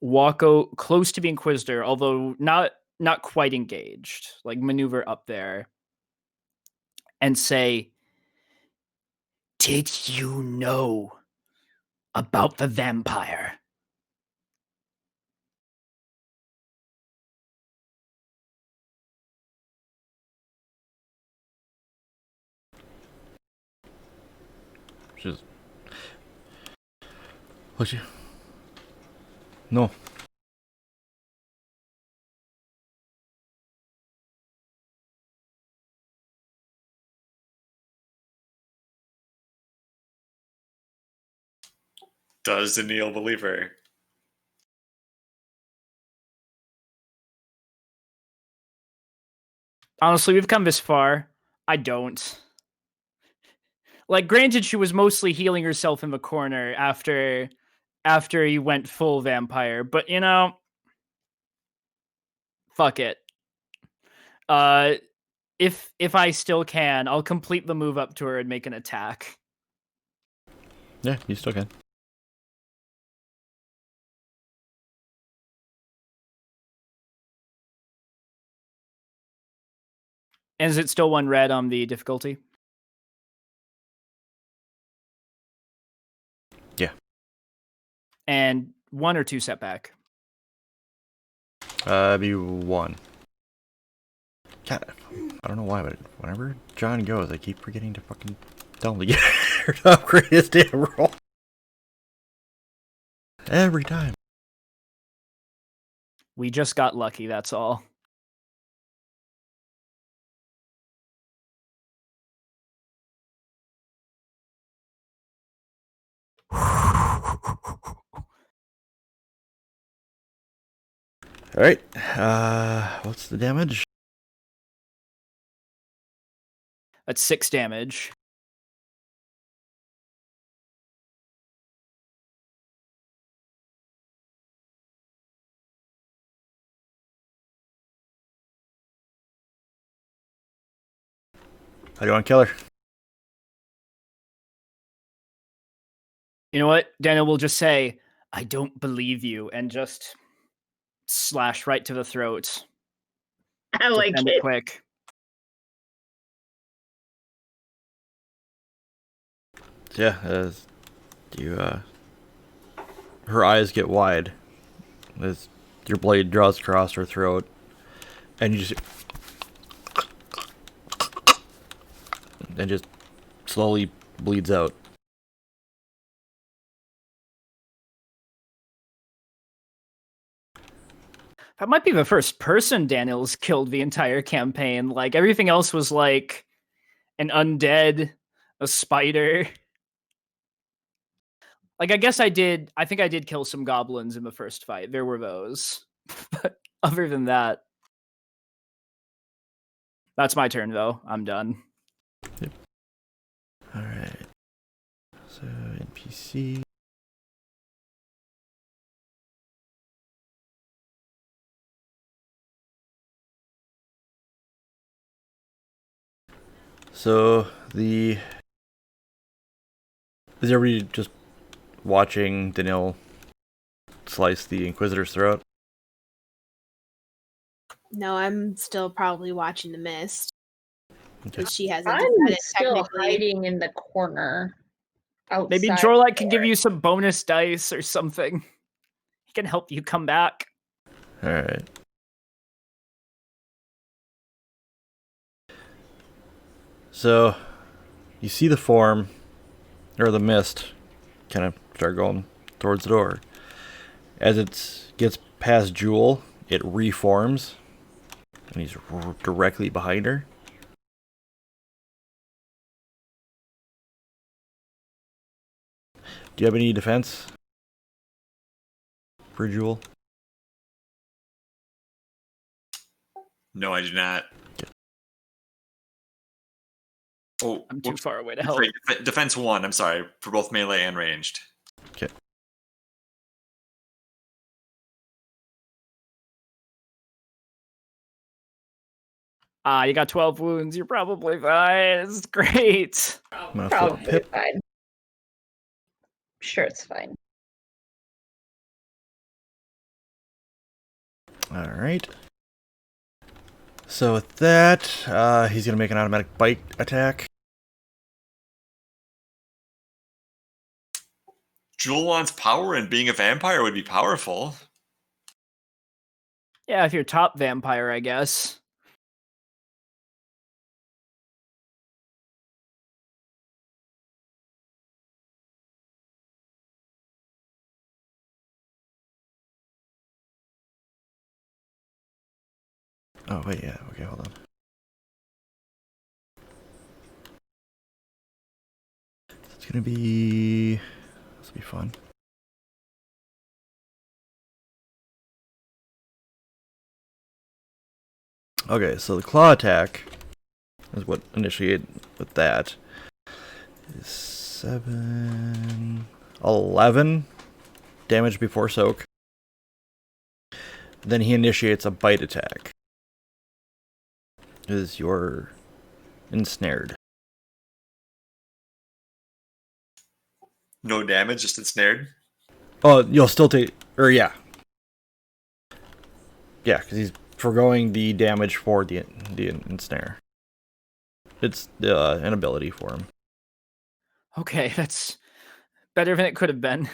walk close to the Inquisitor, although not quite engaged, like maneuver up there, and say, "Did you know about the vampire?" Just. What you? No. Does Daniil believe her? Honestly, we've come this far. I don't. Like, granted, she was mostly healing herself in the corner after he went full vampire, but you know, fuck it. If I still can, I'll complete the move up to her and make an attack. Yeah, you still can. And is it still 1 red on the difficulty? Yeah. And 1 or 2 setback? Be 1. God, I don't know why, but whenever John goes, I keep forgetting to fucking tell him to get her to upgrade his damn roll. Every time. We just got lucky, that's all. Alright, what's the damage? That's 6 damage. How do you want to kill her? You know what? Daniel will just say, I don't believe you, and just slash right to the throat. I like Defend it. quick. Yeah, her eyes get wide as your blade draws across her throat, and you just slowly bleeds out. That might be the first person Daniel's killed the entire campaign. Like, everything else was like an undead, a spider. Like, I think I did kill some goblins in the first fight. There were those. But other than that, that's my turn, though. I'm done. Yep. Alright. So, NPC. So, is everybody just watching Daniil slice the Inquisitor's throat? No, I'm still probably watching the mist. Okay. She hasn't I'm decided still technically. hiding in the corner. Outside Maybe Jorlite can give you some bonus dice or something. He can help you come back. Alright. So, you see the form, or the mist, kind of start going towards the door. As it gets past Jewel, it reforms, and he's directly behind her. Do you have any defense for Jewel? No, I do not. Okay. Oh, I'm too whoops. far away to help. Defense 1, I'm sorry, for both melee and ranged. Okay. You got 12 wounds. You're probably fine. It's great. I'm gonna flip a Probably pip. fine. Sure, it's fine. Alright. So with that, he's gonna make an automatic bite attack. Jewel wants power, and being a vampire would be powerful. Yeah, if you're top vampire, I guess. Oh wait, yeah. Okay, hold on. It's gonna be. This will be fun. Okay, so the claw attack is what initiate with that. Is 7, 11 damage before soak. Then he initiates a bite attack. Is you're ensnared. No damage, just ensnared. Oh, you'll still take, or yeah, because he's foregoing the damage for the ensnare. It's an ability for him. Okay, that's better than it could have been.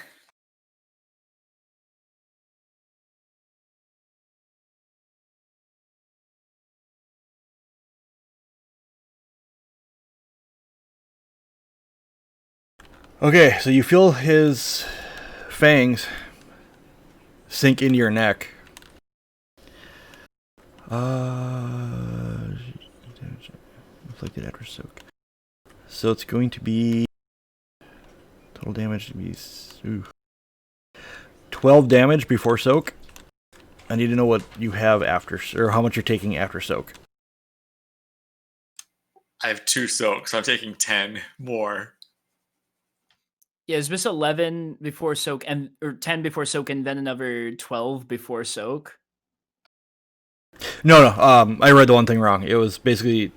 Okay, so you feel his fangs sink into your neck. Inflicted after soak. So it's going to be total damage to be 12 damage before soak. I need to know what you have after, or how much you're taking after soak. I have 2 soaks, so I'm taking 10 more. Yeah, is this 11 before soak or 10 before soak and then another 12 before soak? No. I read the one thing wrong. It was basically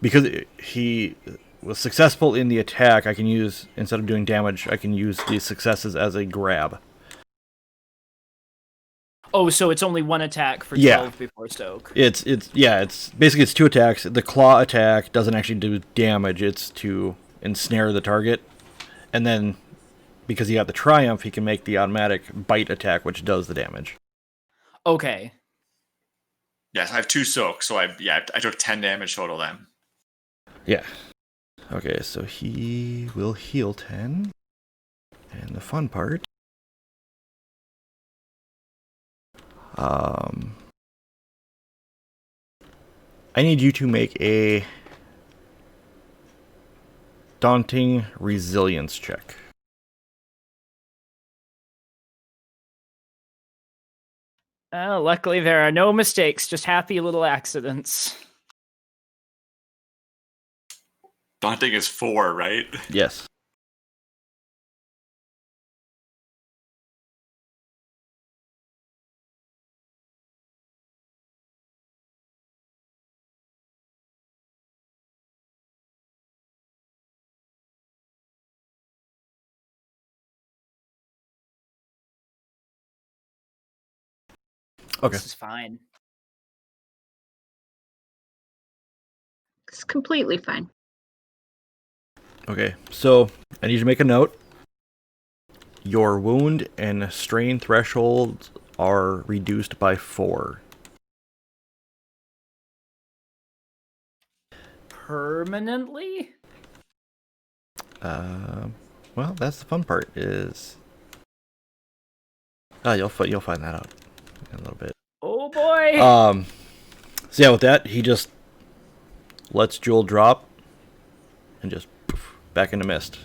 because he was successful in the attack. I can use, instead of doing damage, I can use these successes as a grab. Oh, so it's only one attack for 12 Yeah. before soak. It's basically it's 2 attacks. The claw attack doesn't actually do damage. It's to ensnare the target, and then because he got the triumph, he can make the automatic bite attack, which does the damage. Okay. Yes, I have 2 soaks, so I took 10 damage total then. Yeah. Okay, so he will heal 10. And the fun part. I need you to make a daunting resilience check. Luckily, there are no mistakes, just happy little accidents. Daunting is 4, right? Yes. Okay. This is fine. It's completely fine. Okay, so I need you to make a note. Your wound and strain thresholds are reduced by 4. Permanently? Well, that's the fun part. Is you'll find that out in a little bit. Oh boy! So yeah, with that, he just lets Jewel drop and just poof, back into mist.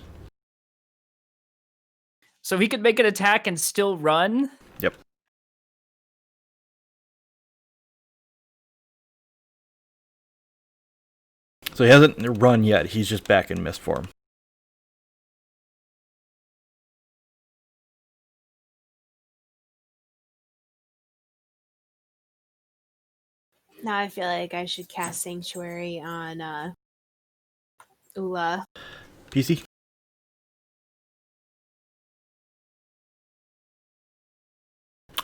So he could make an attack and still run? Yep. So he hasn't run yet. He's just back in mist form. Now I feel like I should cast Sanctuary on Ula. PC?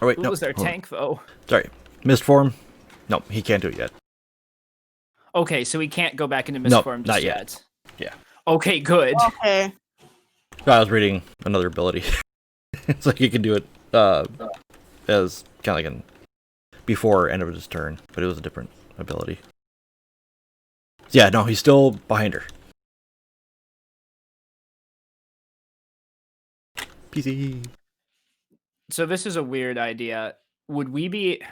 Oh wait, Who no. was their hold on. tank, though? Sorry. Mist form? No, he can't do it yet. Okay, so he can't go back into mist Nope, form just not yet. Yeah. Okay, good. Okay. I was reading another ability. It's like he can do it as kind of like an before end of his turn, but it was a different ability. Yeah, no, he's still behind her. PC. So this is a weird idea. Would we be...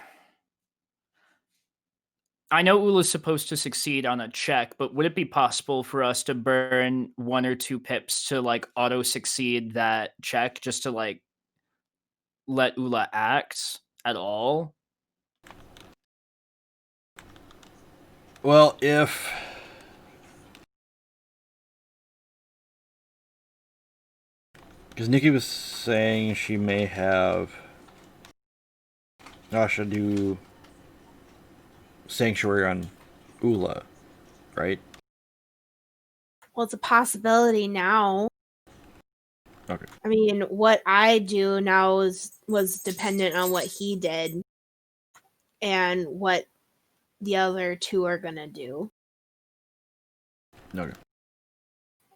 I know Ula's supposed to succeed on a check, but would it be possible for us to burn 1 or 2 pips to like auto succeed that check just to like let Ula act at all? Well, if because Nikki was saying she may have Asha do Sanctuary on Ula, right? Well, it's a possibility now. Okay. I mean, what I do now was dependent on what he did and what the other two are gonna do. Okay.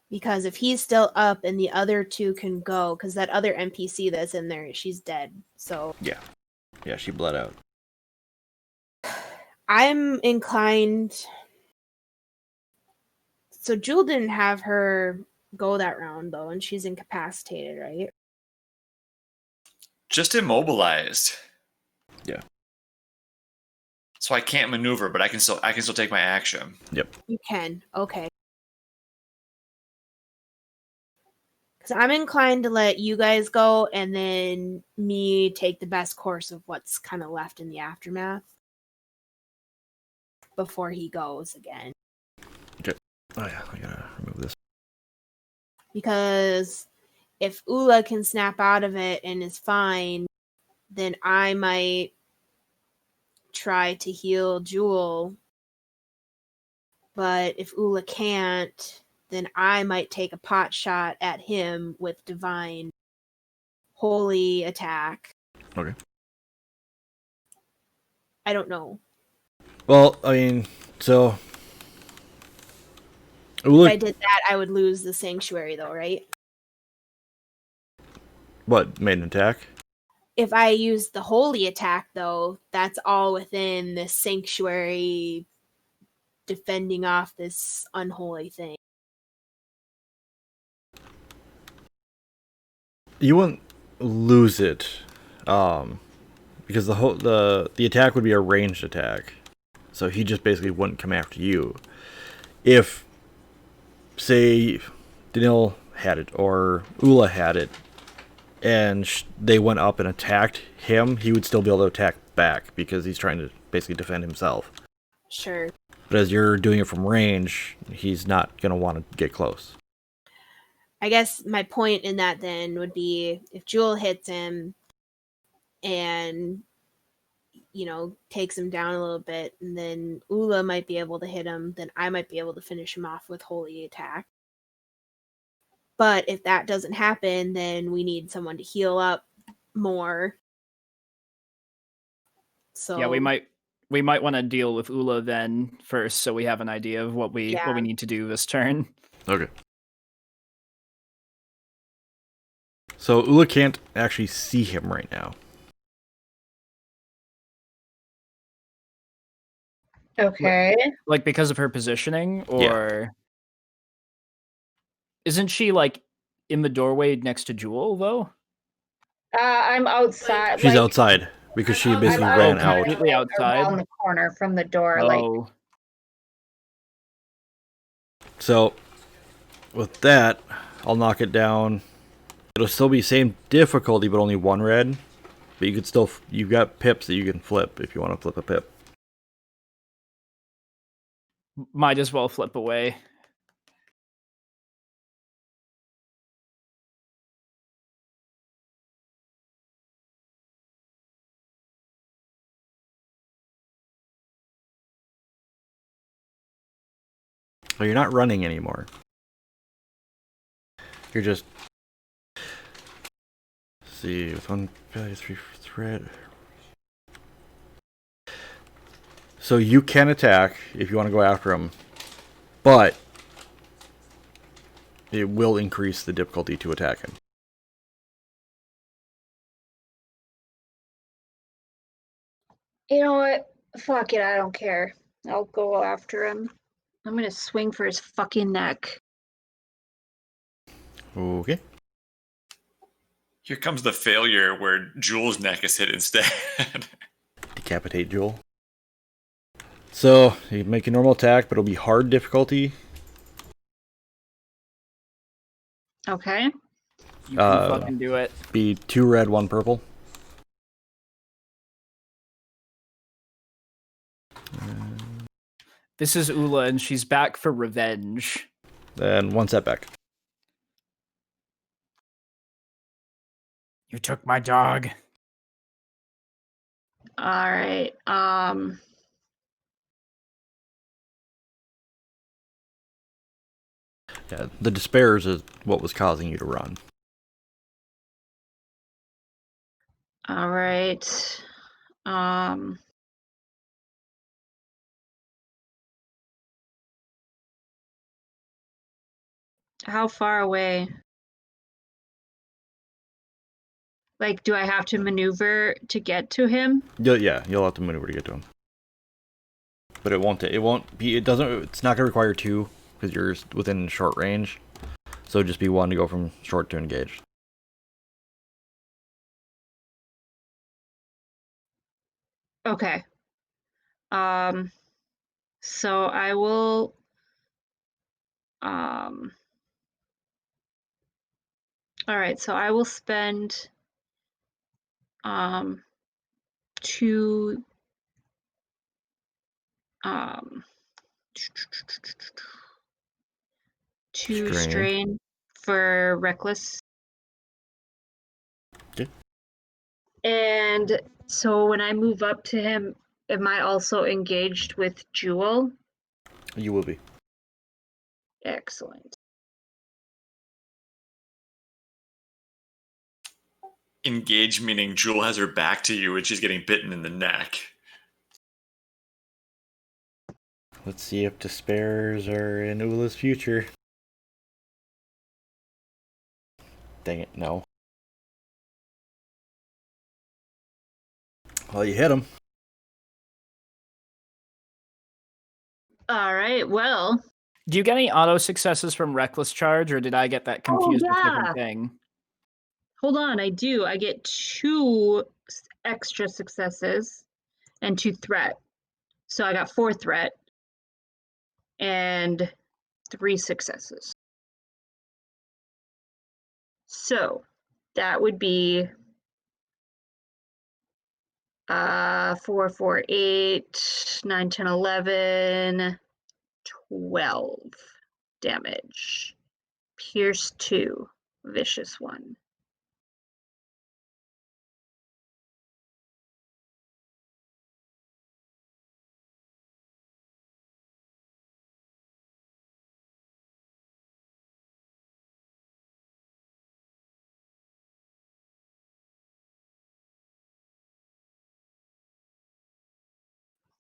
Because if he's still up and the other two can go, because that other NPC that's in there, she's dead. So Yeah, she bled out. I'm inclined. So Jewel didn't have her go that round though, and she's incapacitated, right? Just immobilized. Yeah. So I can't maneuver, but I can still take my action. Yep. You can. Okay. Because I'm inclined to let you guys go and then me take the best course of what's kind of left in the aftermath before he goes again. Okay. Oh yeah, I gotta remove this. Because if Ula can snap out of it and is fine, then I might try to heal Jewel. But if Ula can't, then I might take a pot shot at him with Divine Holy Attack. Okay. I don't know. Well, I mean, so If Ula, I did that, I would lose the Sanctuary, though, right? what made an attack? If I use the Holy Attack, though, that's all within the Sanctuary defending off this unholy thing. You wouldn't lose it, because the attack would be a ranged attack, so he just basically wouldn't come after you. If, say, Daniil had it or Ula had it, and they went up and attacked him, he would still be able to attack back because he's trying to basically defend himself. Sure. But as you're doing it from range, he's not gonna want to get close. I guess my point in that then would be if Jewel hits him and, you know, takes him down a little bit, and then Ula might be able to hit him, then I might be able to finish him off with Holy Attack. But if that doesn't happen, then we need someone to heal up more. So Yeah, we might want to deal with Ula then first, so we have an idea of what we need to do this turn. Okay. So Ula can't actually see him right now. Okay. Like because of her positioning, or isn't she like in the doorway next to Jewel though? I'm outside. She's outside because she basically ran out. Completely outside. Around the corner from the door. Oh, So with that, I'll knock it down. It'll still be same difficulty, but only one red. But you could still, you've got pips that you can flip if you want to flip a pip. might as well flip away. Oh, you're not running anymore. You're just. Let's see, with one value, 3 threat. So you can attack if you want to go after him, but it will increase the difficulty to attack him. You know what? Fuck it. I don't care. I'll go after him. I'm gonna swing for his fucking neck. Okay. Here comes the failure where Jewel's neck is hit instead. Decapitate Jewel. So you make a normal attack, but it'll be hard difficulty. Okay. You can fucking do it. Be 2 red, 1 purple. This is Ula, and she's back for revenge. Then 1 setback. You took my dog. All right. Yeah, the despairs is what was causing you to run. All right. How far away? Like, do I have to maneuver to get to him? Yeah, you'll have to maneuver to get to him. But it won't be, it's not going to require 2, because you're within short range. So it'd just be 1 to go from short to engaged. Okay. So I will, all right, so I will spend, 2, um, 2 strain for reckless. Okay. And so when I move up to him, am I also engaged with Jewel? You will be. Excellent. Engage meaning Jewel has her back to you and she's getting bitten in the neck. Let's see if despairs are in Ula's future. Dang it, no. Well, you hit him. All right, well. Do you get any auto successes from Reckless Charge, or did I get that confused with a different thing? Hold on, I do. I get 2 extra successes and 2 threat. So I got 4 threat and 3 successes. So that would be 4, 4, 8, 9, 10, 11, 12 damage. Pierce 2, vicious 1.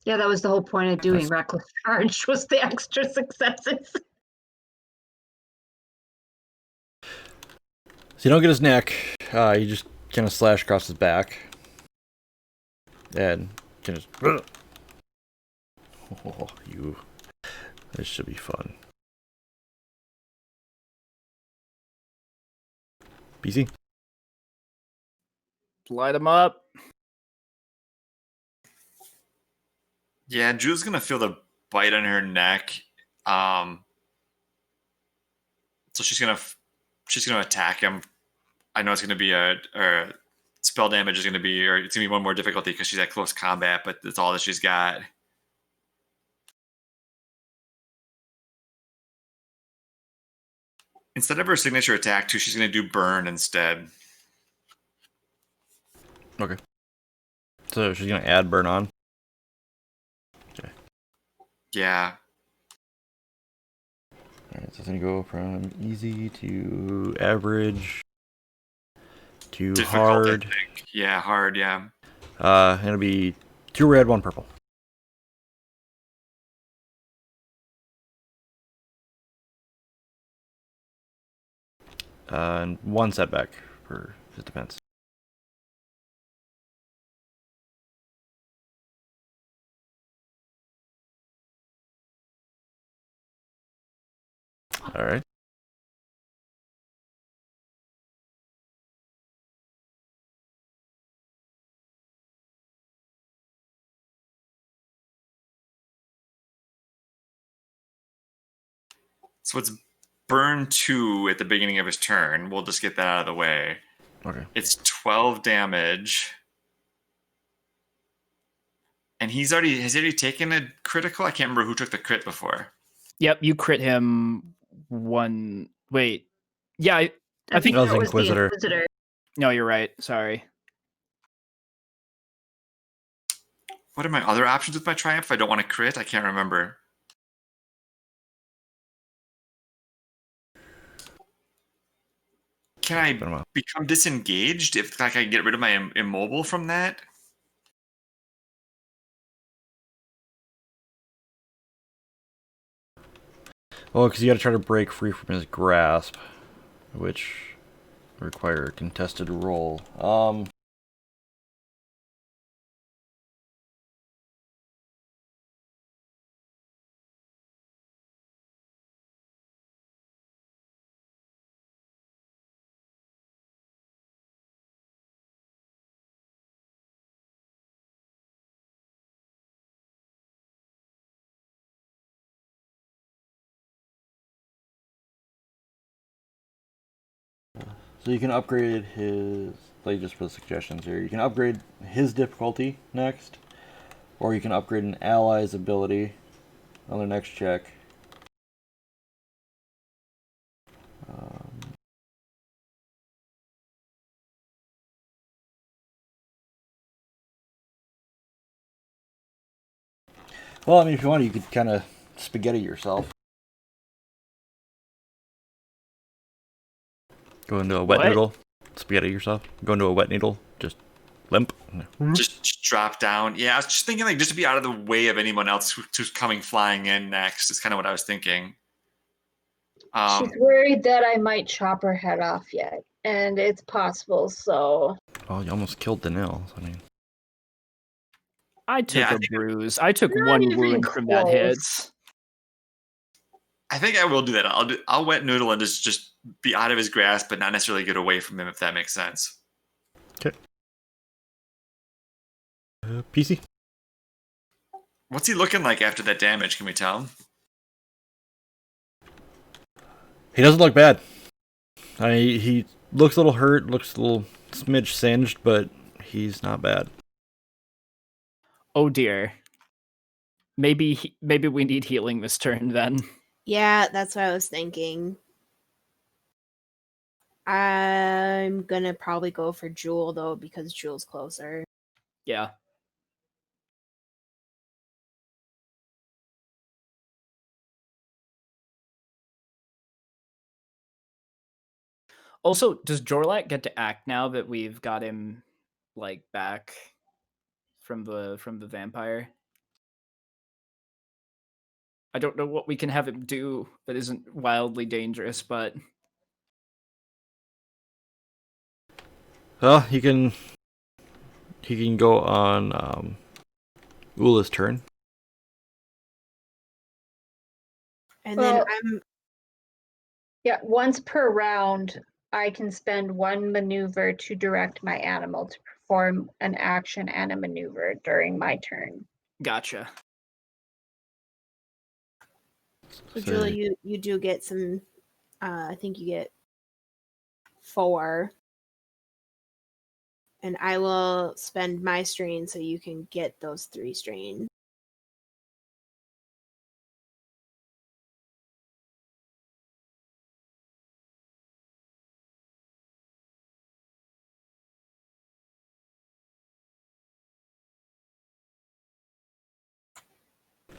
Yeah, that was the whole point of doing reckless charge, was the extra successes. So you don't get his neck. You just kind of slash across his back. And kind of. Oh, you. This should be fun. BC. Light him up. Yeah, Jewel's gonna feel the bite on her neck. So she's gonna attack him. I know it's gonna be a spell damage is gonna be, or it's gonna be 1 more difficulty because she's at close combat, but that's all that she's got. Instead of her signature attack, too, she's gonna do burn instead. Okay. So she's gonna add burn on. Okay. Yeah. Alright, so it's gonna go from easy to average to Difficult, hard. I think. Yeah, hard, yeah. It'll be 2 red, 1 purple. And 1 setback for his defense. Alright. So it's burn 2 at the beginning of his turn. We'll just get that out of the way. Okay. It's 12 damage. And has he already taken a critical? I can't remember who took the crit before. Yep, you crit him one. Wait. Yeah, I think That was that was the Inquisitor. Inquisitor. no, you're right. Sorry. What are my other options with my triumph? If I don't want to crit, I can't remember. Can I Been a while. become disengaged if like I can get rid of my immobile from that? Well, because you got to try to break free from his grasp, which require a contested roll. So you can upgrade his, like just put suggestions here, you can upgrade his difficulty next, or you can upgrade an ally's ability on their next check. Well, I mean, if you want, you could kind of spaghetti yourself. Go into a wet What? noodle, spaghetti yourself. Go into a wet needle, just limp. Just drop down. Yeah, I was just thinking like just to be out of the way of anyone else who's coming flying in next is kind of what I was thinking. She's worried that I might chop her head off yet, and it's possible. So Oh, you almost killed the nails. I mean, I took Yeah, I a bruise. I took Not one even wound from that hit. close. I think I will do that. I'll wet noodle and just be out of his grasp, but not necessarily get away from him, if that makes sense. okay. PC. What's he looking like after that damage? Can we tell? He doesn't look bad. He looks a little hurt, looks a little smidge singed, but he's not bad. Oh dear. Maybe we need healing this turn then. Yeah, that's what I was thinking. I'm gonna probably go for Jewel though because Jewel's closer. Yeah. Also, does Jorlak get to act now that we've got him like back from the vampire? I don't know what we can have him do that isn't wildly dangerous, but Well, he can go on Ula's turn. And Well- then yeah, once per round, I can spend one maneuver to direct my animal to perform an action and a maneuver during my turn. gotcha. So Julie, you do get some. I think you get 4, and I will spend my strain so you can get those 3 strain.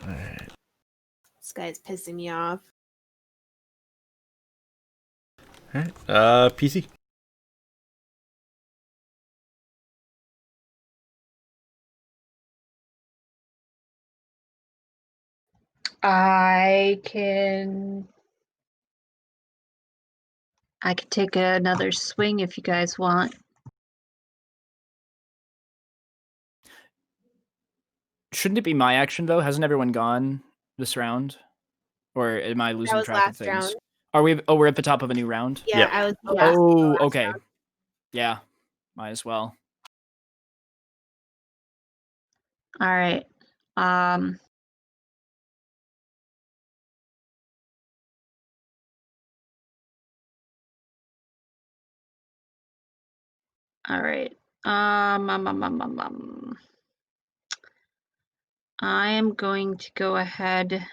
Alright. This guy's pissing me off. Alright. PC. I can take another swing if you guys want. Shouldn't it be my action though? Hasn't everyone gone this round? Or am I losing was track of last things? round. Are we we're at the top of a new round? Yeah, Yep. I was. the Yeah. last one, the Oh, last okay. round. Yeah. Might as well. All right. All right. I am going to go ahead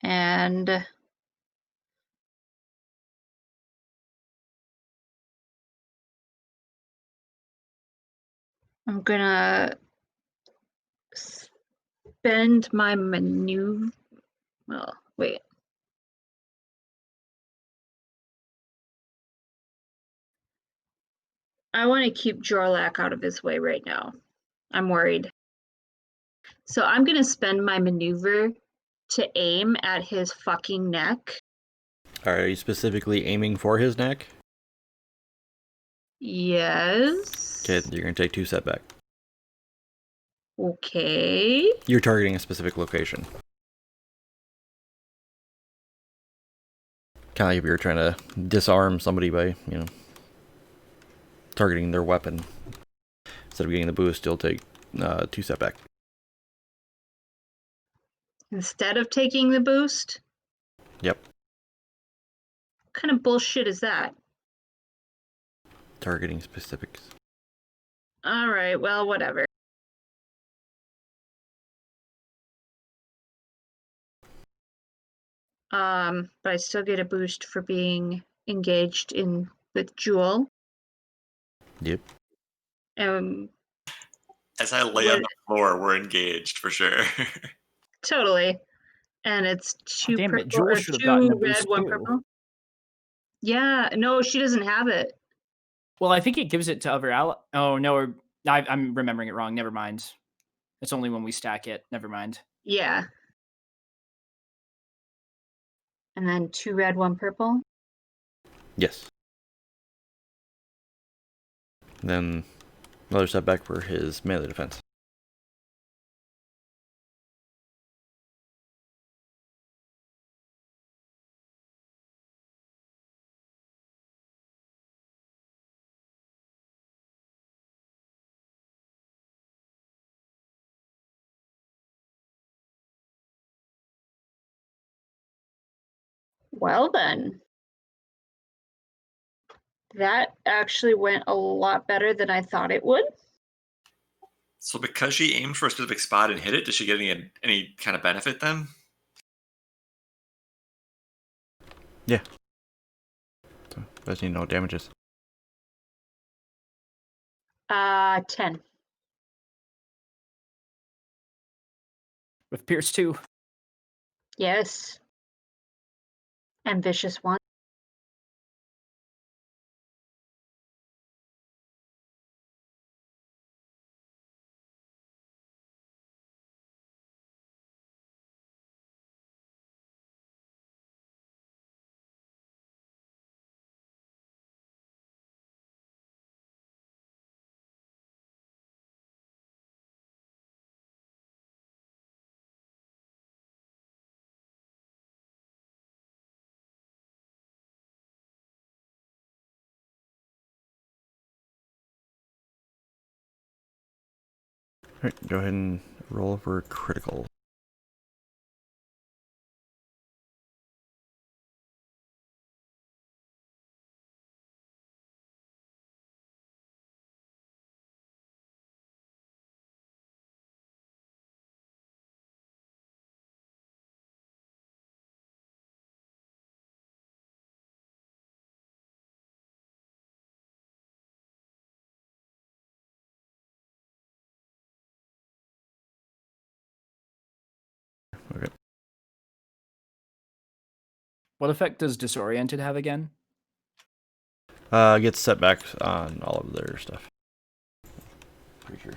and I'm gonna spend my maneuver. Well, wait. I want to keep Jorlak out of his way right now. I'm worried. So I'm gonna spend my maneuver to aim at his fucking neck. Are you specifically aiming for his neck? Yes. Okay, you're going to take 2 setback. Okay. You're targeting a specific location. Kind of like if you're trying to disarm somebody by, targeting their weapon. Instead of getting the boost, you'll take 2 setback. Instead of taking the boost? Yep. What kind of bullshit is that? Targeting specifics. All right, well, whatever. But I still get a boost for being engaged in with Jewel. Yep. As I lay on the floor, we're engaged for sure. Totally. And it's 2 damn it, purple Jewel or should have 2 gotten a red, boost 1 too. purple. Yeah, no, she doesn't have it. Well, I think it gives it to other Oh, no, I'm remembering it wrong. Never mind. It's only when we stack it. Never mind. Yeah. And then 2 red, 1 purple. Yes. Then another setback for his melee defense. Well then. That actually went a lot better than I thought it would. So because she aimed for a specific spot and hit it, does she get any kind of benefit then? Yeah. So, does need no damages. 10. With Pierce 2. Yes. And vicious 1. Alright, go ahead and roll for critical. Okay. What effect does Disoriented have again? Gets setbacks on all of their stuff. Pretty sure.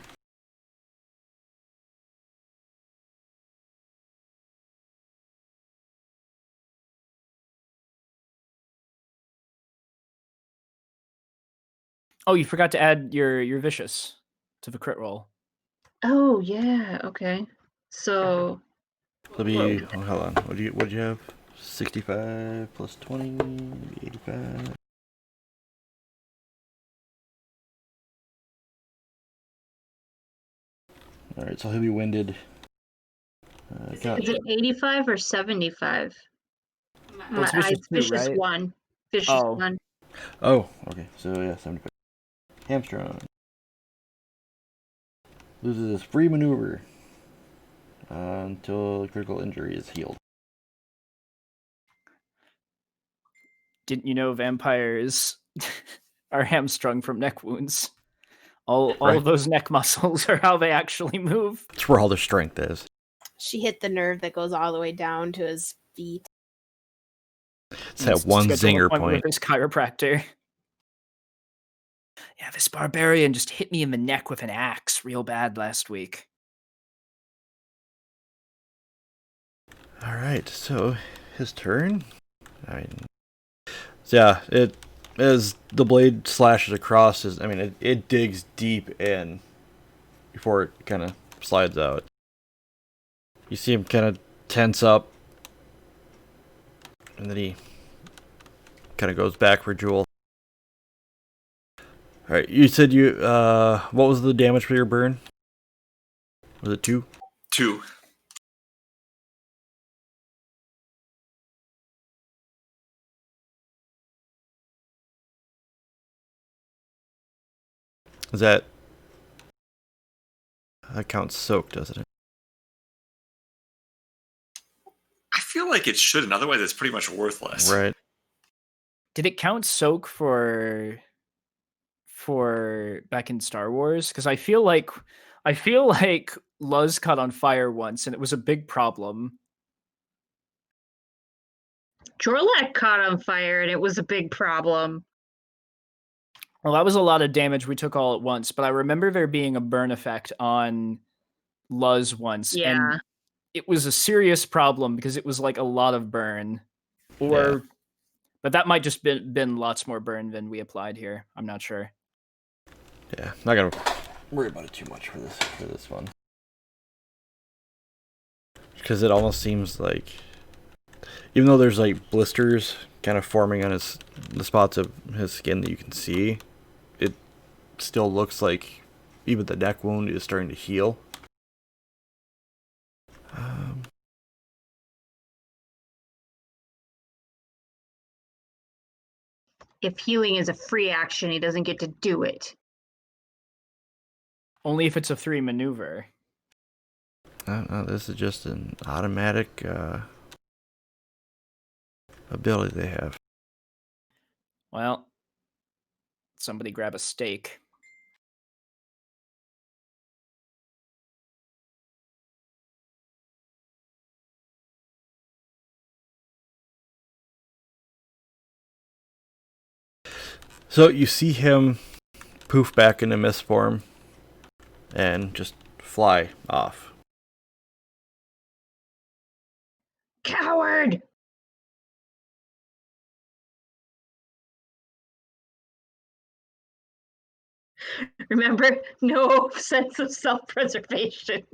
Oh, you forgot to add your vicious to the crit roll. Oh, yeah. Okay. So It'll be, hold on. What did you have? 65 plus 20, 85. Alright, so he'll be winded. is it 85 or 75? Well, it's vicious 2, vicious right? 1. Vicious Oh. 1. Oh, okay. So yeah, 75. Hamstrung. loses his free maneuver until the critical injury is healed. Didn't you know vampires are hamstrung from neck wounds? All Right. of those neck muscles are how they actually move. That's where all their strength is. She hit the nerve that goes all the way down to his feet. It's that one Schedule an zinger appointment point. with his chiropractor. Yeah, this barbarian just hit me in the neck with an axe real bad last week. All right, so his turn. I mean, so yeah, it as the blade slashes across his. I mean, it digs deep in before it kind of slides out. You see him kind of tense up, and then he kind of goes back for Jewel. All right, you said you. What was the damage for your burn? Was it 2? 2. Is that counts soak, doesn't it? I feel like it shouldn't. Otherwise, it's pretty much worthless. Right. Did it count soak for back in Star Wars? Because I feel like Luz caught on fire once, and it was a big problem. Jorlak caught on fire and it was a big problem. Well, that was a lot of damage we took all at once, but I remember there being a burn effect on Luz once, Yeah. and it was a serious problem because it was like a lot of burn. Or, but that might just been lots more burn than we applied here. I'm not sure. Yeah, not gonna worry about it too much for this one, because it almost seems like, even though there's like blisters kind of forming on the spots of his skin that you can see, it still looks like even the neck wound is starting to heal. If healing is a free action, he doesn't get to do it. Only if it's a 3 maneuver. No, this is just an automatic ability they have. Well, somebody grab a steak. So you see him poof back into mist form and just fly off. Coward! Remember, no sense of self-preservation.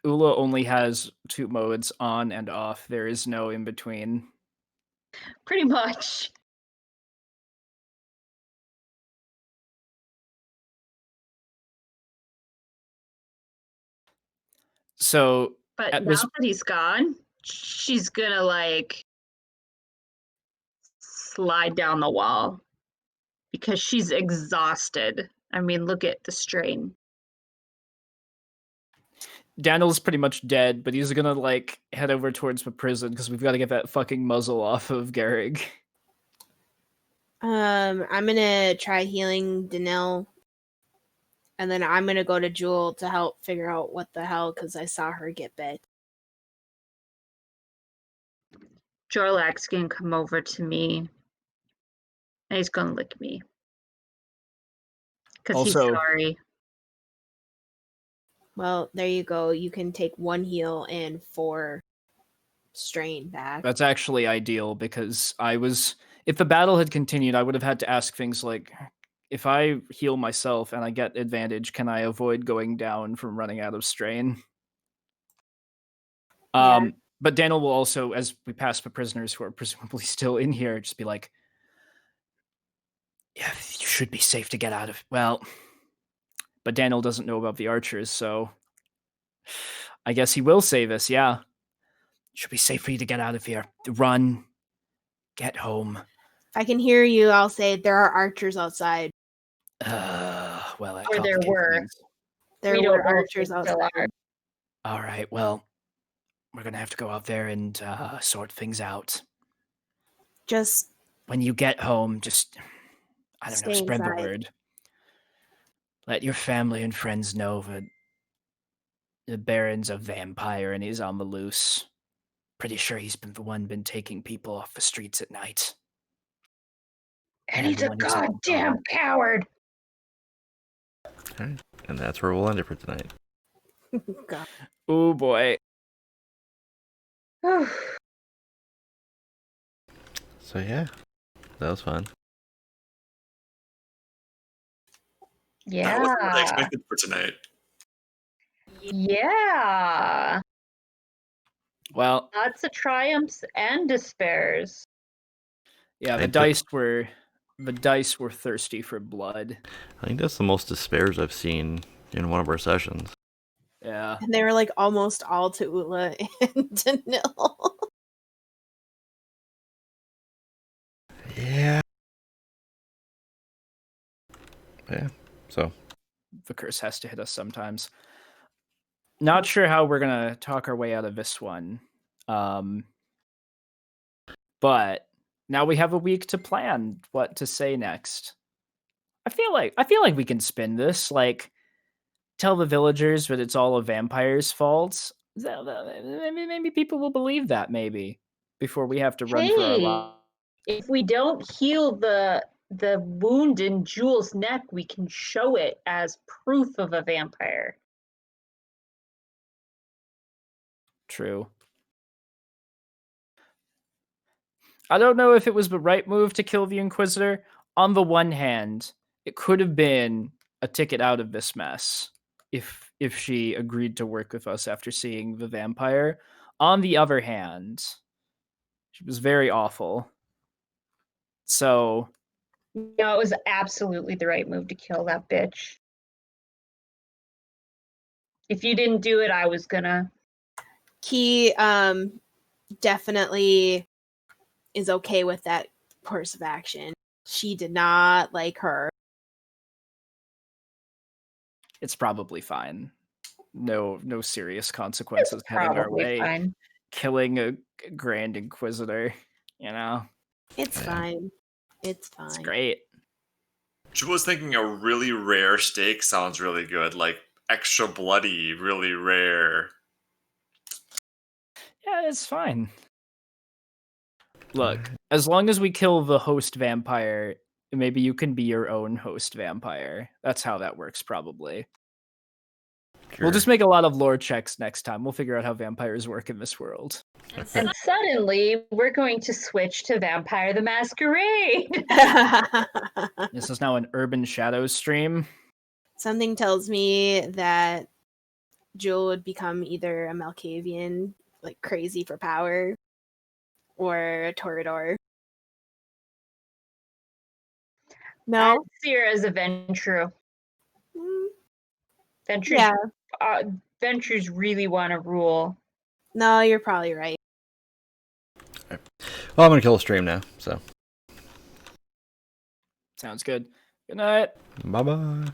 Ula only has 2 modes, on and off. There is no in between. Pretty much. So, But at now this that he's gone, she's gonna like slide down the wall because she's exhausted. I mean, look at the strain. Daniel's pretty much dead, but he's gonna like head over towards the prison because we've got to get that fucking muzzle off of Garrig. I'm gonna try healing Danelle, and then I'm gonna go to Jewel to help figure out what the hell, because I saw her get bit. Jorlak's gonna come over to me, and he's gonna lick me because he's Also- sorry. Well, there you go. You can take 1 heal and 4 strain back. That's actually ideal because if the battle had continued, I would have had to ask things like, if I heal myself and I get advantage, can I avoid going down from running out of strain? Yeah. But Daniel will also, as we pass the prisoners who are presumably still in here, just be like, yeah, you should be safe to get out of. Well, but Daniel doesn't know about the archers, so I guess he will save us. Yeah, should be safe for you to get out of here. Run, get home. If I can hear you, I'll say there are archers outside. Well, that Or there complicates were. things. There We were don't know if archers they still outside. are. All right, well, we're gonna have to go out there and sort things out. Just When you get home, just, I don't know, stay spread the inside. word. Let your family and friends know that the Baron's a vampire and he's on the loose. Pretty sure he's been the one been taking people off the streets at night. And he's a everyone who's in goddamn coward. Alright, and that's where we'll end it for tonight. God. Oh boy. So yeah, that was fun. That wasn't what I Yeah. expected for tonight. Yeah. Well, Lots of triumphs and despairs. yeah, I the took- dice were thirsty for blood. I think that's the most despairs I've seen in one of our sessions. Yeah. And they were like almost all to Ula and to Nil. Yeah. Yeah. So The curse has to hit us sometimes. Not sure how we're gonna talk our way out of this one. But now we have a week to plan what to say next. I feel like we can spin this, like tell the villagers that it's all a vampire's fault. Maybe people will believe that maybe before we have to run for our Hey, lives. if we don't heal the wound in Jules' neck, we can show it as proof of a vampire. True. I don't know if it was the right move to kill the Inquisitor. On the one hand, it could have been a ticket out of this mess if she agreed to work with us after seeing the vampire. On the other hand, she was very awful. So, No, it was absolutely the right move to kill that bitch. If you didn't do it, I was gonna. Key definitely is okay with that course of action. She did not like her. it's probably fine. No serious consequences heading our Probably way. fine. Killing a Grand Inquisitor, you know? It's Yeah. fine. It's fine. It's great. Jules thinking a really rare steak sounds really good, like extra bloody, really rare. Yeah, it's fine. Look, as long as we kill the host vampire, maybe you can be your own host vampire. That's how that works, probably. sure. We'll just make a lot of lore checks next time. We'll figure out how vampires work in this world. And suddenly, we're going to switch to Vampire the Masquerade. This is now an Urban Shadows stream. Something tells me that Jewel would become either a Malkavian, like crazy for power, or a Toreador. No? I'd see her as a Ventru. Mm, Ventru's, yeah. Ventru's really want to rule. No, you're probably right. Well, I'm gonna kill a stream now. So Sounds good. Good night. bye bye.